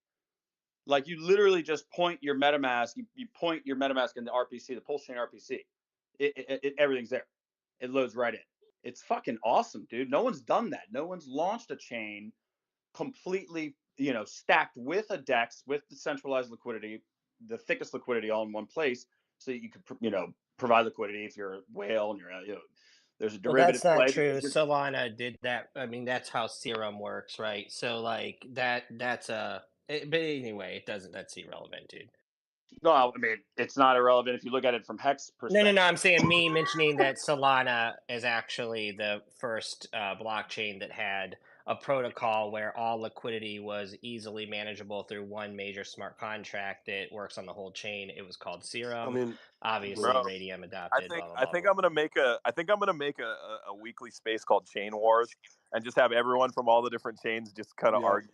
Like, you literally just point your MetaMask, you point your MetaMask in the RPC, the Pulsechain RPC. Everything's there. It loads right in. It's fucking awesome, dude. No one's done that. No one's launched a chain completely, stacked with a DEX, with the centralized liquidity, the thickest liquidity all in one place, so that you could, provide liquidity if you're a whale and you're, there's a derivative Well, that's not play. true. Solana did that. I mean, that's how Serum works, right? So like that's a But anyway, it doesn't. That's irrelevant, dude. No, I mean it's not irrelevant if you look at it from Hex perspective. No. I'm saying me mentioning that Solana is actually the first blockchain that had a protocol where all liquidity was easily manageable through one major smart contract that works on the whole chain. It was called Serum. I mean, Obviously, Bro, Radium adopted. Blah, blah, I blah, think blah. I'm gonna make a weekly space called Chain Wars and just have everyone from all the different chains just kind of yeah, argue.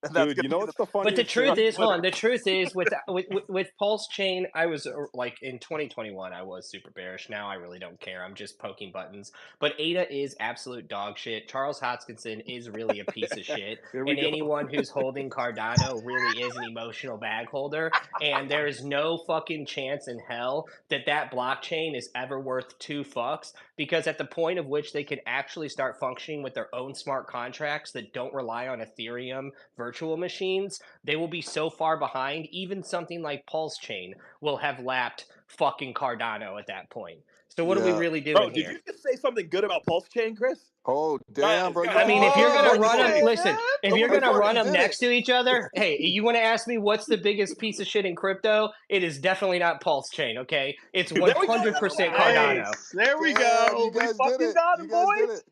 And that's dude. gonna You know be what's the But the funniest truth thing? is, hold on. The truth is, with Pulsechain, I was like in 2021, I was super bearish. Now I really don't care. I'm just poking buttons. But ADA is absolute dog shit. Charles Hoskinson is really a piece of shit, Here we and go. anyone who's holding Cardano really is an emotional bag holder. And there is no fucking chance in hell that that blockchain is ever worth 2 fucks, because at the point of which they can actually start functioning with their own smart contracts that don't rely on Ethereum virtual machines, they will be so far behind. Even something like Pulsechain will have lapped fucking Cardano at that point. So what are we Yeah. really Bro, doing did here? you just say something good about Pulsechain, Chris? Oh damn, bro! You I got mean, if you're someone gonna already run them, did it. listen. If you're Someone gonna run already them did next it. to each other, hey, you want to ask me what's the biggest piece of shit in crypto? It is definitely not Pulsechain. Okay, it's There we go. 100% That's what I Cardano. Nice. There we Damn, go. you We guys did fucking it. got You him, guys did boys. it.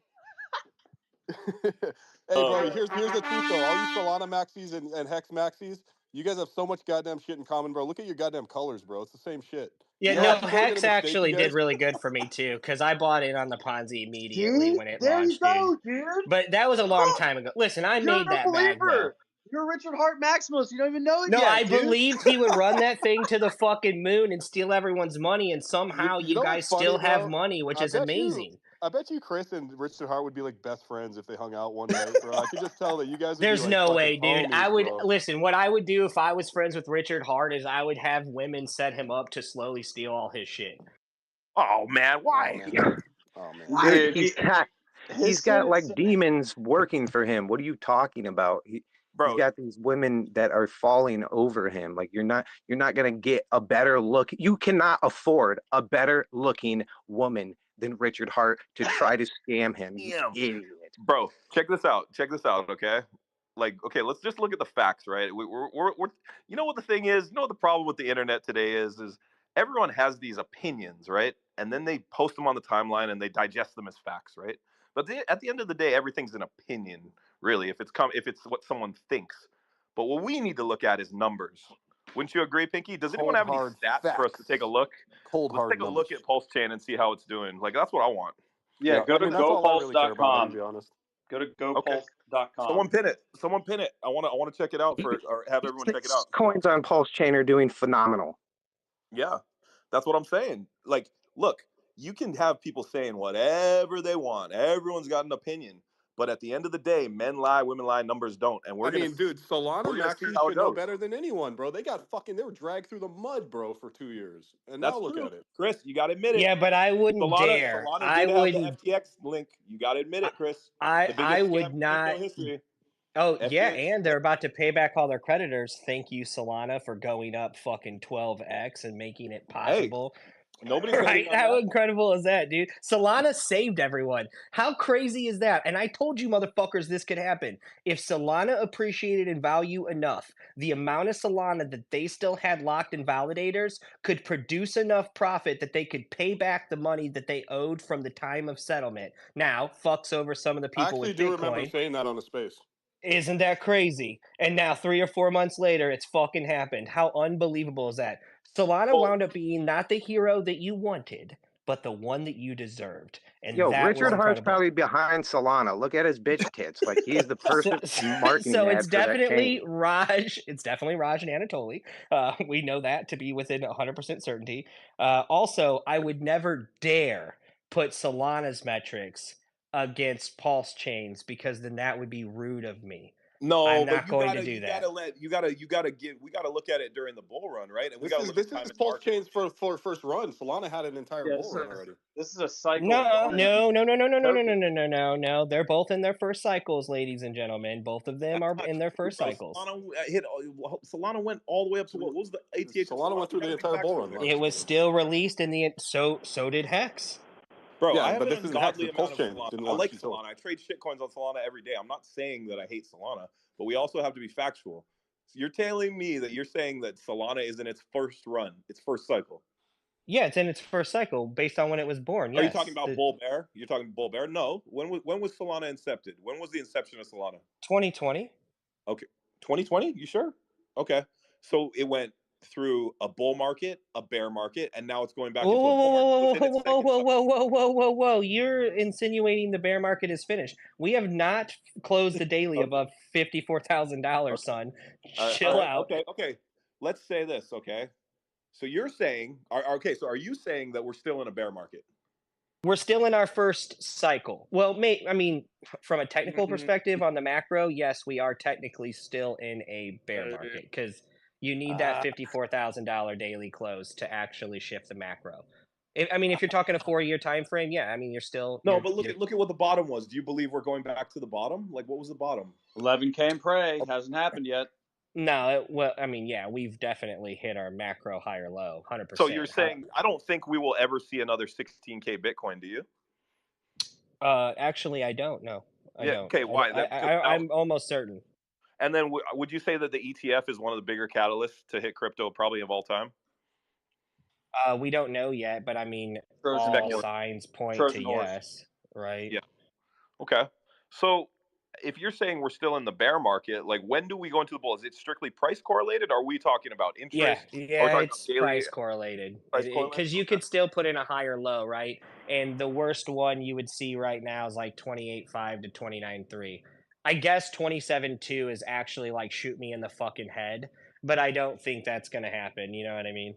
Hey, bro, man. here's the truth though. All you Solana maxis and Hex maxis, you guys have so much goddamn shit in common, bro. Look at your goddamn colors, bro. It's the same shit. Yeah, You know, I no, keep making a Hex mistake, you actually did guys. really good for me too, because I bought in on the Ponzi immediately See? when it There you launched, dude. go, dude. But that was a long Look, time ago. Listen, I you're made a that bag though. believer. You're Richard Hart Maximus. You don't even know it No, yet, I dude. believed he would run that thing to the fucking moon and steal everyone's money, and somehow You you know what's guys funny, still have bro? money, which is amazing. I bet you Chris and Richard Hart would be like best friends if they hung out one night, bro. I could just tell that you guys would be There's like no fucking way, dude. I homies, would bro. listen. What I would do if I was friends with Richard Hart is I would have women set him up to slowly steal all his shit. Oh man, Oh why? man. Oh man. Dude, Dude, he's got like demons working for him. What are you talking about? He's Bro, got these women that are falling over him. Like you're not gonna get a better look. You cannot afford a better looking woman than Richard Hart to try to scam him. You damn. idiot. Bro, check this out. Check this out, okay? Like, okay, let's just look at the facts, right? We're you know what the thing is? You know what the problem with the internet today is everyone has these opinions, right? And then they post them on the timeline and they digest them as facts, right? But at the end of the day, everything's an opinion, really, if it's what someone thinks. But what we need to look at is numbers. Wouldn't you agree, Pinky? Does anyone Cold have any hard stats for us to facts. take a look? Cold Let's hard take a numbers. look at Pulsechain and see how it's doing. Like, that's what I want. yeah, go I to mean that's all I really care about, I'm gopulse.com. gonna be honest. Go to Okay. gopulse.com. Someone pin it. Someone pin it. I want to check it out or have everyone check it out. Coins on Pulsechain are doing phenomenal. Yeah, that's what I'm saying. Like, look, you can have people saying whatever they want. Everyone's got an opinion, but at the end of the day, men lie, women lie, numbers don't, and I mean, dude, Solana we're gonna see maxis how it should know goes. better than anyone, bro. They were dragged through the mud, bro, for 2 years. And That's now look true, at it. Chris. You got to admit it. Yeah, but I wouldn't dare. Solana I did have the wouldn't. FTX link. You got to admit it, Chris. The I biggest would scam in not. crypto history. Oh, yeah, FTX. and they're about to pay back all their creditors. Thank you, Solana, for going up fucking 12x and making it possible. Nobody's Right? hating on How that. incredible is that, dude? Solana saved everyone. How crazy is that? And I told you, motherfuckers, this could happen. If Solana appreciated in value enough, the amount of Solana that they still had locked in validators could produce enough profit that they could pay back the money that they owed from the time of settlement. Now, fucks over some of the I people actually with do remember Bitcoin. saying that on a space. Isn't that crazy? And now 3 or 4 months later, it's fucking happened. How unbelievable is that? Solana wound up being not the hero that you wanted, but the one that you deserved. And Yo, that Richard was Hart's incredible. probably behind Solana. Look at his bitch tits. Like he's the perfect marketing So ad it's for that definitely chain. Raj. It's definitely Raj and Anatoly. We know that to be within 100% certainty. Also, I would never dare put Solana's metrics against Pulse chains because then that would be rude of me. No, I'm but not going to do that. we gotta look at it during the bull run, right? And we gotta look This at time is in Pulse market. Chain's for first run. Solana had an entire bull run already. This is a cycle. No. They're both in their first cycles, ladies and gentlemen. Both of them are in their first cycles. Solana went all the way up to what was the ATH? Solana went through the entire bull run. It was still released in the so did Hex. Bro, Yeah, I have but an this isn't Hex. ungodly The amount of Pulsechain Solana. didn't I launch like until- Solana. I trade shitcoins on Solana every day. I'm not saying that I hate Solana, but we also have to be factual. So you're telling me that you're saying that Solana is in its first run, its first cycle. Yeah, it's in its first cycle based on when it was born. Are you Yes. talking about bull bear? You're talking bull bear? No. When was Solana incepted? When was the inception of Solana? 2020. Okay, 2020. You sure? Okay, so it went through a bull market, a bear market, and now it's going back into a bull market. So it's in its second cycle. Whoa! You're insinuating the bear market is finished. We have not closed the daily Okay. above $54,000, Okay. son. All Chill right. out. Okay. Let's say this. Okay. So you're saying, okay. So are you saying that we're still in a bear market? We're still in our first cycle. Well, I mean, from a technical perspective on the macro, yes, we are technically still in a bear market because you need that $54,000 daily close to actually shift the macro. I mean, if you're talking a 4-year time frame, yeah, I mean, you're still No, but look at what the bottom was. Do you believe we're going back to the bottom? Like, what was the bottom? 11K and pray hasn't happened yet. No, well, I mean, yeah, we've definitely hit our macro higher low, 100%. So you're saying I don't think we will ever see another 16K Bitcoin, do you? Actually, I don't know. I don't. Okay, why? I'm almost certain. And then would you say that the ETF is one of the bigger catalysts to hit crypto probably of all time? We don't know yet, but I mean, Trojan all horse. signs point Trojan to horse. yes, right? Yeah. Okay. So if you're saying we're still in the bear market, like when do we go into the bull? Is it strictly price correlated? Are we talking about interest? Yeah, it's price correlated. Price correlated? Because you could still put in a higher low, right? And the worst one you would see right now is like 28.5 to 29.3. I guess 27.2 is actually like shoot me in the fucking head, but I don't think that's going to happen. You know what I mean?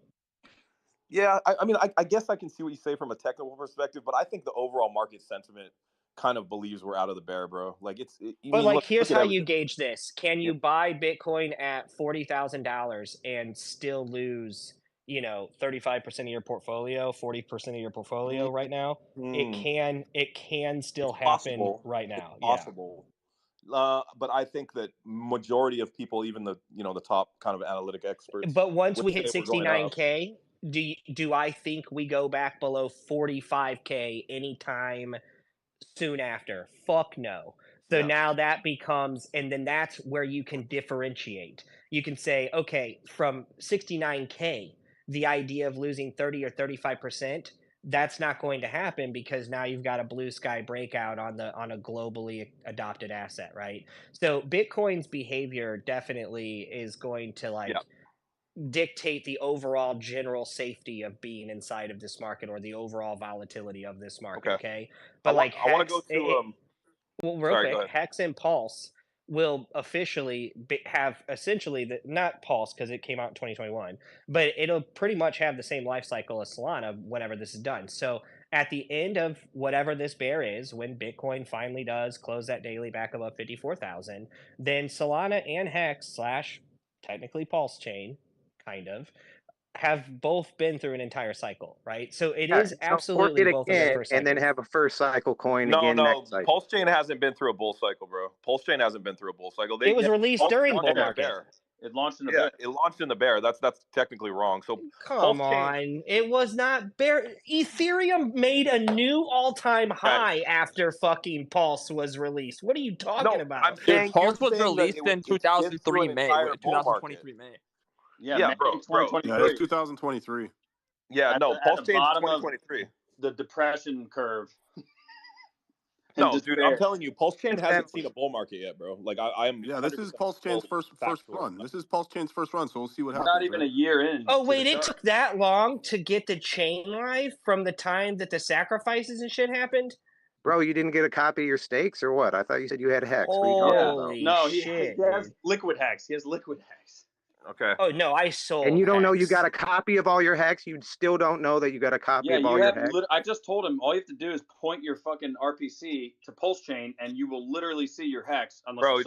Yeah, I mean, I guess I can see what you say from a technical perspective, but I think the overall market sentiment kind of believes we're out of the bear, bro. Like But like, here's how you gauge this: can you buy Bitcoin at $40,000 and still lose, 35% of your portfolio, 40% of your portfolio right now? It can still happen right now. Possible. But I think that majority of people, even the top kind of analytic experts, but once we hit say we're going up. 69K, do I think we go back below 45K anytime soon after? Fuck no. So now that becomes, and then that's where you can differentiate. You can say, okay, from 69K, the idea of losing 30 or 35%, that's not going to happen because now you've got a blue sky breakout on a globally adopted asset, right? So Bitcoin's behavior definitely is going to dictate the overall general safety of being inside of this market or the overall volatility of this market. Okay. But I want to Hex, go to well, real quick, Hex and Pulse will officially have essentially not Pulse because it came out in 2021, but it'll pretty much have the same life cycle as Solana whenever this is done. So at the end of whatever this bear is, when Bitcoin finally does close that daily back above 54,000, then Solana and Hex / technically Pulse chain kind of have both been through an entire cycle, right? So it is absolutely both of their first cycles. And then have a first cycle coin No, again next cycle. Pulse Chain hasn't been through a bull cycle, bro. Pulse Chain hasn't been through a bull cycle. It was released during bull market. Bear. It launched in the bear. It launched in the bear. That's technically wrong. So come on, it was not bear. Ethereum made a new all-time high after fucking Pulse was released. What are you talking about? I'm saying Pulse was released in 2003 May, 2023 May. Yeah, bro. 2023. Yeah, it's 2023. Yeah, Pulse Chain 2023. The depression curve. No, dude, I'm telling you, Pulse Chain hasn't seen a bull market yet, bro. Like I'm. Yeah, this is Pulse Chain's first run. This is Pulse Chain's first run, so we'll see what happens. Not even a year in. Oh wait, it took that long to get the chain live from the time that the sacrifices and shit happened? Bro, you didn't get a copy of your stakes or what? I thought you said you had Hex. Holy no, shit! He has liquid Hex. He has liquid Hex. Okay. Oh no, I sold. And you don't know Hex. you got a copy of all your Hex. You still don't know that you got a copy of all your Hex. I just told him all you have to do is point your fucking RPC to Pulse Chain, and you will literally see your Hex. Bro,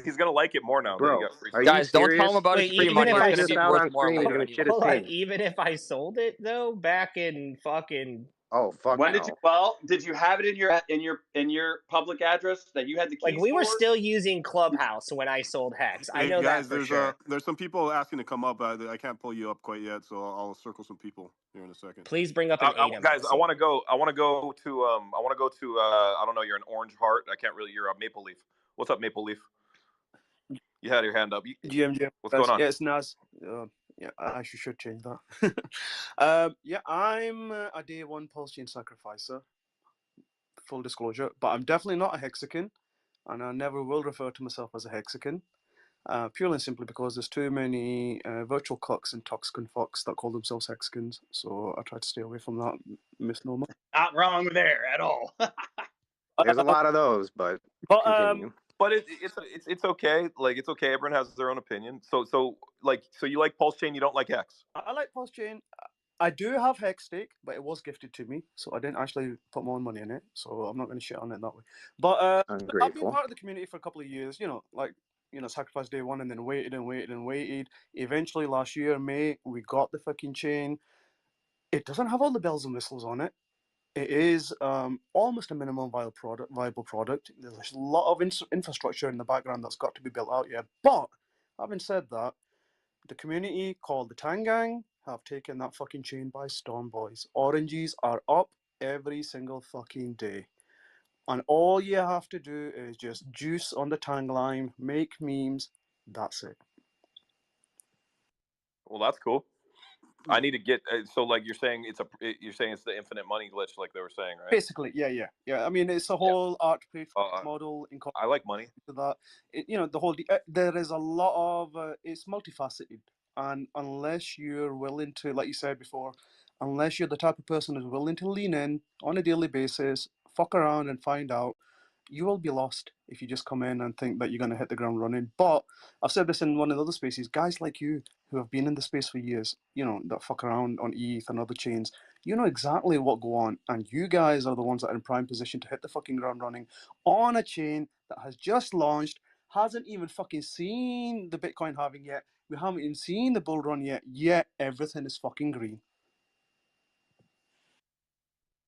he's gonna like it more now. Bro, are you guys, don't tell him about his free money. Hold on, even if I sold it though, back in fucking. Oh fuck! When did you? Well, did you have it in your public address that you had the keys? Like we were still using Clubhouse when I sold Hex. I know guys, that for sure. There's some people asking to come up. I can't pull you up quite yet, so I'll circle some people here in a second. Please bring up an guys. I want to go to I don't know. You're an Orange Heart. I can't really. You're a Maple Leaf. What's up, Maple Leaf? You had your hand up. GM, What's going on? Yeah, it's Naz. Yeah, I actually should change that. Yeah, I'm a day one Pulsechain sacrificer. Full disclosure, but I'm definitely not a hexagon, and I never will refer to myself as a hexagon. Purely and simply because there's too many virtual cucks and toxicant fucks that call themselves hexagons, so I try to stay away from that misnomer. Not wrong there at all. There's a lot of those, but continue. But it's okay. Like it's okay. Everyone has their own opinion. So you like Pulsechain, you don't like Hex. I like Pulsechain. I do have Hex stake, but it was gifted to me, so I didn't actually put my own money in it. So I'm not going to shit on it that way. But I've been part of the community for a couple of years. Sacrifice day one, and then waited and waited and waited. Eventually, last year, May, we got the fucking chain. It doesn't have all the bells and whistles on it. It is almost a minimum viable product. There's a lot of infrastructure in the background that's got to be built out yet. But having said that, the community called the Tangang have taken that fucking chain by storm, boys. Oranges are up every single fucking day. And all you have to do is just juice on the Tang line, make memes. That's it. Well, that's cool. I need to get so like you're saying it's the infinite money glitch, like they were saying, right? Basically, yeah. I mean, it's a whole art play model. I like money. To that, there is a lot of it's multifaceted, and unless you're willing to, like you said before, unless you're the type of person who's willing to lean in on a daily basis, fuck around and find out, you will be lost if you just come in and think that you're going to hit the ground running. But I've said this in one of the other spaces, guys like you who have been in the space for years, that fuck around on ETH and other chains, you know exactly what go on, and you guys are the ones that are in prime position to hit the fucking ground running on a chain that has just launched, hasn't even fucking seen the Bitcoin halving yet. We haven't even seen the bull run yet everything is fucking green.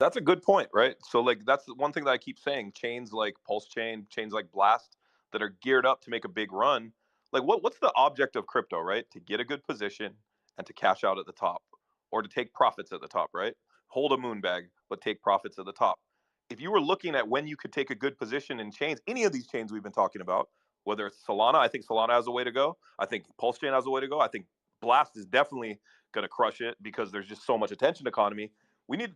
That's a good point, right? So like that's the one thing that I keep saying. Chains like Pulsechain, chains like Blast that are geared up to make a big run. Like what's the object of crypto, right? To get a good position and to cash out at the top, or to take profits at the top, right? Hold a moon bag, but take profits at the top. If you were looking at when you could take a good position in chains, any of these chains we've been talking about, whether it's Solana, I think Solana has a way to go. I think Pulsechain has a way to go. I think Blast is definitely going to crush it because there's just so much attention economy.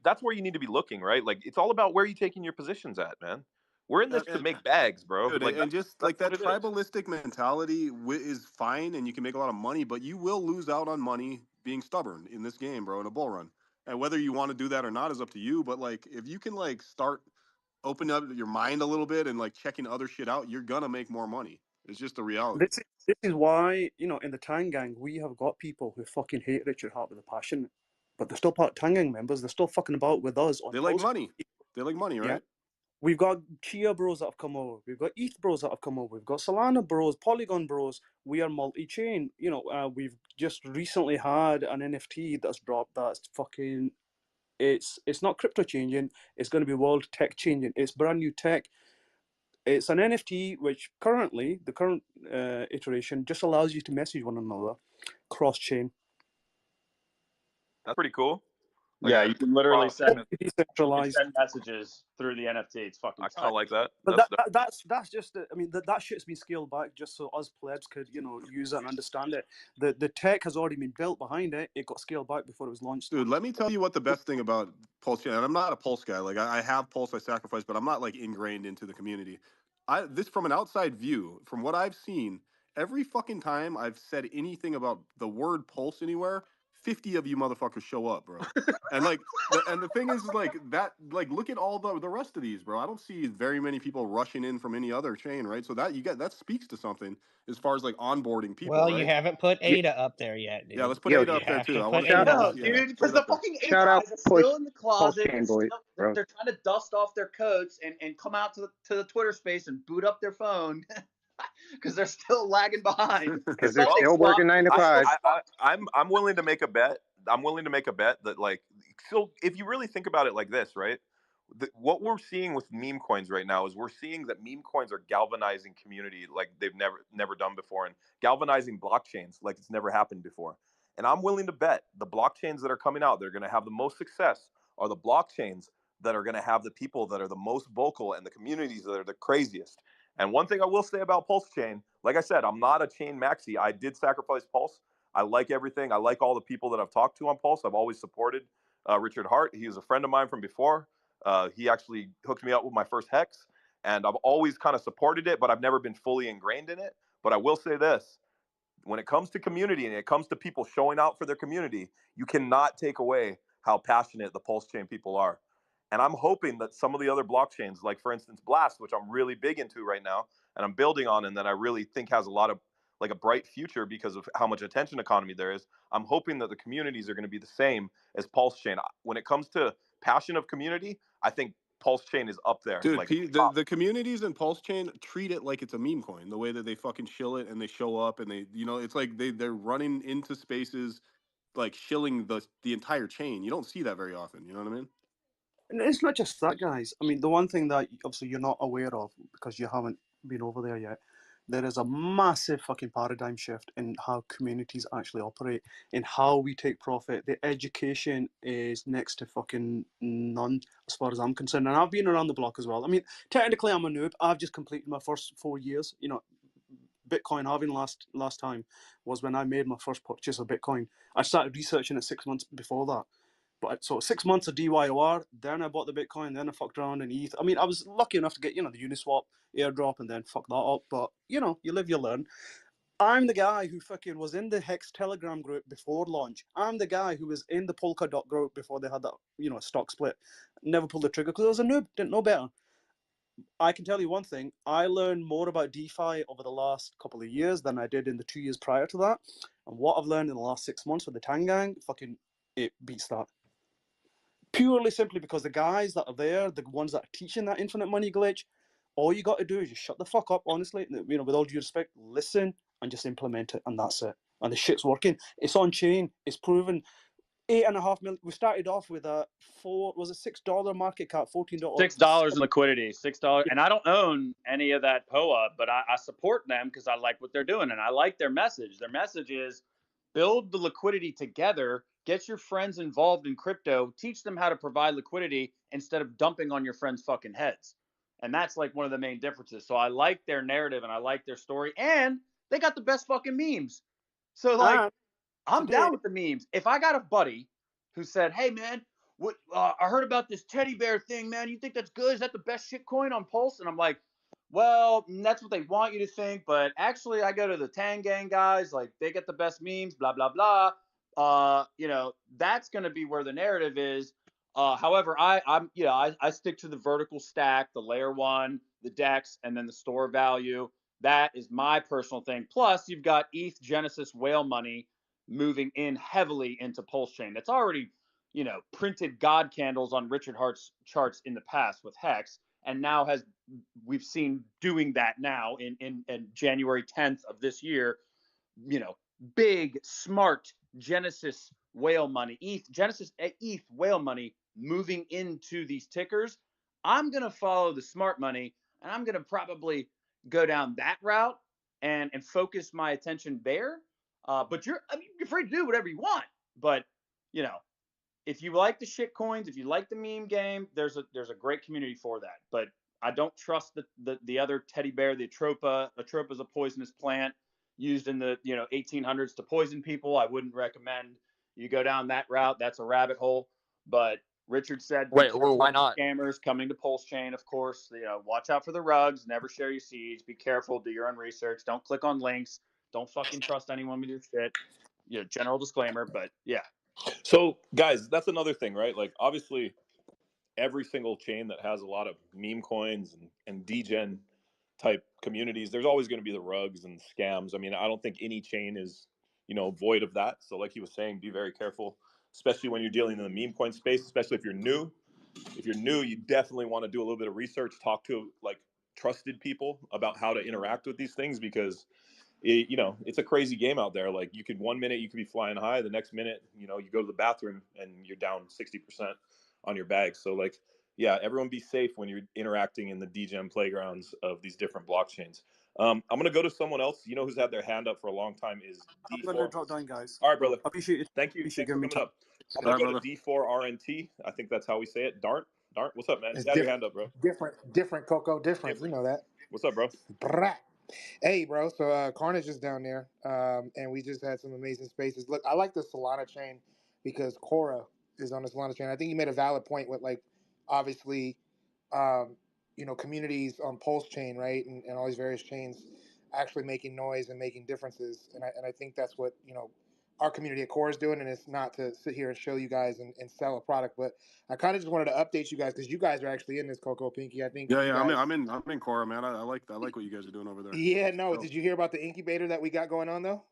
That's where you need to be looking, right? Like it's all about where you taking your positions at, man. We're in this to make bags, bro. Dude, like and just like that what it is. tribalistic mentality is fine, and you can make a lot of money, but you will lose out on money being stubborn in this game, bro, in a bull run. And whether you want to do that or not is up to you. But like, if you can like start opening up your mind a little bit and like checking other shit out, you're gonna make more money. It's just a reality. This is why, in the Tang Gang, we have got people who fucking hate Richard Hart with a passion, but they're still part of Tang Gang members. They're still fucking about with us. They like money. They like money, right? Yeah. We've got Chia bros that have come over. We've got ETH bros that have come over. We've got Solana bros, Polygon bros. We are multi-chain. We've just recently had an NFT that's dropped that's fucking... It's not crypto changing. It's going to be world tech changing. It's brand new tech. It's an NFT which currently, the current iteration, just allows you to message one another cross-chain. That's pretty cool. Yeah, you can literally send decentralized messages through the NFT. It's fucking. I kind of like that. But that's just. I mean, that shit's been scaled back just so us plebs could use it and understand it. The tech has already been built behind it. It got scaled back before it was launched. Dude, let me tell you what the best thing about Pulse, and I'm not a Pulse guy. Like I have Pulse, I sacrifice, but I'm not like ingrained into the community. This from an outside view, from what I've seen, every fucking time I've said anything about the word Pulse anywhere, 50 of you motherfuckers show up, bro. And like, the thing is like that, like look at all the rest of these, bro. I don't see very many people rushing in from any other chain, right? So that speaks to something as far as like onboarding people. Well, right? you haven't put Ada up there yet, dude. Yeah, let's put Ada up there too. I want to know, dude, because the fucking Ada guys are still in the closet. They're trying to dust off their coats and come out to the Twitter space and boot up their phone. Because they're still lagging behind. Because they're still working 9 to 5. I'm willing to make a bet. I'm willing to make a bet that like, so if you really think about it like this, right? What we're seeing with meme coins right now is we're seeing that meme coins are galvanizing community like they've never done before, and galvanizing blockchains like it's never happened before. And I'm willing to bet the blockchains that are coming out, they're going to have the most success, are the blockchains that are going to have the people that are the most vocal and the communities that are the craziest. And one thing I will say about Pulsechain, like I said, I'm not a chain maxi. I did sacrifice Pulse. I like everything. I like all the people that I've talked to on Pulse. I've always supported Richard Hart. He was a friend of mine from before. He actually hooked me up with my first hex, and I've always kind of supported it, but I've never been fully ingrained in it. But I will say this. When it comes to community and it comes to people showing out for their community, you cannot take away how passionate the Pulsechain people are. And I'm hoping that some of the other blockchains, like for instance Blast, which I'm really big into right now and I'm building on, and that I really think has a lot of like a bright future because of how much attention economy there is. I'm hoping that the communities are going to be the same as Pulsechain. When it comes to passion of community, I think Pulsechain is up there. Dude, Like the communities in Pulsechain treat it like it's a meme coin. The way that they fucking shill it and they show up and they, you know, it's like they're running into spaces, like shilling the entire chain. You don't see that very often. You know what I mean? And it's not just that, guys. I mean, the one thing that obviously you're not aware of because you haven't been over there yet, there is a massive fucking paradigm shift in how communities actually operate, in how we take profit. The education is next to fucking none, as far as I'm concerned. And I've been around the block as well. I mean, technically I'm a noob. I've just completed my first 4 years. You know, Bitcoin halving last time was when I made my first purchase of Bitcoin. I started researching it 6 months before that. But so 6 months of DYOR, then I bought the Bitcoin, then I fucked around in ETH. I mean, I was lucky enough to get, the Uniswap airdrop and then fuck that up. But, you live, you learn. I'm the guy who fucking was in the Hex Telegram group before launch. I'm the guy who was in the Polkadot group before they had that, stock split. Never pulled the trigger because I was a noob, didn't know better. I can tell you one thing. I learned more about DeFi over the last couple of years than I did in the 2 years prior to that. And what I've learned in the last 6 months with the Tangang, it beats that. Purely simply because the guys that are there, the ones that are teaching that infinite money glitch, all you got to do is just shut the fuck up, honestly. With all due respect, listen and just implement it, and that's it. And the shit's working. It's on chain. It's proven. 8.5 million. We started off with a $6 market cap, $14. $6 in liquidity, $6, and I don't own any of that POA, but I support them because I like what they're doing and I like their message. Their message is build the liquidity together, get your friends involved in crypto, teach them how to provide liquidity instead of dumping on your friends' fucking heads. And that's like one of the main differences. So I like their narrative and I like their story, and they got the best fucking memes. So like, I'm down with the memes. If I got a buddy who said, "Hey man, what I heard about this teddy bear thing, man. You think that's good? Is that the best shit coin on Pulse?" And I'm like, "Well, that's what they want you to think, but actually, I go to the Tangang guys. Like, they get the best memes. Blah blah blah. That's going to be where the narrative is. However, I stick to the vertical stack, the layer one, the DEX, and then the store value. That is my personal thing. Plus, you've got ETH Genesis whale money moving in heavily into Pulsechain. That's already, printed God candles on Richard Hart's charts in the past with Hex, and now we've seen doing that now in January 10th of this year. Big smart Genesis whale money, ETH whale money moving into these tickers. I'm gonna follow the smart money, and I'm gonna probably go down that route and focus my attention there. But you're free to do whatever you want. But if you like the shit coins, if you like the meme game, there's a great community for that. But I don't trust the other teddy bear, the Atropa. Atropa is a poisonous plant used in the 1800s to poison people. I wouldn't recommend you go down that route. That's a rabbit hole. But Richard said, wait, well, why not? Scammers coming to Pulsechain, of course. Watch out for the rugs. Never share your seeds. Be careful. Do your own research. Don't click on links. Don't fucking trust anyone with your shit. General disclaimer. But yeah. So, guys, that's another thing, right? Like, obviously, every single chain that has a lot of meme coins and degen type communities, there's always going to be the rugs and scams. I mean, I don't think any chain is, void of that. So like he was saying, be very careful, especially when you're dealing in the meme coin space, especially if you're new. If you're new, you definitely want to do a little bit of research, talk to like trusted people about how to interact with these things, because it's a crazy game out there. Like, you could 1 minute you could be flying high, the next minute, you go to the bathroom and you're down 60% on your bag. So like, yeah, everyone be safe when you're interacting in the degen playgrounds of these different blockchains. I'm going to go to someone else, who's had their hand up for a long time is D4. I'm going to drop down, guys. All right, brother. Appreciate it. Thank you. Thanks for coming up. I'm going to go to D4RNT. I think that's how we say it. Dart, what's up, man? You had your hand up, bro. Different, Coco, different. You know that. What's up, bro? Brah. Hey, bro. So Carnage is down there, and we just had some amazing spaces. Look, I like the Solana chain because Cora is on the Solana chain. I think you made a valid point with, like, obviously, um, communities on Pulsechain, right, and all these various chains actually making noise and making differences. And I think that's what our community at Core is doing. And it's not to sit here and show you guys and sell a product, but I kind of just wanted to update you guys because you guys are actually in this, Coco Pinky. I think Yeah, you yeah. guys. I'm in Cora, man. I like what you guys are doing over there. Yeah, no. Did you hear about the incubator that we got going on though?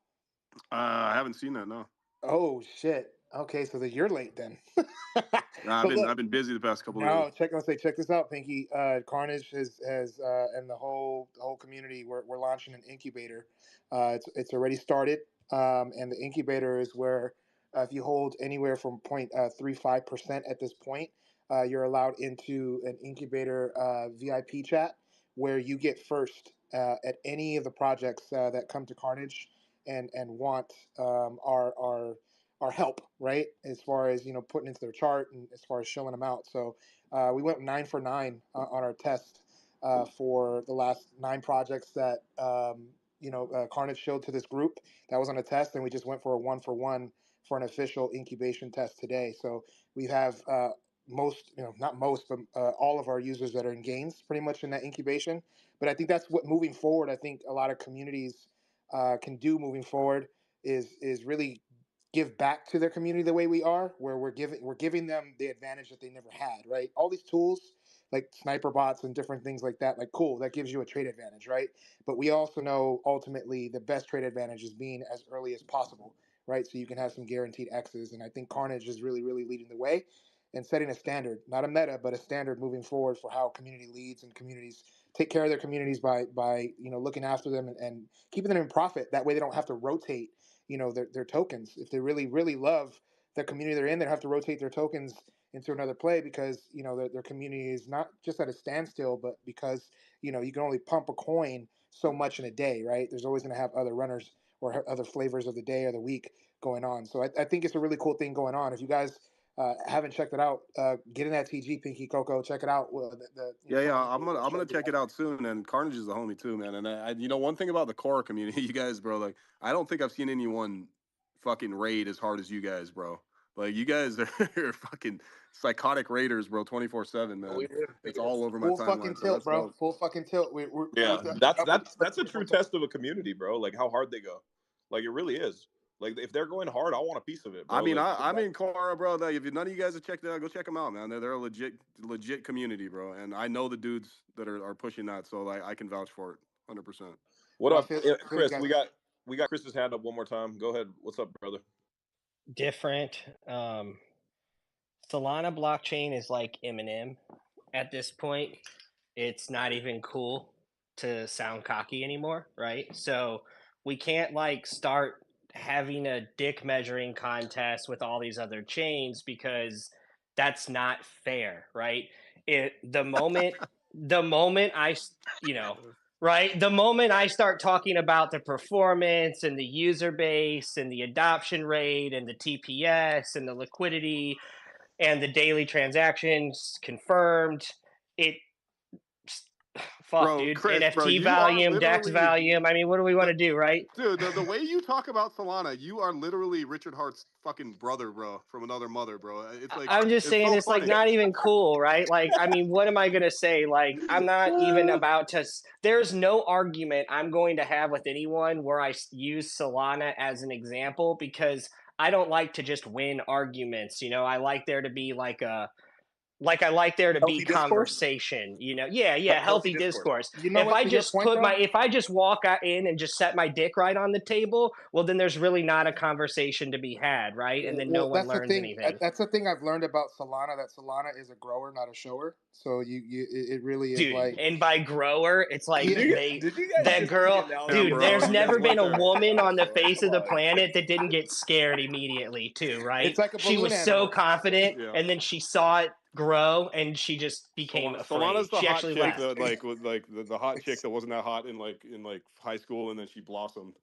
I haven't seen that. No. Oh shit. Okay, so that you're late then. I've But look, been busy the past couple of days. no, check this out, Pinky. Carnage has and the whole community. We're launching an incubator. It's already started, and the incubator is where if you hold anywhere from 0.35% at this point, you're allowed into an incubator VIP chat where you get first at any of the projects that come to Carnage and want our help, right? As far as putting into their chart and as far as shilling them out. So we went 9 for 9 on our test for the last 9 projects that Carnage showed to this group that was on a test, and we just went for a 1 for 1 for an official incubation test today. So we have most, not most, but all of our users that are in gains pretty much in that incubation. But I think that's what moving forward. I think a lot of communities can do moving forward is really give back to their community the way we are, where we're giving them the advantage that they never had, right? All these tools like sniper bots and different things like that, like cool, that gives you a trade advantage, right? But we also know ultimately the best trade advantage is being as early as possible, right? So you can have some guaranteed X's. And I think Carnage is really, really leading the way and setting a standard, not a meta, but a standard moving forward for how community leads and communities take care of their communities by looking after them and keeping them in profit. That way they don't have to rotate their tokens. If they really really love the community they're in, they have to rotate their tokens into another play because their community is not just at a standstill, but because you can only pump a coin so much in a day, right? There's always going to have other runners or other flavors of the day or the week going on. So I think it's a really cool thing going on. If you guys haven't checked it out, get in that TG, Pinky Coco, check it out. Yeah, I'm gonna check it out soon. And Carnage is the homie too, man. And one thing about the core community, you guys, bro, like I don't think I've seen anyone fucking raid as hard as you guys, bro. Like you guys are fucking psychotic raiders, bro, 24/7, man. It's all over my Full fucking timeline. So tilt, that's bro. dope. Full fucking tilt. We're Yeah, with the that's a true test of a community, bro. Like how hard they go. Like it really is. Like if they're going hard, I want a piece of it, bro. I mean, like, I'm in Cora, bro. Like, if none of you guys have checked it out, go check them out, man. They're a legit community, bro. And I know the dudes that are pushing that, so like I can vouch for it, 100%. What up, Chris? We got Chris's hand up one more time. Go ahead. What's up, brother? Different. Solana blockchain is like Eminem at this point. It's not even cool to sound cocky anymore, right? So we can't like start having a dick measuring contest with all these other chains because that's not fair, right? The moment I right, the moment I start talking about the performance and the user base and the adoption rate and the TPS and the liquidity and the daily transactions confirmed, it fuck, Bro, dude. Chris, NFT bro, you volume, are DEX literally volume. I mean, what do we want to do, right? dude. The way you talk about Solana, you are literally Richard Hart's fucking brother, bro, from another mother, bro. It's like I'm just saying so it's like funny. not even cool, right? Like, I mean, what am I going to say? Like, I'm not even about to, there's no argument I'm going to have with anyone where I use Solana as an example because I don't like to just win arguments. I like there to be I like there to be Healthy discourse? conversation, healthy discourse. You know what? To your point, though, If I just walk in and just set my dick right on the table, well, then there's really not a conversation to be had, right? And then no one that's the learns thing. anything. That's the thing I've learned about Solana. That Solana is a grower, not a shower. So it really is Dude, like. and by grower, it's like Did you guys that just girl, see the analogy? dude. bro, There's you guys never been went a there. woman on the Bro, face of the come on. planet that didn't get scared immediately, too, right? It's like a She balloon was animal. so confident, Yeah. and then she saw it grow, and she just became afraid. Solana's the She hot actually chick left. that with the hot chick that wasn't that hot in high school, and then she blossomed.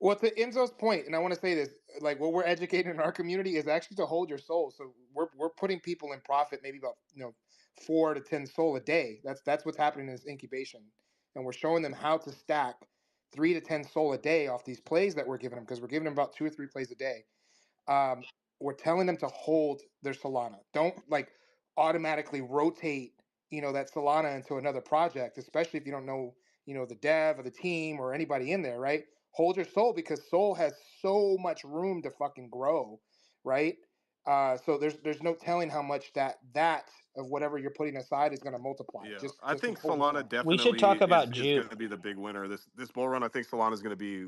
Well, to Enzo's point, and I want to say this, like what we're educating in our community is actually to hold your soul. So we're putting people in profit, maybe about 4 to 10 SOL a day. That's what's happening in this incubation, and we're showing them how to stack 3 to 10 SOL a day off these plays that we're giving them, because we're giving them about 2 or 3 plays a day. We're telling them to hold their Solana. Don't like automatically rotate, that Solana into another project, especially if you don't know, the dev or the team or anybody in there, right? Hold your Sol, because Sol has so much room to fucking grow, right? So there's no telling how much that of whatever you're putting aside is going to multiply. Yeah, Just I think hold your Solana Sol. We should definitely talk about is Jupe. going to be the big winner. This bull run, I think Solana is going to be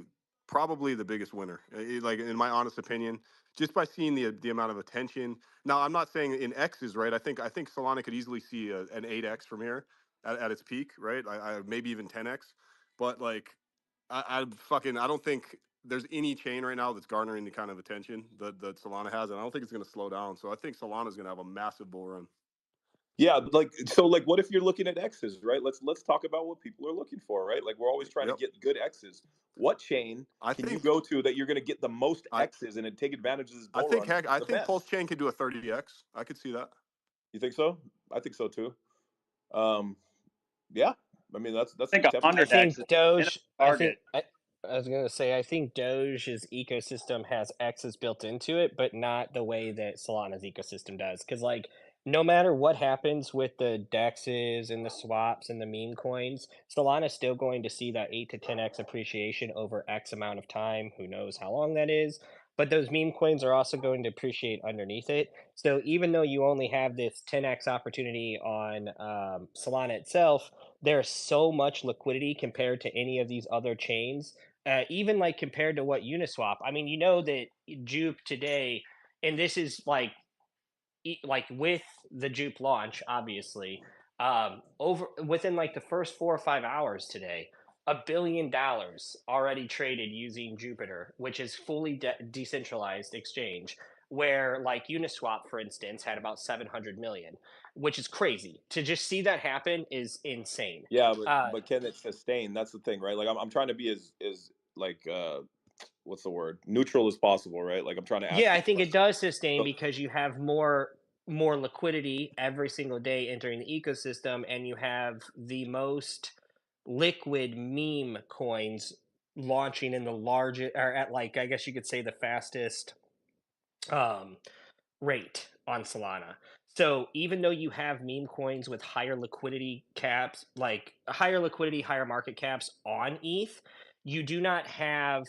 probably the biggest winner. Like in my honest opinion, just by seeing the amount of attention. Now, I'm not saying in X's, right? I think Solana could easily see an 8x from here at its peak, right? I maybe even 10x. But like, I don't think there's any chain right now that's garnering the kind of attention that Solana has, and I don't think it's going to slow down. So I think Solana is going to have a massive bull run. Yeah, like what if you're looking at X's, right? Let's talk about what people are looking for, right? Like we're always trying to get good X's. What chain can you go to that you're going to get the most X's and take advantage of this bull run? I think Pulsechain can do a 30x. I could see that. You think so? I think so too. Yeah, I mean that's I think 100x is Doge. target. I was gonna say I think Doge's ecosystem has X's built into it, but not the way that Solana's ecosystem does. Because like no matter what happens with the DEXs and the swaps and the meme coins, Solana's still going to see that 8 to 10x appreciation over X amount of time. Who knows how long that is? But those meme coins are also going to appreciate underneath it. So even though you only have this 10x opportunity on Solana itself, there's so much liquidity compared to any of these other chains. Even like compared to what Uniswap. I mean, you know that Jupe today, and this is like with the Jupe launch, obviously, over within like the first 4 or 5 hours today, $1 billion already traded using Jupiter, which is fully decentralized exchange. Where like Uniswap, for instance, had about 700 million, which is crazy. To just see that happen is insane. Yeah, but can it sustain? That's the thing, right? Like I'm trying to be as like what's the word, neutral as possible, right? Like I'm trying to ask. Yeah, I think it does sustain because you have more liquidity every single day entering the ecosystem, and you have the most liquid meme coins launching in the largest, or at like I guess you could say the fastest rate on Solana. So even though you have meme coins with higher liquidity caps, like higher liquidity, higher market caps on ETH, you do not have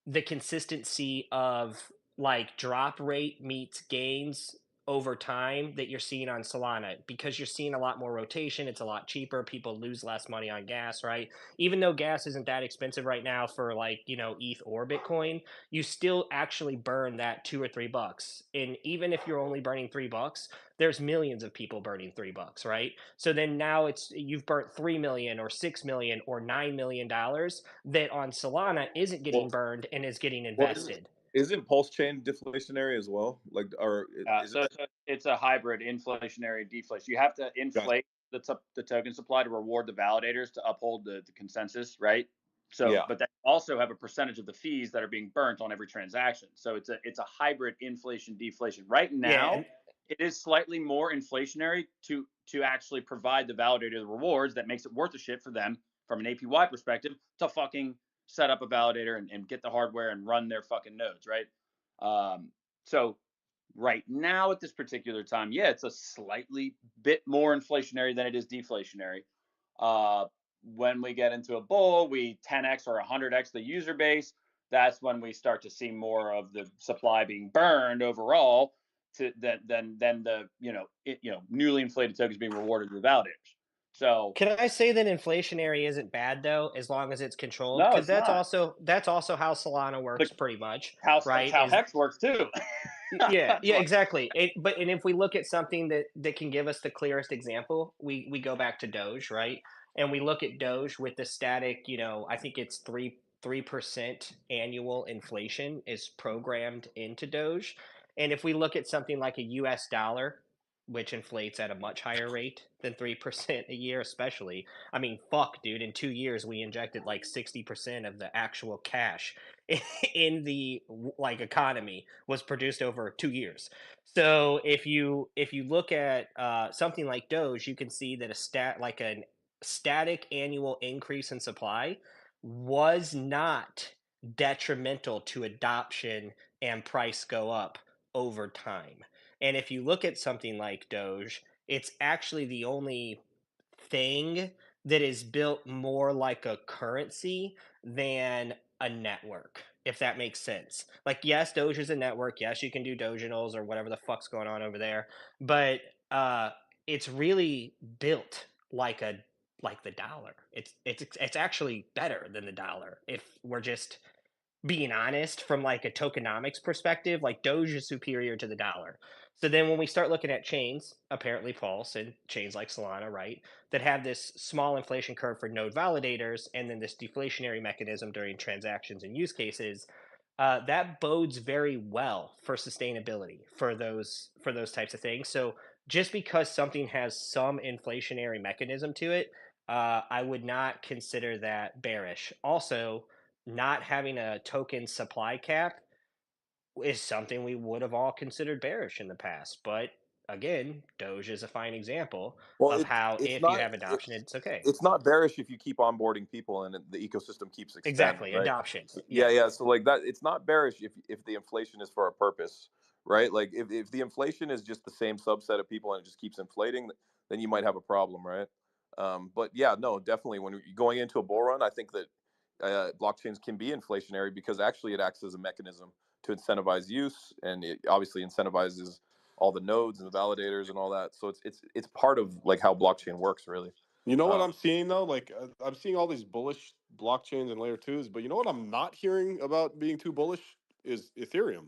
the consistency of like drop rate meets gains over time that you're seeing on Solana, because you're seeing a lot more rotation. It's a lot cheaper. People lose less money on gas, right? Even though gas isn't that expensive right now for like, ETH or Bitcoin, you still actually burn that $2 or $3. And even if you're only burning $3, there's millions of people burning $3, right? So then now you've burnt 3 million or 6 million or $9 million that on Solana isn't getting burned and is getting invested. Isn't Pulsechain deflationary as well? Like, or so it's a hybrid inflationary deflation. You have to inflate the token supply to reward the validators to uphold the consensus, right? So, but they also have a percentage of the fees that are being burnt on every transaction. So it's a hybrid inflation deflation. Right now, it is slightly more inflationary to actually provide the validator the rewards that makes it worth the shit for them from an APY perspective to fucking set up a validator and get the hardware and run their fucking nodes, right? So right now at this particular time, it's a slightly bit more inflationary than it is deflationary. When we get into a bull, we 10x or 100x the user base. That's when we start to see more of the supply being burned overall than the newly inflated tokens being rewarded with validators. So can I say that inflationary isn't bad though, as long as it's controlled? No, because it's that's also how Solana works, pretty much. Right? That's how Hex works too. yeah, exactly. And if we look at something that can give us the clearest example, we go back to Doge, right? And we look at Doge with the static, I think it's 3% annual inflation is programmed into Doge. And if we look at something like a US dollar, which inflates at a much higher rate than 3% a year, especially. I mean, fuck, dude, in 2 years, we injected like 60% of the actual cash in the like economy was produced over 2 years. So if you look at something like Doge, you can see that a static annual increase in supply was not detrimental to adoption and price go up over time. And if you look at something like Doge, it's actually the only thing that is built more like a currency than a network, if that makes sense. Like, yes, Doge is a network. Yes, you can do Doginals or whatever the fuck's going on over there, but it's really built like the dollar. It's actually better than the dollar if we're just being honest from like a tokenomics perspective. Like Doge is superior to the dollar. So then when we start looking at chains, apparently Pulse and chains like Solana, right, that have this small inflation curve for node validators and then this deflationary mechanism during transactions and use cases, that bodes very well for sustainability for those types of things. So just because something has some inflationary mechanism to it, I would not consider that bearish. Also, not having a token supply cap is something we would have all considered bearish in the past. But again, Doge is a fine example Well, of how it's if you not have adoption, it's okay. it's not bearish if you keep onboarding people and the ecosystem keeps expanding, Exactly, right? adoption. So, Yeah. yeah. So like that, it's not bearish if the inflation is for a purpose, right? Like if the inflation is just the same subset of people and it just keeps inflating, then you might have a problem, right? But yeah, no, definitely when you're going into a bull run, I think that blockchains can be inflationary because actually it acts as a mechanism to incentivize use, and it obviously incentivizes all the nodes and the validators and all that. So it's part of like how blockchain works, really. You know what Um, I'm seeing though? Like I'm seeing all these bullish blockchains and layer twos, but you know what I'm not hearing about being too bullish is Ethereum.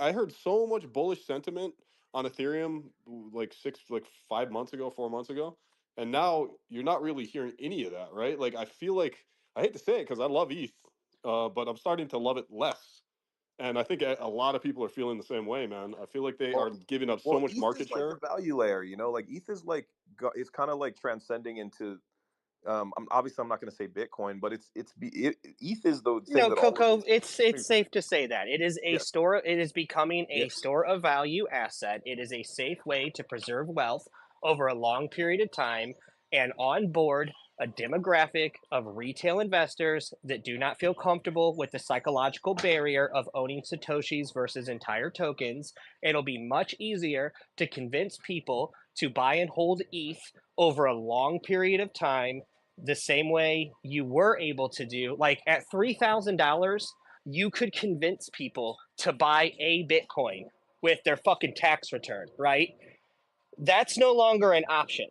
I heard so much bullish sentiment on Ethereum like 5 months ago, 4 months ago, and now you're not really hearing any of that, right? Like I feel like I hate to say it because I love ETH, but I'm starting to love it less. And I think a lot of people are feeling the same way, man. I feel like they are well, giving up so well, much ETH market is like the share. value layer, you know. Like ETH is like it's kind of like transcending into. Obviously, I'm not going to say Bitcoin, but ETH is the thing No, that all of Coco, these. it's safe to say that it is a Yeah, store. It is becoming yeah. a store of value asset. It is a safe way to preserve wealth over a long period of time, and on board a demographic of retail investors that do not feel comfortable with the psychological barrier of owning satoshis versus entire tokens. It'll be much easier to convince people to buy and hold ETH over a long period of time, the same way you were able to do. Like at $3,000, you could convince people to buy a Bitcoin with their fucking tax return, right? That's no longer an option,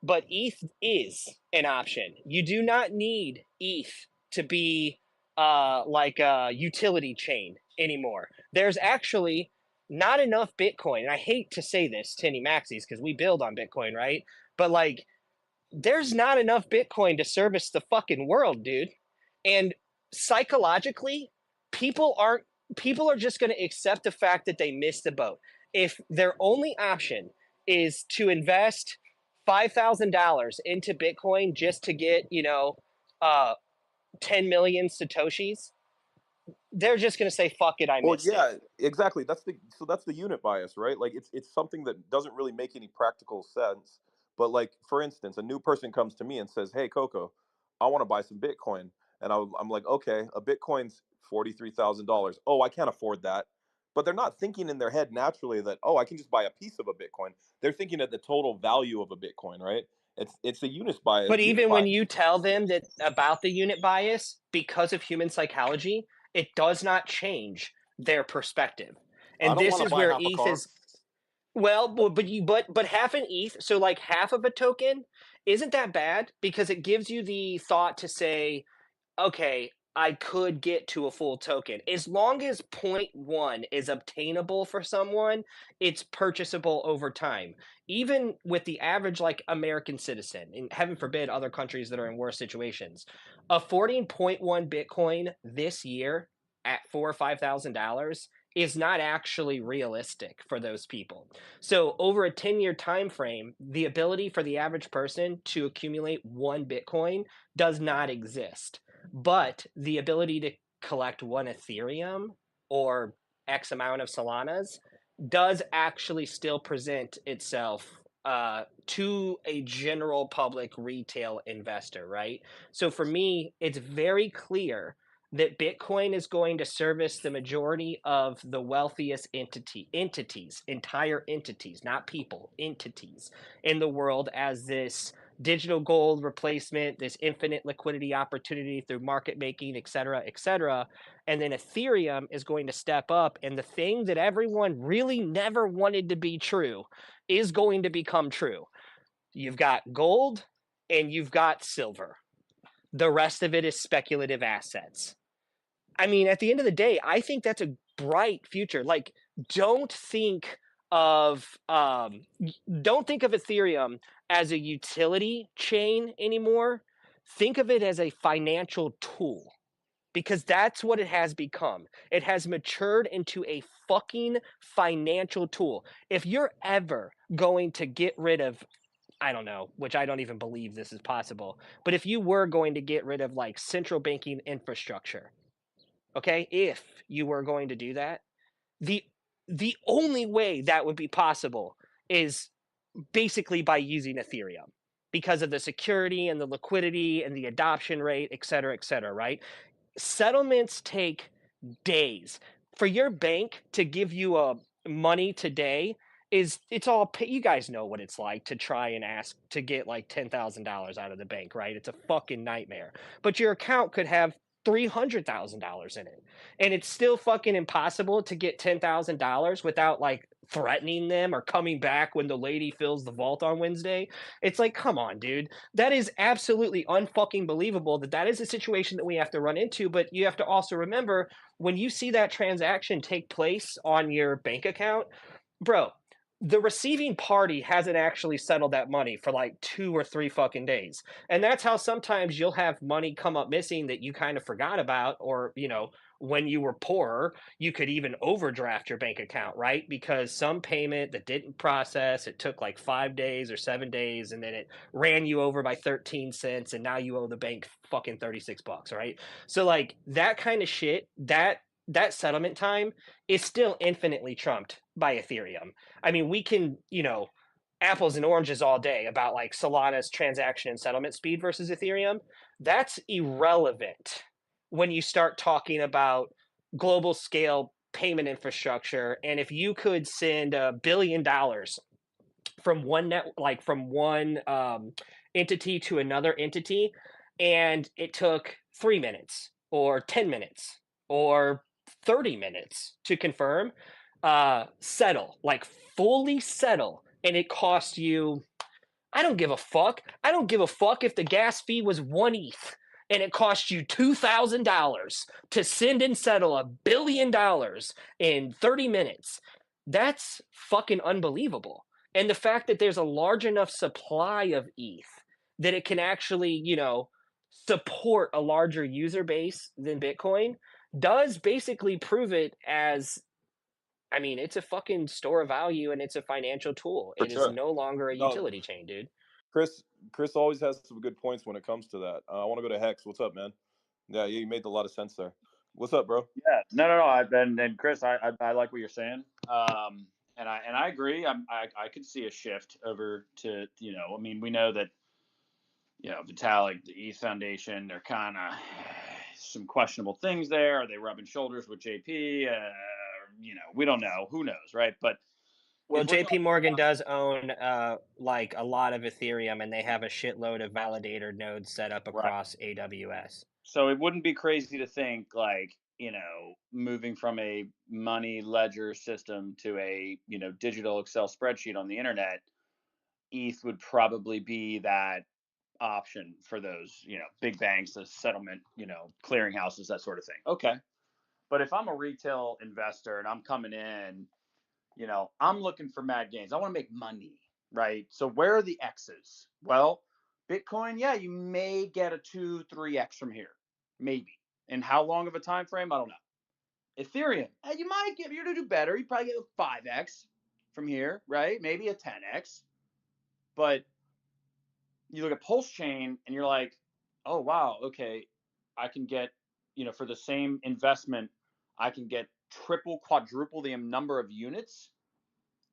but ETH is an option. You do not need ETH to be like a utility chain anymore. There's actually not enough Bitcoin, and I hate to say this to any maxis because we build on Bitcoin, right? But like there's not enough Bitcoin to service the fucking world, dude. And psychologically, people aren't people are just going to accept the fact that they missed the boat. If their only option is to invest $5,000 into Bitcoin just to get, 10 million satoshis, they're just going to say fuck it, I Well, missed it. yeah, exactly. That's the unit bias, right? Like it's something that doesn't really make any practical sense. But like for instance, a new person comes to me and says, "Hey, Coco, I want to buy some Bitcoin," and I'm like, "Okay, a Bitcoin's $43,000. Oh, I can't afford that." But they're not thinking in their head naturally that I can just buy a piece of a Bitcoin. They're thinking at the total value of a Bitcoin, right? It's a But unit even when bias. you tell them that about the unit bias, because of human psychology, it does not change their perspective. I And don't this want to is buy where half a ETH car. is well, but half an ETH, so like half of a token, isn't that bad because it gives you the thought to say, okay, I could get to a full token. As long as point 0.1 is obtainable for someone, it's purchasable over time. Even with the average like American citizen, and heaven forbid other countries that are in worse situations, affording point 0.1 Bitcoin this year at $4,000 or $5,000 is not actually realistic for those people. So over a 10-year time frame, the ability for the average person to accumulate one Bitcoin does not exist, but the ability to collect 1 Ethereum or X amount of Solanas does actually still present itself to a general public retail investor, right? So for me, it's very clear that Bitcoin is going to service the majority of the wealthiest entities, entire entities, not people, entities in the world as this digital gold replacement, this infinite liquidity opportunity through market making, et cetera, et cetera. And then Ethereum is going to step up. And the thing that everyone really never wanted to be true is going to become true. You've got gold and you've got silver. The rest of it is speculative assets. I mean, at the end of the day, I think that's a bright future. Like, don't think of don't think of Ethereum as a utility chain anymore. Think of it as a financial tool because that's what it has become. It has matured into a fucking financial tool. If you're ever going to get rid of, I don't know, which I don't even believe this is possible, but if you were going to get rid of like central banking infrastructure, okay, if you were going to do that, the the only way that would be possible is basically by using Ethereum because of the security and the liquidity and the adoption rate, et cetera, right? Settlements take days. For your bank to give you a money today is it's all you guys know what it's like to try and ask to get like $10,000 out of the bank, right? It's a fucking nightmare. But your account could have $300,000 in it. And it's still fucking impossible to get $10,000 without like threatening them or coming back when the lady fills the vault on Wednesday. It's like, come on, dude. That is absolutely unfucking believable that is a situation that we have to run into. But you have to also remember when you see that transaction take place on your bank account, bro, the receiving party hasn't actually settled that money for like 2 or 3 fucking days. And that's how sometimes you'll have money come up missing that you kind of forgot about, or, you know, when you were poorer, you could even overdraft your bank account, right? Because some payment that didn't process, it took like 5 days or 7 days, and then it ran you over by 13 cents, and now you owe the bank fucking $36, right? So like that kind of shit, that settlement time is still infinitely trumped by Ethereum. I mean, we can, you know, apples and oranges all day about like Solana's transaction and settlement speed versus Ethereum. That's irrelevant when you start talking about global scale payment infrastructure. And if you could send $1 billion from one entity to another entity, and it took 3 minutes or 10 minutes or 30 minutes to confirm, settle, like fully settle, and it cost you, I don't give a fuck. I don't give a fuck if the gas fee was 1 ETH and it cost you $2,000 to send and settle $1 billion in 30 minutes. That's fucking unbelievable. And the fact that there's a large enough supply of ETH that it can actually, you know, support a larger user base than Bitcoin does basically prove it as, I mean, it's a fucking store of value and it's a financial tool. For It is sure. no longer a No, utility chain, dude. Chris always has some good points when it comes to that. I want to go to Hex. What's up, man? Yeah, you made a lot of sense there. What's up, bro? Yeah, no. And Chris, I like what you're saying. And I agree. I could see a shift over to, you know, I mean, we know that, you know, Vitalik, the ETH Foundation, they're kind of some questionable things there. Are they rubbing shoulders with JP? You know, we don't know. Who knows, right? But well, JP Morgan does own like a lot of Ethereum, and they have a shitload of validator nodes set up across AWS. So it wouldn't be crazy to think like, you know, moving from a money ledger system to a, you know, digital Excel spreadsheet on the internet, ETH would probably be that option for those, you know, big banks, the settlement, you know, clearinghouses, that sort of thing. Okay. But if I'm a retail investor and I'm coming in, you know, I'm looking for mad gains. I want to make money, right? So where are the X's? Well, Bitcoin, yeah, you may get a 2-3x from here, maybe. And how long of a time frame? I don't know. Ethereum, you might get, you're to do better. You probably get a 5x from here, right? Maybe a 10x. But you look at Pulsechain and you're like, oh wow, okay, I can get for the same investment, I can get triple, quadruple the number of units,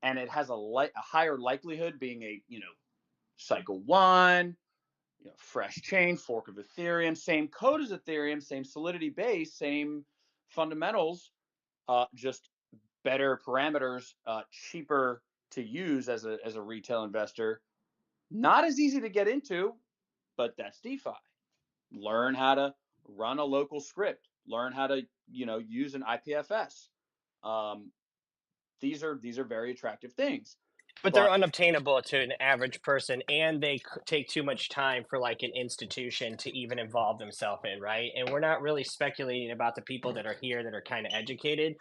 and it has a higher likelihood being a, cycle 1, fresh chain, fork of Ethereum, same code as Ethereum, same solidity base, same fundamentals, just better parameters, cheaper to use as a retail investor. Not as easy to get into, but that's DeFi. Learn how to run a local script. Learn how to use an IPFS. These are very attractive things. But they're unobtainable to an average person, and they take too much time for like an institution to even involve themselves in, right? And we're not really speculating about the people that are here that are kind of educated.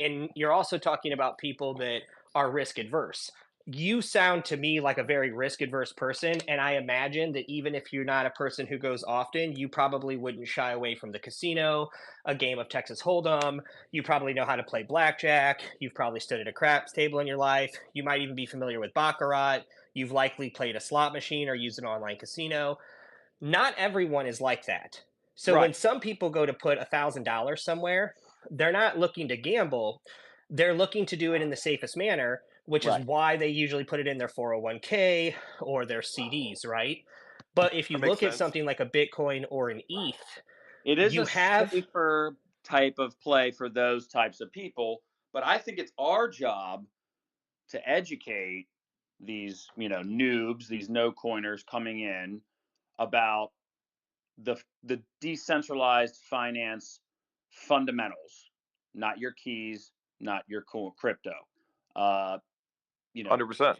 And you're also talking about people that are risk adverse. You sound to me like a very risk adverse person, and I imagine that even if you're not a person who goes often, you probably wouldn't shy away from the casino, a game of Texas Hold'em. You probably know how to play blackjack. You've probably stood at a craps table in your life. You might even be familiar with baccarat. You've likely played a slot machine or used an online casino. Not everyone is like that. So when some people go to put $1,000 somewhere, they're not looking to gamble. They're looking to do it in the safest manner, which is why they usually put it in their 401k or their CDs, right? But if you look at something like a Bitcoin or an ETH, it is a safer type of play for those types of people. But I think it's our job to educate these, noobs, these no coiners coming in about the decentralized finance fundamentals, not your keys, not your crypto. 100%.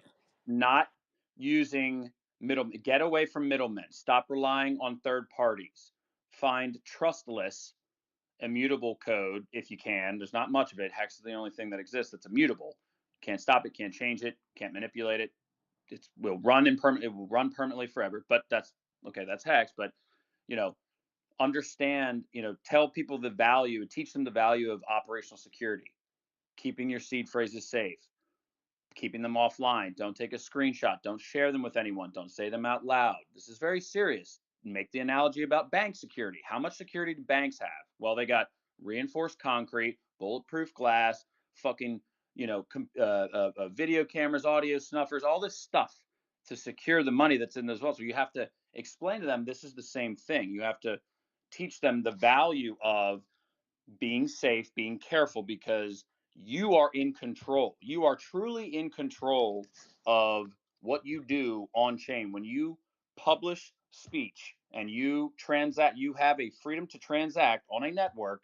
Not using get away from middlemen. Stop relying on third parties. Find trustless, immutable code if you can. There's not much of it. Hex is the only thing that exists that's immutable. Can't stop it, can't change it, can't manipulate it. It will run it will run permanently forever. But that's okay, that's Hex. But understand, tell people the value, teach them the value of operational security, keeping your seed phrases safe, keeping them offline. Don't take a screenshot. Don't share them with anyone. Don't say them out loud. This is very serious. Make the analogy about bank security. How much security do banks have? Well, they got reinforced concrete, bulletproof glass, fucking, video cameras, audio snuffers, all this stuff to secure the money that's in those vaults. So you have to explain to them this is the same thing. You have to teach them the value of being safe, being careful, because you are in control. You are truly in control of what you do on chain. When you publish speech and you transact, you have a freedom to transact on a network.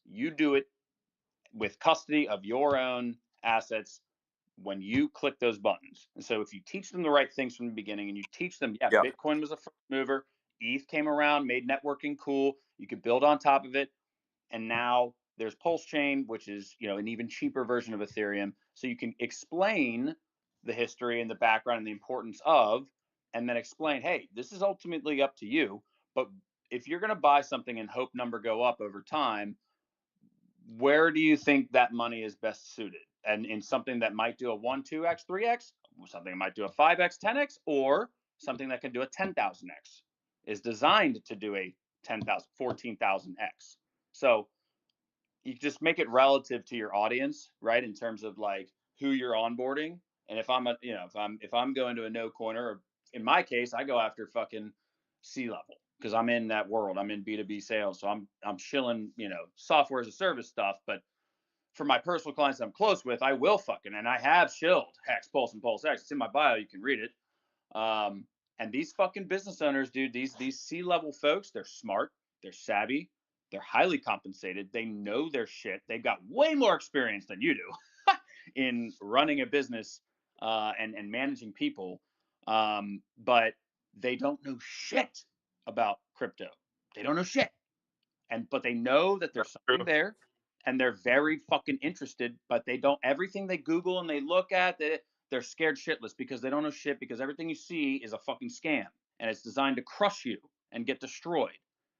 You do it with custody of your own assets when you click those buttons. And so if you teach them the right things from the beginning and you teach them, Bitcoin was a first mover, ETH came around, made networking cool, you could build on top of it. And now there's Pulsechain, which is, an even cheaper version of Ethereum. So you can explain the history and the background and the importance of, and then explain, hey, this is ultimately up to you. But if you're going to buy something and hope number go up over time, where do you think that money is best suited? And in something that might do a 1, 2x, 3x, something that might do a 5x, 10x, or something that can do a 10,000x is designed to do a 10,000, 14,000x. So you just make it relative to your audience, right? In terms of like who you're onboarding. And if I'm if I'm going to a no coiner, or in my case, I go after fucking C-level because I'm in that world. I'm in B2B sales. So I'm shilling, software as a service stuff. But for my personal clients I'm close with, I will fucking, and I have shilled Hex, Pulse, and Pulse X. It's in my bio. You can read it. And these fucking business owners, dude, these C-level folks, they're smart, they're savvy, they're highly compensated, they know their shit. They've got way more experience than you do in running a business and managing people. But they don't know shit about crypto. They don't know shit. But they know that there's something there, and they're very fucking interested, but they don't, everything they Google and they look at, they're scared shitless because they don't know shit, because everything you see is a fucking scam and it's designed to crush you and get destroyed.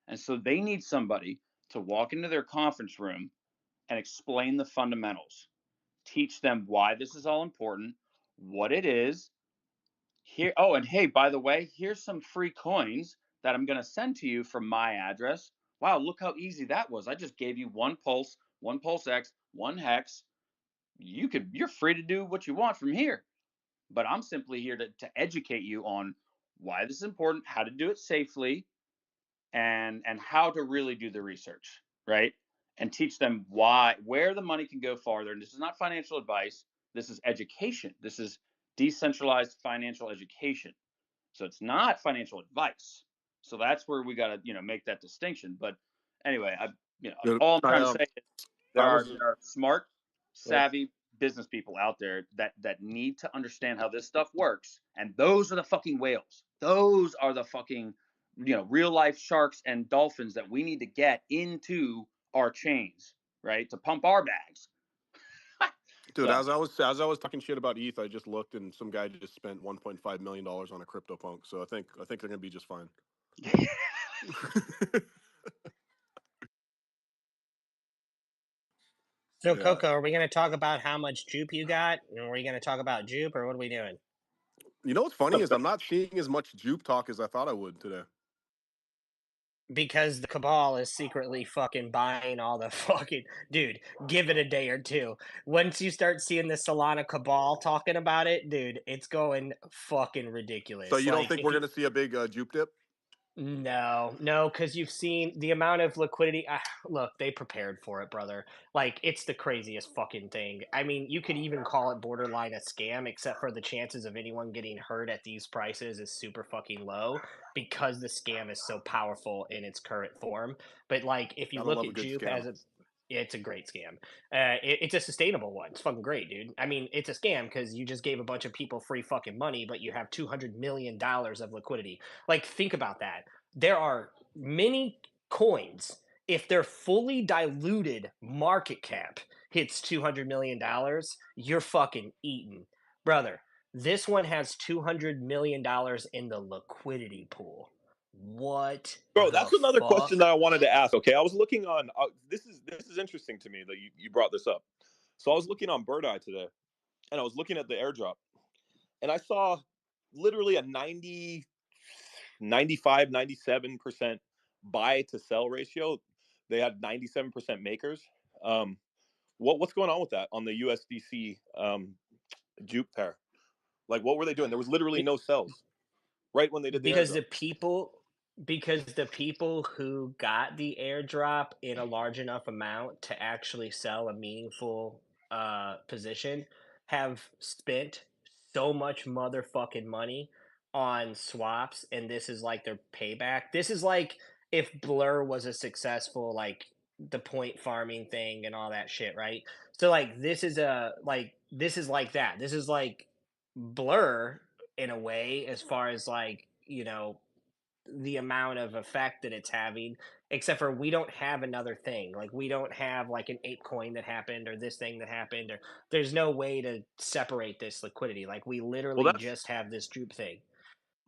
And so they need somebody to walk into their conference room and explain the fundamentals, teach them why this is all important, what it is. Here, oh, and hey, by the way, here's some free coins that I'm going to send to you from my address. Wow, look how easy that was. I just gave you one pulse X, one hex. You're free to do what you want from here. But I'm simply here to educate you on why this is important, how to do it safely, and how to really do the research, right? And teach them where the money can go farther. And this is not financial advice. This is education. This is decentralized financial education. So it's not financial advice. So that's where we got to, make that distinction. But anyway, all I'm trying to say is there are smart, savvy business people out there that need to understand how this stuff works, and those are the fucking whales. Those are the fucking real life sharks and dolphins that we need to get into our chains, right, to pump our bags. Dude, So, as I was talking shit about ETH, I just looked and some guy just spent $1.5 million on a CryptoPunk. So I think they're gonna be just fine. So, Coco, are we going to talk about how much jupe you got? And are we going to talk about jupe, or what are we doing? You know what's funny is I'm not seeing as much jupe talk as I thought I would today. Because the cabal is secretly fucking buying all the fucking dude. Give it a day or two. Once you start seeing the Solana cabal talking about it, dude, it's going fucking ridiculous. So you don't think we're gonna see a big jupe dip? No, because you've seen the amount of liquidity. Look, they prepared for it, brother. Like, it's the craziest fucking thing. I mean, you could even call it borderline a scam, except for the chances of anyone getting hurt at these prices is super fucking low because the scam is so powerful in its current form. But, like, if you look at Jupe as it's a great scam. It's a sustainable one. It's fucking great, dude. I mean, it's a scam because you just gave a bunch of people free fucking money, but you have $200 million of liquidity. Like, think about that. There are many coins, if their fully diluted market cap hits $200 million, you're fucking eaten. Brother, this one has $200 million in the liquidity pool. What? Bro, that's another question that I wanted to ask. Okay, I was looking on. This is interesting to me that you brought this up. So I was looking on Bird Eye today, and I was looking at the airdrop, and I saw literally a 90, 95, 97% buy to sell ratio. They had 97% makers. What's going on with that on the USDC jupe pair? Like, what were they doing? There was literally no sells right when they did the because airdrop. the people who got the airdrop in a large enough amount to actually sell a meaningful position have spent so much motherfucking money on swaps, and this is like their payback. This is like if Blur was a successful, like, the point farming thing and all that shit, right? So, like, this is like that. This is like Blur in a way, as far as, like, the amount of effect that it's having, except for we don't have another thing. Like, we don't have like an ape coin that happened, or this thing that happened, or there's no way to separate this liquidity. Like, we literally just have this jupe thing.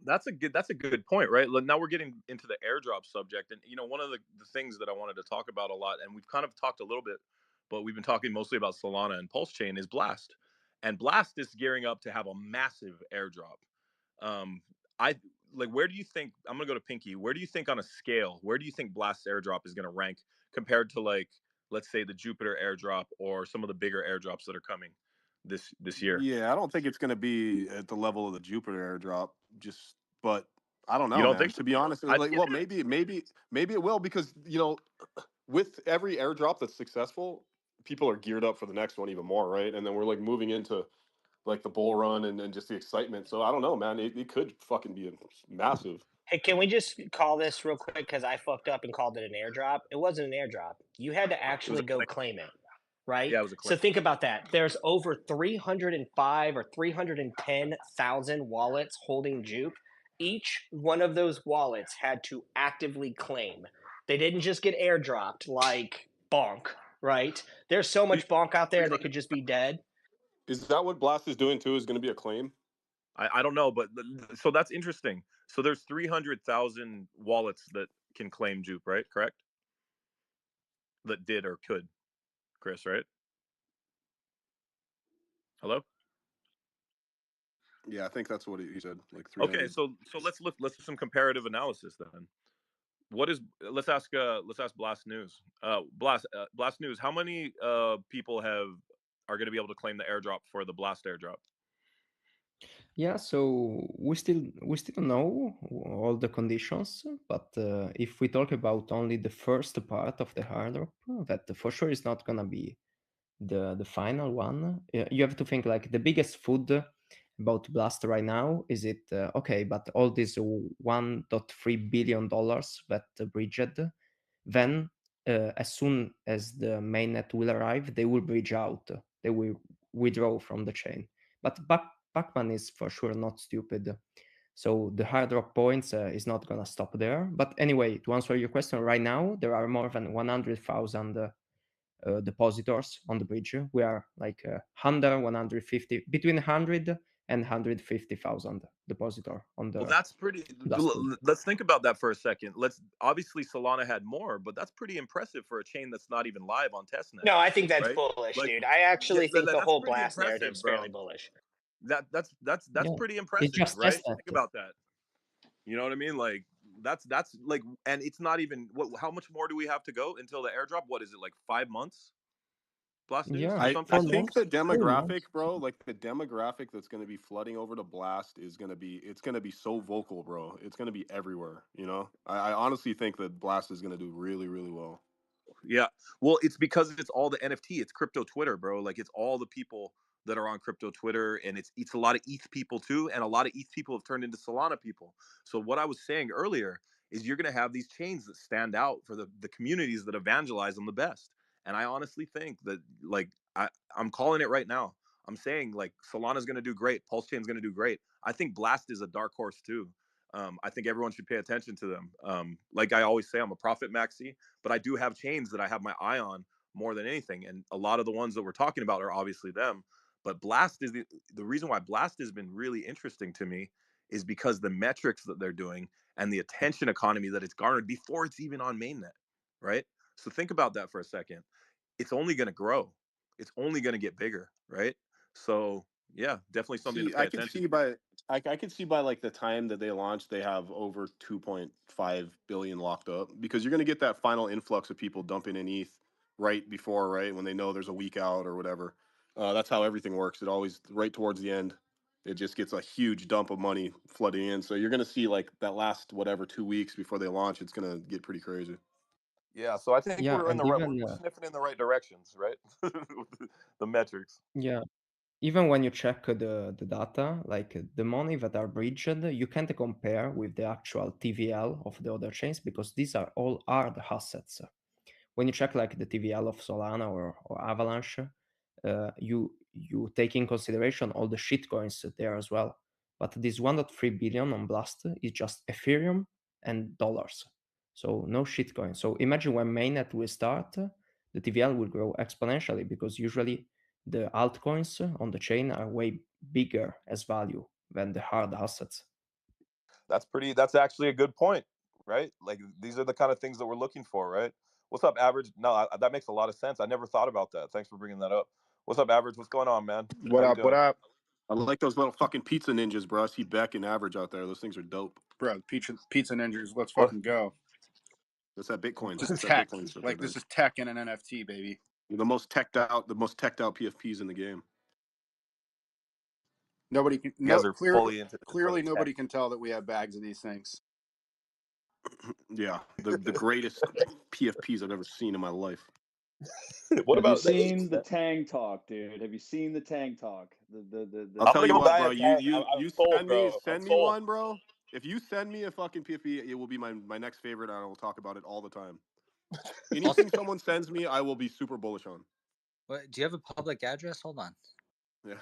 That's a good point, right? Now we're getting into the airdrop subject, and one of the things that I wanted to talk about a lot, and we've kind of talked a little bit, but we've been talking mostly about Solana and Pulsechain, is Blast, and Blast is gearing up to have a massive airdrop. I like, where do you think, I'm gonna go to Pinky, where do you think on a scale, where do you think Blast's airdrop is gonna rank compared to, like, let's say the Jupiter airdrop or some of the bigger airdrops that are coming this year? Yeah, I don't think it's gonna be at the level of the Jupiter airdrop. But I don't know, You don't man. think so? To be honest, well, maybe it will, because with every airdrop that's successful, people are geared up for the next one even more, right? And then we're like moving into like the bull run and just the excitement. So I don't know, man. It could fucking be massive. Hey, can we just call this real quick? Because I fucked up and called it an airdrop. It wasn't an airdrop. You had to actually go claim it, right? Yeah, it was a claim. So think about that. There's over 305 or 310,000 wallets holding jupe. Each one of those wallets had to actively claim. They didn't just get airdropped like bonk, right? There's so much bonk out there that could just be dead. Is that what Blast is doing too? Is going to be a claim? I don't know, but so that's interesting. So there's 300,000 wallets that can claim jupe, right? Correct? That did or could, Chris, right? Hello? Yeah, I think that's what he said. Like 300. Okay, so let's do some comparative analysis then. what is? Let's ask Blast News. Blast News. How many people are going to be able to claim the airdrop for the Blast airdrop? Yeah, so we still know all the conditions, but if we talk about only the first part of the airdrop, that for sure is not gonna be the final one. You have to think like the biggest food about Blast right now is it okay, but all these $1.3 billion that bridged, then as soon as the mainnet will arrive, they will bridge out, they will withdraw from the chain. But Pacman is for sure not stupid. So the hard rock points is not gonna stop there. But anyway, to answer your question, right now there are more than 100,000 depositors on the bridge. We are like 150, between 100 and 150,000 depositor on Well, the that's pretty. Blast bridge. Let's think about that for a second. Obviously Solana had more, but that's pretty impressive for a chain that's not even live on testnet. No, I think that's right? bullish, Like, dude. I actually think the that's whole pretty blast impressive, narrative's fairly bro. bullish. That's Yeah, pretty it's impressive, just right? testnet. Think about that. You know what I mean? Like that's like, and it's not even what. How much more do we have to go until the airdrop? What is it, like 5 months? Blast News Yeah, or I, something? I 4 think months, the 3 months. demographic, bro, like the demographic that's going to be flooding over to Blast is going to be, it's going to be so vocal, bro. It's going to be everywhere, you know? I honestly think that Blast is going to do really, really well. Yeah. Well, it's because it's all the NFT. It's crypto Twitter, bro. Like it's all the people that are on crypto Twitter, and it's a lot of ETH people too, and a lot of ETH people have turned into Solana people. So what I was saying earlier is you're going to have these chains that stand out for the communities that evangelize them the best. And I honestly think that like I'm calling it right now. I'm saying like Solana's going to do great. Pulsechain's going to do great. I think Blast is a dark horse too. I think everyone should pay attention to them. Like I always say, I'm a profit maxi, but I do have chains that I have my eye on more than anything. And a lot of the ones that we're talking about are obviously them. But Blast is the reason why Blast has been really interesting to me is because the metrics that they're doing and the attention economy that it's garnered before it's even on mainnet, right? So think about that for a second. It's only going to grow. It's only going to get bigger, right? So yeah, definitely something to See, pay attention to. I could see by like the time that they launch, they have over 2.5 billion locked up because you're going to get that final influx of people dumping in ETH right before, right when they know there's a week out or whatever. That's how everything works. It always right towards the end, it just gets a huge dump of money flooding in. So you're going to see like that last whatever 2 weeks before they launch, it's going to get pretty crazy. Yeah, so I think Yeah, we're in and the right. even We're sniffing in the right directions, right? The metrics. yeah, even when you check the data, like the money that are bridged, you can't compare with the actual TVL of the other chains because these are all hard assets. When you check like the TVL of Solana or Avalanche, you take in consideration all the shitcoins there as well. But this 1.3 billion on Blast is just Ethereum and dollars. So no shitcoin. So imagine when mainnet will start, the TVL will grow exponentially because usually the altcoins on the chain are way bigger as value than the hard assets. That's actually a good point, right? Like these are the kind of things that we're looking for, right? What's up, Average? No, that makes a lot of sense. I never thought about that. Thanks for bringing that up. What's up, Average? What's going on, man? What How you up? What doing? up, I like those little fucking pizza ninjas, bro. I see Beck and Average out there. Those things are dope. bro? Pizza ninjas. Let's What? fucking go. That's that Bitcoin. This is That's that tech. Bitcoin stuff, Like right this there. is tech in an NFT, baby. You're the most teched out PFPs in the game. Nobody can. You No, guys are clearly, fully into this for the clearly, tech. nobody can tell that we have bags of these things. Yeah, the greatest PFPs I've ever seen in my life. What Have you about the seen apes, the man? Tang Talk, dude? Have you seen the Tang Talk? I'll I'm tell gonna you go what, buy bro. a tank. I'm You sold, bro. I'm send me sold. one, bro. If you send me a fucking PFP, it will be my next favorite, and I will talk about it all the time. Anything someone sends me, I will be super bullish on. What, do you have a public address? Hold on. Yeah.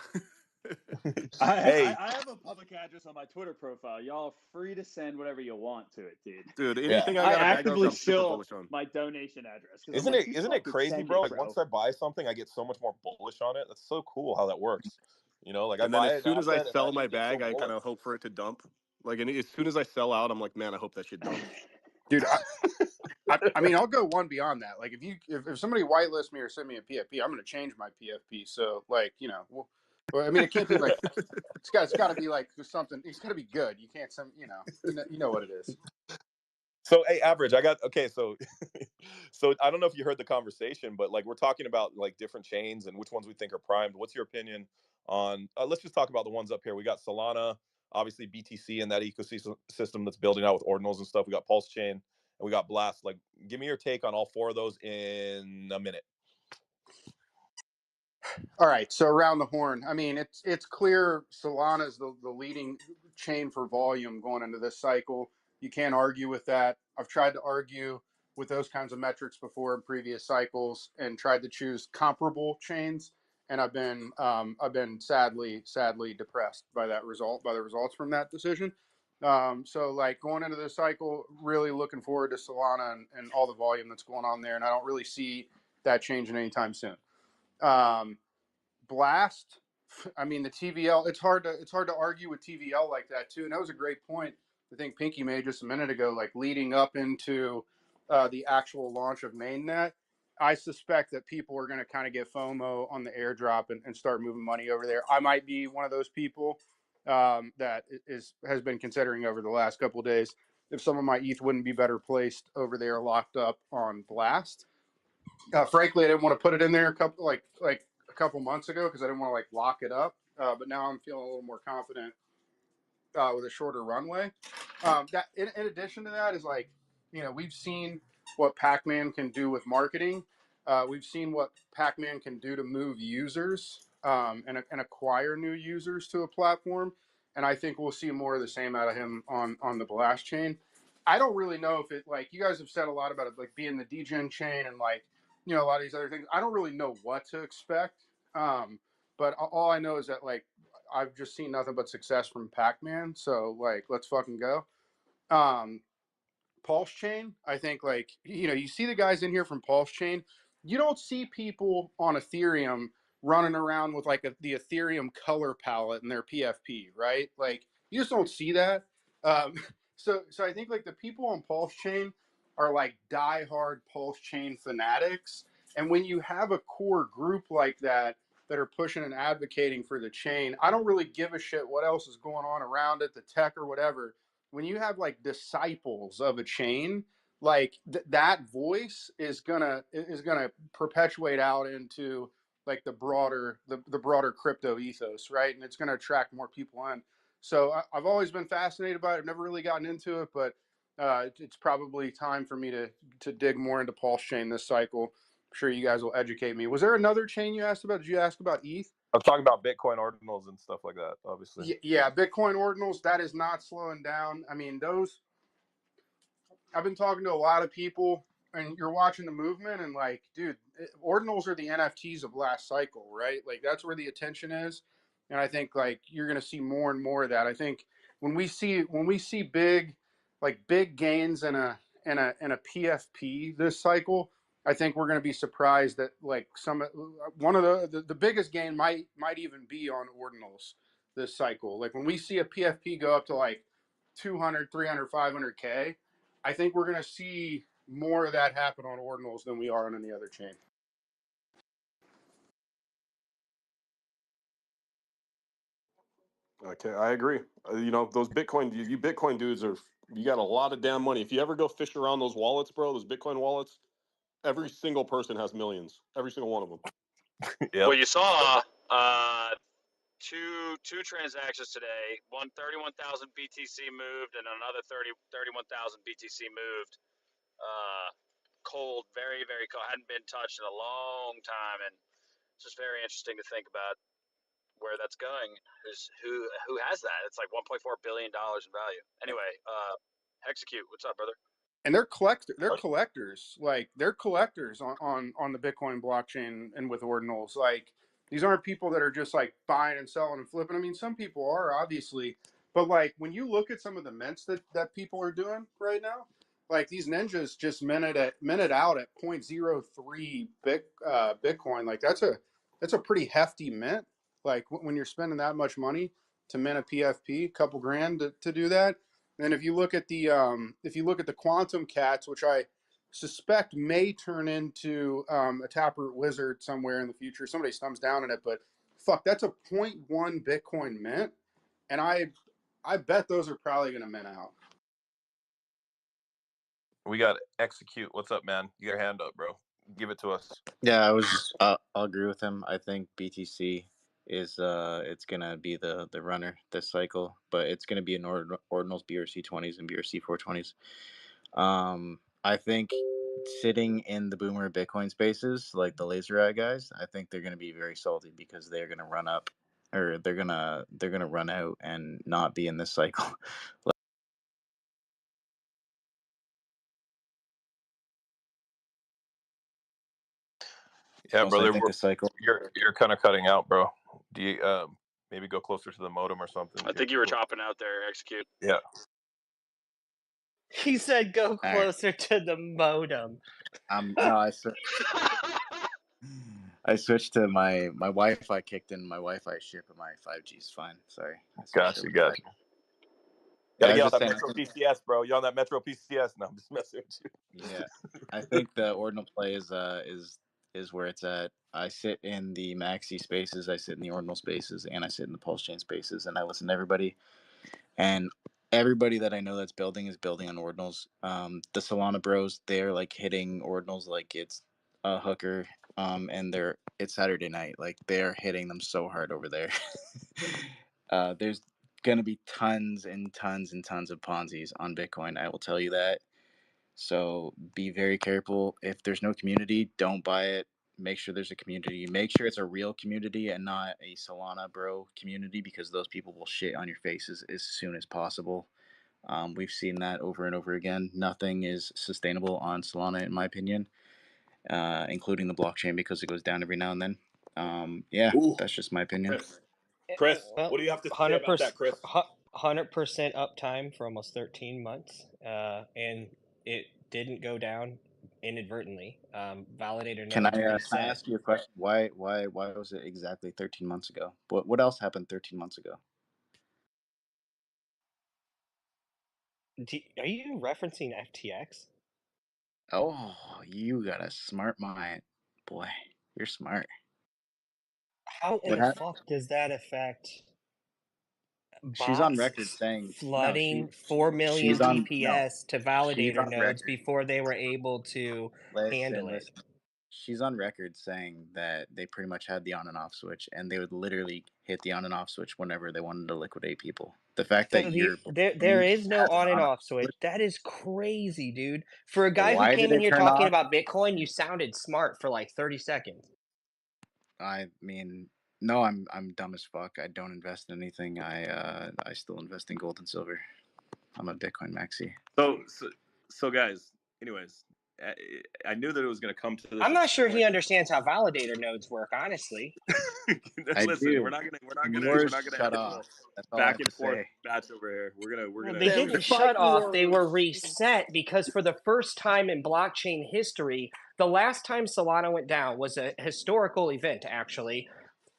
Hey, I have a public address on my Twitter profile. Y'all are free to send whatever you want to it, dude. Dude, yeah. anything I I got a bag of, actively I'm super shill bullish on. my donation address because I'm Isn't like, it who isn't it fucking crazy, send bro? it, Like bro? once I buy something, I get so much more bullish on it. That's so cool how that works. You know, like I And then buy as an soon as I asset and I sell my just get so bag, I kind bullish. of hope for it to dump. Like, and as soon as I sell out, I'm like, man, I hope that shit dumps. Dude, I mean, I'll go one beyond that. Like, if somebody whitelists me or send me a PFP, I'm going to change my PFP. So, like, you know, well, I mean, it can't be like it's got to be like something. It's got to be good. You can't you know what it is. So, hey, average, I got okay. So, so I don't know if you heard the conversation, but like we're talking about like different chains and which ones we think are primed. What's your opinion on? Let's just talk about the ones up here. We got Solana, obviously BTC and that ecosystem that's building out with ordinals and stuff. We got Pulsechain and we got Blast. Like, give me your take on all four of those in a minute. All right, so around the horn. I mean, it's clear Solana is the leading chain for volume going into this cycle. You can't argue with that. I've tried to argue with those kinds of metrics before in previous cycles and tried to choose comparable chains, and I've been sadly depressed by that result, by the results from that decision. So like going into this cycle, really looking forward to Solana and all the volume that's going on there, and I don't really see that changing anytime soon. Blast, I mean the TVL. It's hard to argue with TVL like that too. And that was a great point I think Pinky made just a minute ago. Like leading up into the actual launch of mainnet, I suspect that people are going to kind of get FOMO on the airdrop and start moving money over there. I might be one of those people that has been considering over the last couple of days if some of my ETH wouldn't be better placed over there, locked up on Blast. Frankly, I didn't want to put it in there a couple months ago because I didn't want to like lock it up. But now I'm feeling a little more confident with a shorter runway. That in addition to that is like, we've seen what Pac-Man can do with marketing. We've seen what Pac-Man can do to move users and acquire new users to a platform. And I think we'll see more of the same out of him on the Blast chain. I don't really know if it, like, you guys have said a lot about it, like being the degen chain and like, a lot of these other things. I don't really know what to expect. But all I know is that like I've just seen nothing but success from Pac-Man. So like, let's fucking go. Pulsechain, I think like, you see the guys in here from Pulsechain. You don't see people on Ethereum running around with like the Ethereum color palette in their PFP, right? Like you just don't see that. Um, so I think like the people on Pulsechain are like diehard Pulsechain fanatics. And when you have a core group like that are pushing and advocating for the chain, I don't really give a shit what else is going on around it, the tech or whatever. When you have like disciples of a chain, like that voice is gonna perpetuate out into like the broader crypto ethos, right? And it's gonna attract more people in. So I've always been fascinated by it. I've never really gotten into it, but it's probably time for me to dig more into Pulsechain this cycle. I'm sure you guys will educate me. Was there another chain you asked about? Did you ask about ETH? I'm talking about Bitcoin ordinals and stuff like that, obviously. Yeah, Bitcoin ordinals, that is not slowing down. I mean, I've been talking to a lot of people, and you're watching the movement, and like, dude, ordinals are the NFTs of last cycle, right? Like that's where the attention is, and I think like you're gonna see more and more of that. I think when we see big gains in a PFP this cycle, I think we're gonna be surprised that like one of the biggest gain might even be on ordinals this cycle. Like when we see a PFP go up to like 200, 300, 500K, I think we're going to see more of that happen on ordinals than we are on any other chain. Okay, I agree. Those you Bitcoin dudes you got a lot of damn money. If you ever go fish around those wallets, bro, those Bitcoin wallets, every single person has millions. Every single one of them. Yep. Well, you saw two transactions today. One 31,000 BTC moved, and another 31,000 BTC moved. Cold, very very cold. Hadn't been touched in a long time, and it's just very interesting to think about where that's going. Who has that? It's like $1.4 billion in value. Anyway, Execute. What's up, brother? And they're collectors. Like they're collectors on the Bitcoin blockchain and with ordinals. Like these aren't people that are just like buying and selling and flipping. I mean, some people are obviously, but like when you look at some of the mints that people are doing right now, like these ninjas just minted out at 0.03 Bitcoin. Like that's a pretty hefty mint. Like when you're spending that much money to mint a PFP, a couple grand to do that. And if you look at the quantum cats, which I suspect may turn into a Taproot wizard somewhere in the future, somebody thumbs down on it, but fuck, that's a 0.1 Bitcoin mint, and I bet those are probably going to mint out. We got execute. What's up, man? You got your hand up, bro. Give it to us. Yeah, I'll agree with him. I think BTC is it's gonna be the runner this cycle, but it's gonna be in ordinals, BRC20s and BRC420s. I think sitting in the boomer Bitcoin spaces like the laser eye guys, I think they're gonna be very salty because they're gonna run up, or they're gonna run out and not be in this cycle. Yeah, Also, I brother. think the cycle. You're kind of cutting out, bro. Do you maybe go closer to the modem or something? I think you were chopping out there. Execute. Yeah. He said, "Go All right. closer to the modem." No, I switched to my Wi-Fi kicked in. My Wi-Fi ship and my 5G is fine. Sorry. Gotcha. Yeah, Gotta I get was on that just saying. Metro PCS, bro. You on that Metro PCS? No, I'm just messing with you. Yeah, I think the ordinal play is where it's at. I sit in the maxi spaces, I sit in the ordinal spaces, and I sit in the Pulsechain spaces, and I listen to everybody. And everybody that I know that's building is building on ordinals. The Solana bros, they're like hitting ordinals like it's a hooker. And it's Saturday night, like they're hitting them so hard over there. There's gonna be tons and tons and tons of Ponzi's on Bitcoin. I will tell you that. So be very careful. If there's no community, don't buy it. Make sure there's a community. Make sure it's a real community and not a Solana bro community, because those people will shit on your faces as soon as possible. We've seen that over and over again. Nothing is sustainable on Solana, in my opinion, including the blockchain, because it goes down every now and then. Yeah, Ooh, that's just my opinion. Chris, Well, what do you have to say about that, Chris? 100% uptime for almost 13 months, and it didn't go down inadvertently. Validator Can nodes I reset. ask you a question? Why was it exactly 13 months ago? What else happened 13 months ago? Are you referencing FTX? Oh, you got a smart mind, boy. You're smart. How in What the happened? fuck does that affect She's on bots record saying no. flooding 4 million She's on no. DPS to She's validator on nodes record. before they were able to handle it? Listen. She's on record saying that they pretty much had the on and off switch, and they would literally hit the on and off switch whenever they wanted to liquidate people. The fact So that you're there is no has an on and on off switch. That is crazy, dude. For a guy who Why did came in it here turn talking off? about Bitcoin, you sounded smart for like 30 seconds. I mean, no, I'm dumb as fuck. I don't invest in anything. I still invest in gold and silver. I'm a Bitcoin maxi. So guys, anyways, I knew that it was going to come to this. I'm not sure he understands how validator nodes work, honestly. Listen, we're not gonna shut hit off. That's all I back have and to forth say. match over here. We're gonna. They didn't shut off, they were reset, because for the first time in blockchain history, the last time Solana went down was a historical event, actually.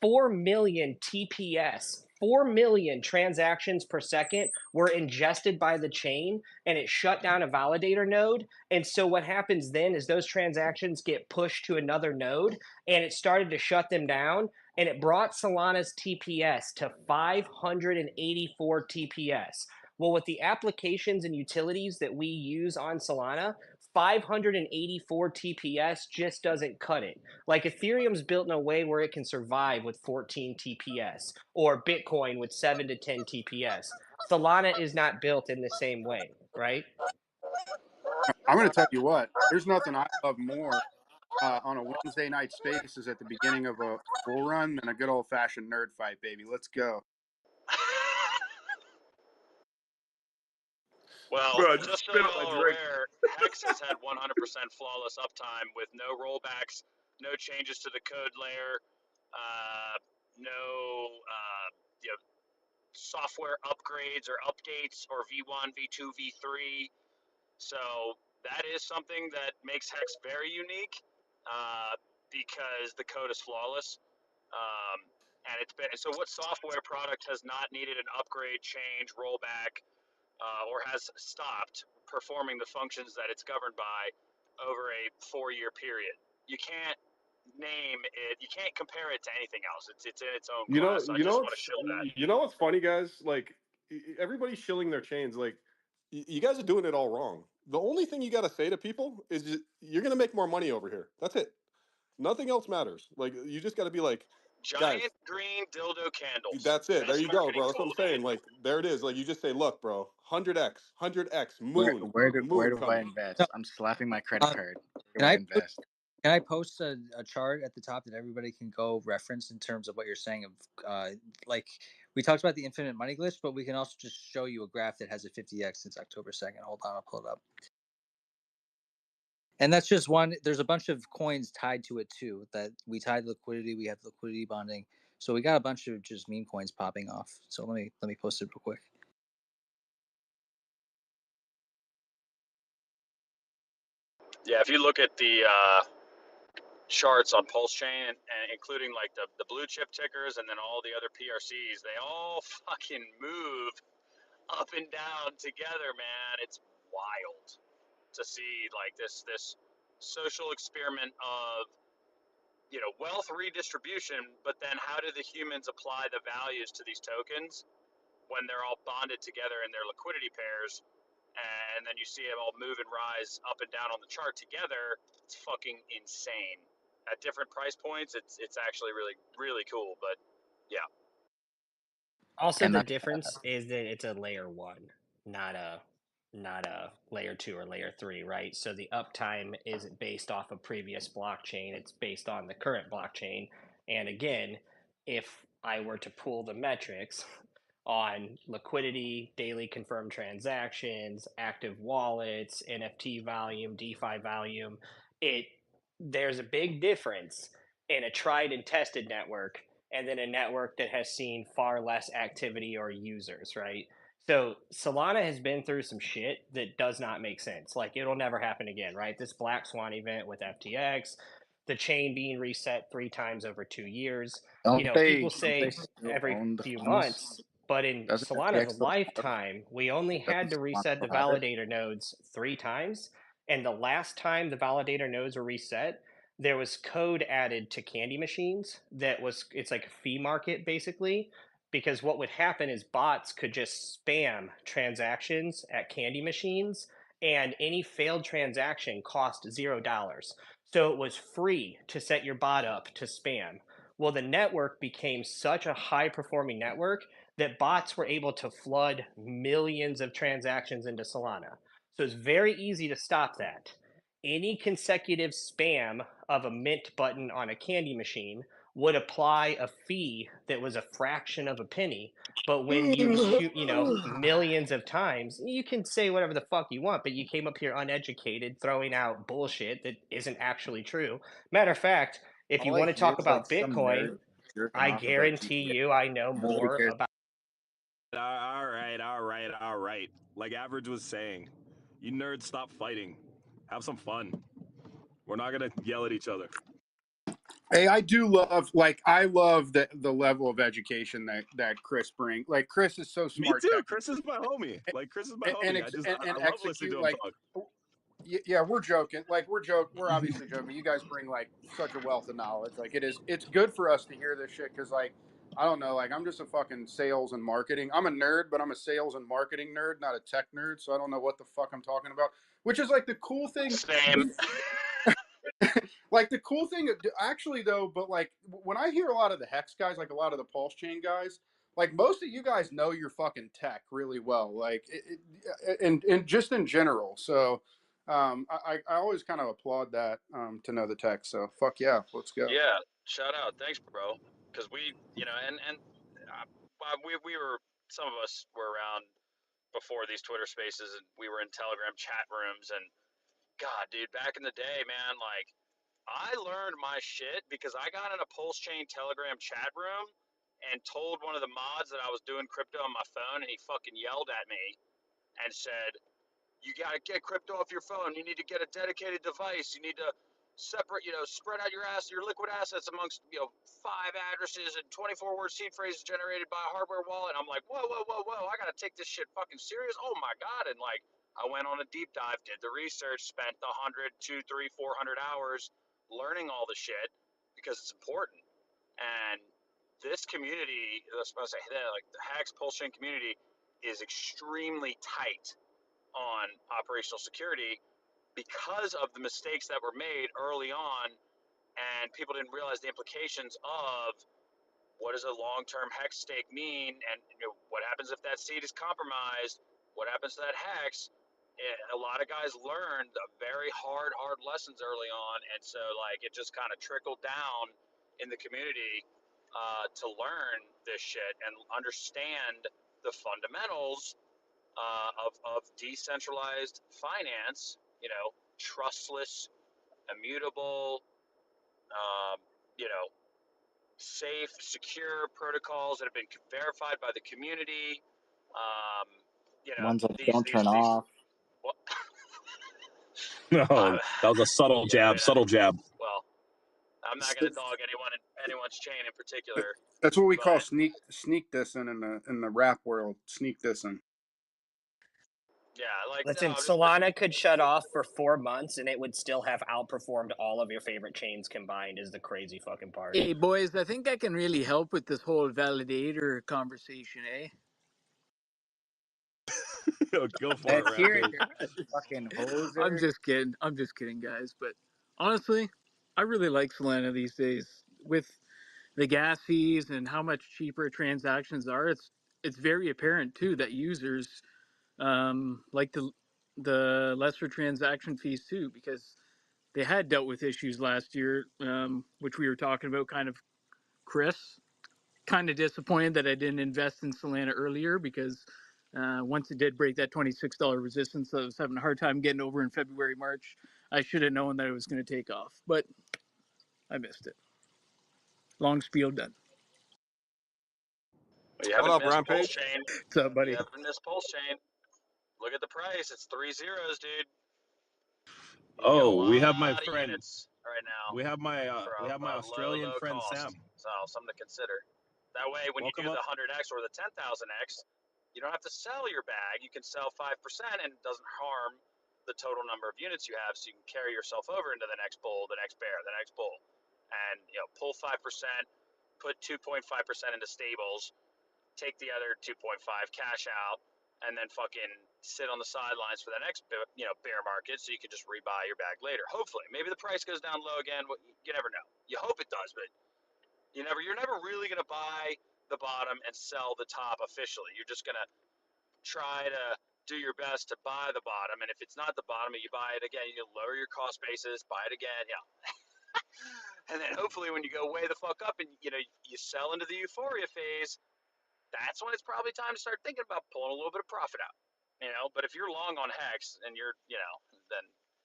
4 million TPS, 4 million transactions per second were ingested by the chain, and it shut down a validator node. And so what happens then is those transactions get pushed to another node, and it started to shut them down, and it brought Solana's TPS to 584 TPS. Well, with the applications and utilities that we use on Solana, 584 TPS just doesn't cut it. Like Ethereum's built in a way where it can survive with 14 TPS, or Bitcoin with 7 to 10 TPS. Solana is not built in the same way, right? I'm going to tell you what, there's nothing I love more on a Wednesday night Spaces at the beginning of a bull run than a good old fashioned nerd fight, baby. Let's go. Well, Bro, just so spit y'all on my are drink. aware, Hex has had 100% flawless uptime with no rollbacks, no changes to the code layer, no software upgrades or updates or V1, V2, V3. So that is something that makes Hex very unique because the code is flawless. And it's been so. What software product has not needed an upgrade, change, rollback, or has stopped performing the functions that it's governed by over a 4-year period? You can't name it. You can't compare it to anything else. It's in its own class. So I just want to show that. You know what's funny, guys? Like everybody's shilling their chains. Like You guys are doing it all wrong. The only thing you got to say to people is you're going to make more money over here. That's it. Nothing else matters. Like, you just got to be like, guys, Giant green dildo candles. that's it. There Best you go, marketing bro. That's what tool, I'm saying. dude. Like, there it is. Like, you just say, look, bro, 100x, Where moon, where do where moon do I coming. invest? No, I'm slapping my credit card. Where do can I I invest? can I post a chart at the top that everybody can go reference in terms of what you're saying of like we talked about the infinite money glitch, but we can also just show you a graph that has a 50x since October 2nd. Hold on, I'll pull it up. And that's just one. There's a bunch of coins tied to it too. That we tied liquidity. We have liquidity bonding. So we got a bunch of just meme coins popping off. So let me post it real quick. Yeah, if you look at the charts on Pulsechain and including like the blue chip tickers and then all the other PRCs, they all fucking move up and down together, man. It's wild to see like this social experiment of wealth redistribution, but then how do the humans apply the values to these tokens when they're all bonded together in their liquidity pairs, and then you see them all move and rise up and down on the chart together. It's fucking insane. At different price points, it's actually really really cool. But yeah, Also, And the that, difference is that it's a layer 1, not a layer 2 or layer 3, right? So the uptime isn't based off a previous blockchain, it's based on the current blockchain. And again, if I were to pull the metrics on liquidity, daily confirmed transactions, active wallets, NFT volume, DeFi volume, there's a big difference in a tried and tested network and then a network that has seen far less activity or users, right? So Solana has been through some shit that does not make sense. Like, it'll never happen again, right? This Black Swan event with FTX, the chain being reset 3 times over 2 years. People don't they say still every own the few funds? months, but in Doesn't Solana's FTX still have it? lifetime, we only had Doesn't to Solana reset the still have it? validator nodes 3 times. And the last time the validator nodes were reset, there was code added to candy machines it's like a fee market basically, because what would happen is bots could just spam transactions at candy machines, and any failed transaction cost $0. So it was free to set your bot up to spam. Well, the network became such a high performing network that bots were able to flood millions of transactions into Solana. So it's very easy to stop that. Any consecutive spam of a mint button on a candy machine would apply a fee that was a fraction of a penny. But when you shoot, millions of times, you can say whatever the fuck you want, but you came up here uneducated, throwing out bullshit that isn't actually true. Matter of fact, if you All I want to hear talk is like about some Bitcoin, nerd jerking I off about guarantee GTA. you I know Nobody more cares. about. All right. Like Average was saying, you nerds stop fighting. Have some fun. We're not gonna yell at each other. Hey, I do love, I love the level of education that Chris brings. Like, Chris is so Me smart too. technically. Chris is my homie. Like Chris is my and homie. ex- I and love listening execute to him like talk. yeah, we're joking. Like, we're obviously joking, but you guys bring like such a wealth of knowledge. Like, it's good for us to hear this shit, because like, I don't know, like, I'm just a fucking sales and marketing. I'm a nerd, but I'm a sales and marketing nerd, not a tech nerd. So I don't know what the fuck I'm talking about, which is like the cool thing. same. Like, the cool thing actually though, but like, when I hear a lot of the Hex guys, like a lot of the Pulsechain guys, like, most of you guys know your fucking tech really well, like and just in general. So I always kind of applaud that, to know the tech. So fuck yeah, let's go. Yeah, shout out, thanks, bro. Because we, and we were, some of us were around before these Twitter Spaces, and we were in Telegram chat rooms, and God, dude, back in the day, man, like, I learned my shit because I got in a Pulsechain Telegram chat room and told one of the mods that I was doing crypto on my phone, and he fucking yelled at me and said, "You got to get crypto off your phone. You need to get a dedicated device. You need to separate, spread out your liquid assets amongst, 5 addresses and 24-word seed phrases generated by a hardware wallet." I'm like, whoa, whoa, whoa, whoa! I got to take this shit fucking serious. Oh my God! And like, I went on a deep dive, did the research, spent the 100, 200, 300, 400 hours learning all the shit because it's important. And this community, I was supposed to say, like the Hacks Pulsechain community, is extremely tight. on operational security because of the mistakes that were made early on, and people didn't realize the implications of what does a long-term hex stake mean, and what happens if that seed is compromised, what happens to that hex. A lot of guys learned very hard lessons early on, and so like it just kind of trickled down in the community to learn this shit and understand the fundamentals of decentralized finance, trustless, immutable, um, you know, safe, secure protocols that have been verified by the community. Ones that don't turn off. Well, No, that was a subtle jab. Subtle jab. Well, I'm not going to dog anyone's chain in particular. That's what we call sneak dissing in the rap world. Sneak dissing. Yeah, like listen, Solana could shut off for 4 months and it would still have outperformed all of your favorite chains combined. Is the crazy fucking part. Hey boys, I think I can really help with this whole validator conversation, eh? Go for it, Rampage. Fucking hoser. I'm just kidding, guys. But honestly, I really like Solana these days. With the gas fees and how much cheaper transactions are, it's very apparent too that users like the lesser transaction fees too, because they had dealt with issues last year, which we were talking about. Chris, kind of disappointed that I didn't invest in Solana earlier, because once it did break that $26 resistance that I was having a hard time getting over in February, March, I should have known that it was going to take off. But I missed it. Long spiel done. Well, you haven't missed Rampage? Pulsechain. What's up, buddy? You haven't missed Pulsechain. Look at the price. It's 3 zeros, dude. We have my friend right now. We have my Australian friend cost. Sam. So something to consider. That way, when you do the 100x or the 10,000x, you don't have to sell your bag. You can sell 5%, and it doesn't harm the total number of units you have. So you can carry yourself over into the next bull, the next bear, the next bull, and pull 5%, put 2.5% into stables, take the other 2.5, cash out, and then fucking sit on the sidelines for the next bear market, so you can just rebuy your bag later. Hopefully, maybe the price goes down low again. You never know. You hope it does, but you're never really gonna buy the bottom and sell the top officially. You're just gonna try to do your best to buy the bottom, and if it's not the bottom, you buy it again. You lower your cost basis, buy it again, and then hopefully when you go way the fuck up and you sell into the euphoria phase, that's when it's probably time to start thinking about pulling a little bit of profit out. But if you're long on Hex and you're then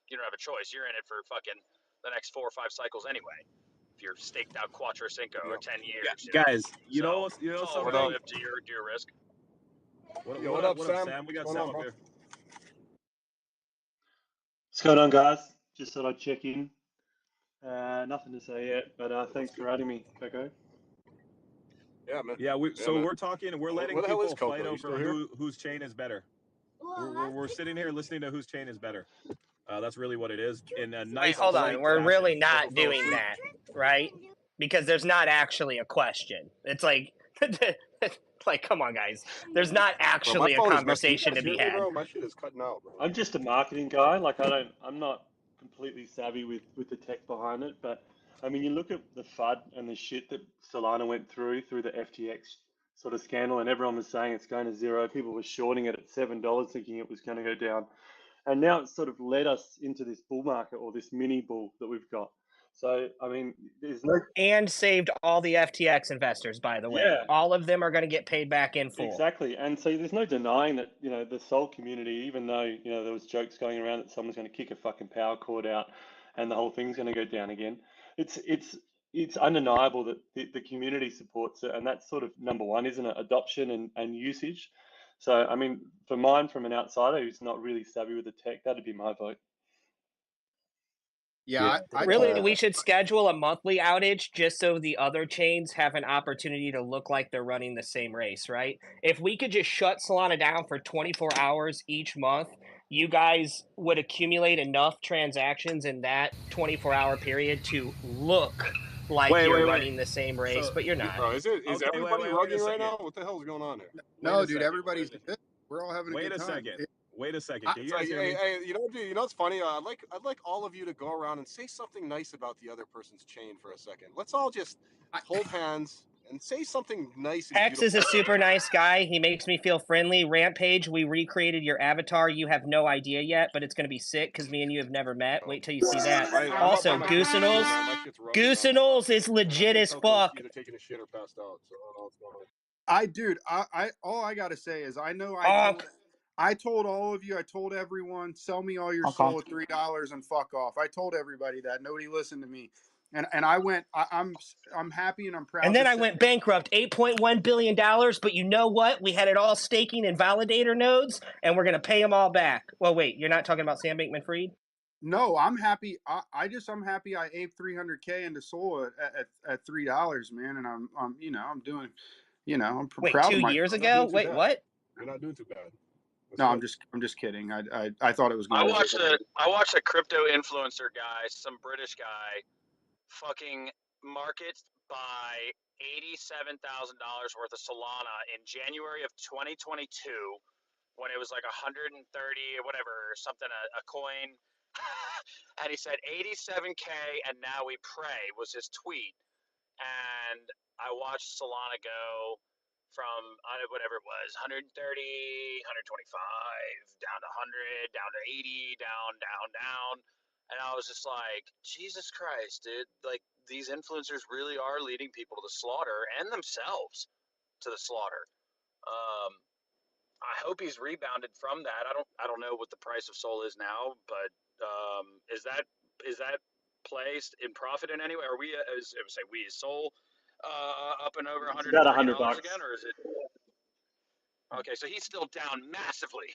you don't have a choice. You're in it for fucking the next 4 or 5 cycles anyway. If you're staked out Quattro Cinco or 10 years, guys, it's all something. relative to your risk. What up, Sam? We got Sam up here. What's going on, guys? Just thought I'd check in. Nothing to say yet, but thanks for having me, Coco. Yeah, man. Yeah, we're talking and we're letting people fight over whose chain is better. We're sitting here listening to whose chain is better. That's really what it is. In a nice. Wait, hold on. We're really not doing that, right? Because there's not actually a question. It's like, come on, guys. There's not actually a conversation to be had. Bro, my shit is cutting out, bro. I'm just a marketing guy. I'm not completely savvy with the tech behind it, but I mean, you look at the FUD and the shit that Solana went through the FTX sort of scandal, and everyone was saying it's going to zero. People were shorting it at $7, thinking it was going to go down. And now it's sort of led us into this bull market, or this mini bull that we've got. So, I mean, there's no... And saved all the FTX investors, by the way. Yeah. All of them are going to get paid back in full. Exactly. And so there's no denying that, the Sol community, even though, there was jokes going around that someone's going to kick a fucking power cord out and the whole thing's going to go down again, it's undeniable that the community supports it. And that's sort of number one, isn't it? Adoption and usage. So, I mean, from an outsider who's not really savvy with the tech, that'd be my vote. Yeah, really, we should schedule a monthly outage just so the other chains have an opportunity to look like they're running the same race, right? If we could just shut Solana down for 24 hours each month, you guys would accumulate enough transactions in that 24-hour period to look like you're running the same race, but you're not. Bro, is everybody rugging right now? What the hell is going on here? No, dude, everybody's good. We're all having a good time. Wait a second. Wait a second. Can you guys hear me? Hey, you know, dude, you know what's funny? I'd like all of you to go around and say something nice about the other person's chain for a second. Let's all just hold hands and say something nice and Hex is a beautiful. super nice guy. He makes me feel friendly. Rampage, we recreated your avatar. You have no idea yet, but it's going to be sick because me and you have never met. Wait till you see that. Also, Goosenals is legit as fuck. Either taking a shit or passed out. So I don't know what's going on. Dude, I all I gotta say is I know I told all of you, I told everyone, sell me all your soul at $3 and fuck off. I told everybody that. Nobody listened to me. And I went, I'm happy and I'm proud. And then I went bankrupt, $8.1 billion. But you know what? We had it all staking in validator nodes, and we're going to pay them all back. Well, wait, you're not talking about Sam Bankman-Fried? No, I'm happy. I'm happy I aped 300K into Sol at $3, man. And I'm doing, I'm Wait, proud 2 of years ago? Wait, what? You're not doing too bad. No, I'm just kidding. I thought it was I going watched a crypto influencer guy, some British guy, fucking market buy $87,000 worth of Solana in January of 2022 when it was like 130 or whatever, something a coin. And he said 87K and now we pray was his tweet. And I watched Solana go from whatever it was, 130, 125, down to 100, down to 80, down. And I was just like, Jesus Christ, dude. Like, these influencers really are leading people to the slaughter and themselves to the slaughter. I hope he's rebounded from that. I don't know what the price of Sol is now, but is that placed in profit in any way? Are we, as Sol up and over It's about $140 $100 again, or is it? Okay, so he's still down massively.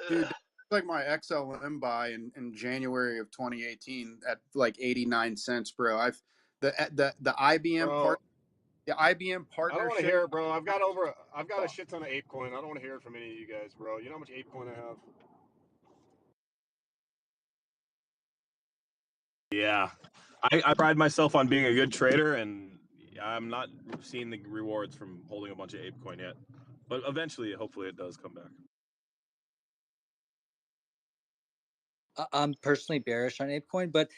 Dude, like my XLM buy in January of 2018 at like 89 cents, bro. The IBM part, the IBM partnership. I don't want to hear it, bro. I've got a shit ton of ApeCoin. I don't want to hear it from any of you guys, bro. You know how much ApeCoin I have? Yeah, I pride myself on being a good trader, and I'm not seeing the rewards from holding a bunch of ApeCoin yet. But eventually, hopefully, it does come back. I'm personally bearish on ApeCoin, but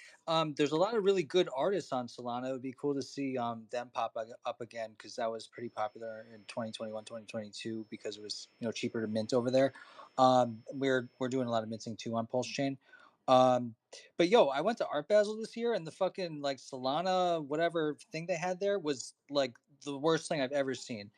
there's a lot of really good artists on Solana. It would be cool to see them pop up again because that was pretty popular in 2021, 2022 because it was cheaper to mint over there. We're doing a lot of minting too on Pulsechain. But I went to Art Basel this year, and the fucking like Solana whatever thing they had there was like the worst thing I've ever seen.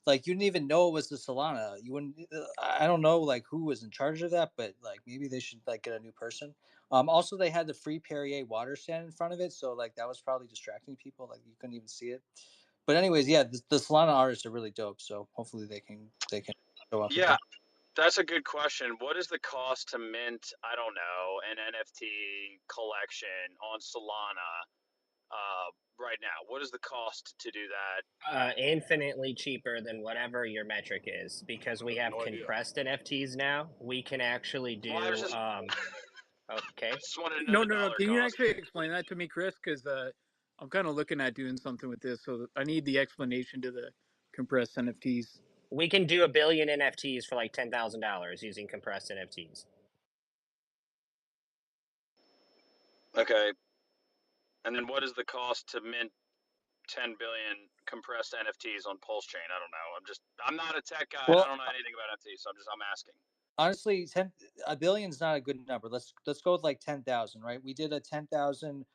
Like you didn't even know it was the Solana. You wouldn't. I don't know like who was in charge of that, but like maybe they should like get a new person. Also, they had the free Perrier water stand in front of it, so like that was probably distracting people. Like you couldn't even see it. But anyways, yeah, the Solana artists are really dope. So hopefully they can show up. Yeah, that's a good question. What is the cost to mint, I don't know, an NFT collection on Solana right now? What is the cost to do that? Infinitely cheaper than whatever your metric is because we have compressed NFTs now. We can actually do. Well, okay. No. Can you actually explain that to me, Chris? Because I'm kind of looking at doing something with this, so I need the explanation to the compressed NFTs. We can do 1 billion NFTs for like $10,000 using compressed NFTs. Okay. And then what is the cost to mint 10 billion compressed NFTs on Pulsechain? I don't know. I'm not a tech guy. Well, I don't know anything about NFTs, so I'm asking. Honestly, 1 billion is not a good number. Let's go with like 10,000, right? We did a 10,000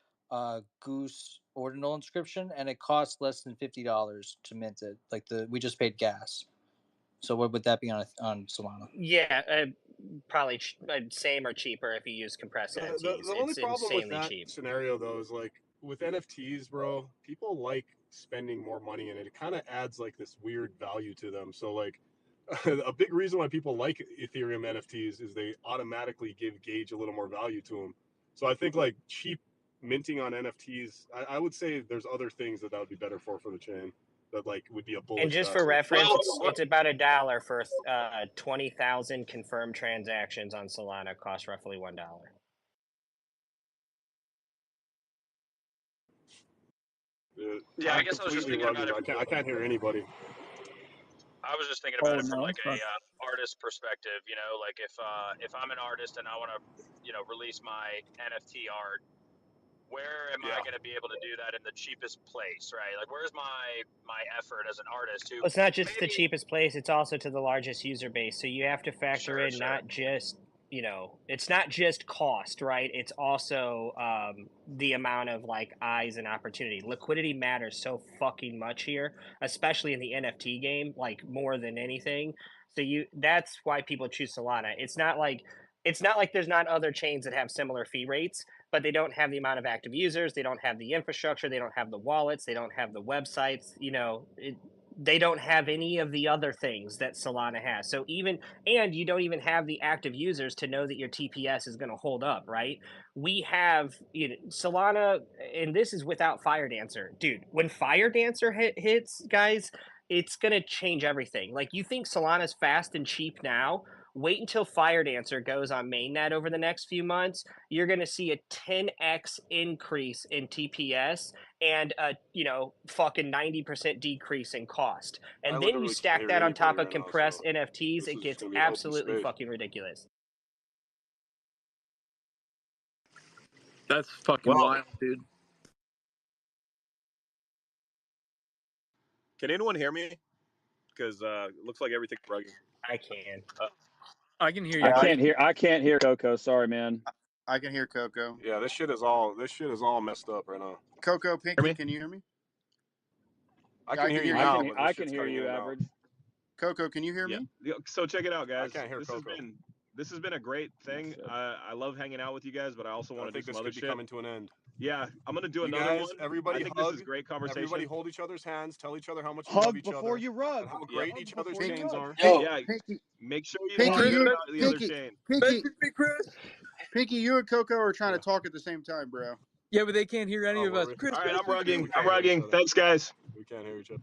Goose ordinal inscription, and it cost less than $50 to mint it. Like we just paid gas. So what would that be on Solana? Yeah, probably same or cheaper if you use compressed NFTs. The only problem with that scenario, though, is like with NFTs, bro, people like spending more money in it. It kind of adds like this weird value to them. So like a big reason why people like Ethereum NFTs is they automatically give Gage a little more value to them. So I think like cheap minting on NFTs, I would say there's other things that would be better for the chain that like would be a bullish. And just for reference, it's about $1 for 20,000 confirmed transactions on Solana. Cost roughly $1. Yeah, I guess I was just thinking about it. I can't hear anybody. I was just thinking Oh about it from no. like a artist perspective. You know, like if I'm an artist and I want to, release my NFT art, where am I going to be able to do that in the cheapest place, right? Like, where's my effort as an artist to Well, it's not just the maybe cheapest place; it's also to the largest user base. So you have to factor sure, in not just it's not just cost, right? It's also the amount of like eyes and opportunity. Liquidity matters so fucking much here, especially in the NFT game, like more than anything. So that's why people choose Solana. It's not like there's not other chains that have similar fee rates, but they don't have the amount of active users, they don't have the infrastructure, they don't have the wallets, they don't have the websites, they don't have any of the other things that Solana has. So and you don't even have the active users to know that your TPS is going to hold up, right? We have Solana, and this is without Fire Dancer. Dude, when Fire Dancer hits, guys, it's going to change everything. Like, you think Solana's fast and cheap now? Wait until Fire Dancer goes on mainnet over the next few months. You're going to see a 10x increase in TPS and a fucking 90% decrease in cost. I And then you literally can't stack hear that on anybody top of right now, so compressed NFTs, this it is just gets gonna be an open absolutely space. fucking ridiculous. That's fucking wild, dude. Can anyone hear me? Because it looks like everything's rugging. I can. I can hear I you. I can't hear Coco. Sorry, man. I can hear Coco. Yeah, this shit is all messed up right now. Coco, Hear Pinky, me? can you hear me? I Yeah, can I hear can you hear I you. now, can but I this can shit's hear cutting in you, and out. average. Coco, can you hear Yeah. me? So check it out, I guys. can't hear Coco. This has been a great thing. So, I love hanging out with you guys, but I also I want to do think some this other could be shit. coming to an end. Yeah, I'm gonna do You another guys, one. everybody I think hug. this is great conversation. Everybody hold each other's hands. Tell each other how much you love hug each before other you rug. and how Yep. great Hug each other's before you chains rug. are. Yo, Yeah, Pinky, make sure you Pinky, hug you, about the other Pinky, chain. Pinky, Chris. Pinky, you and Coco are trying Yeah. to talk at the same time, bro. Yeah, but they can't hear any Oh, of were us. we? Chris, All right, I'm Yeah, rugging. we I'm can't hear each rugging. other. Thanks, guys. We can't hear each other.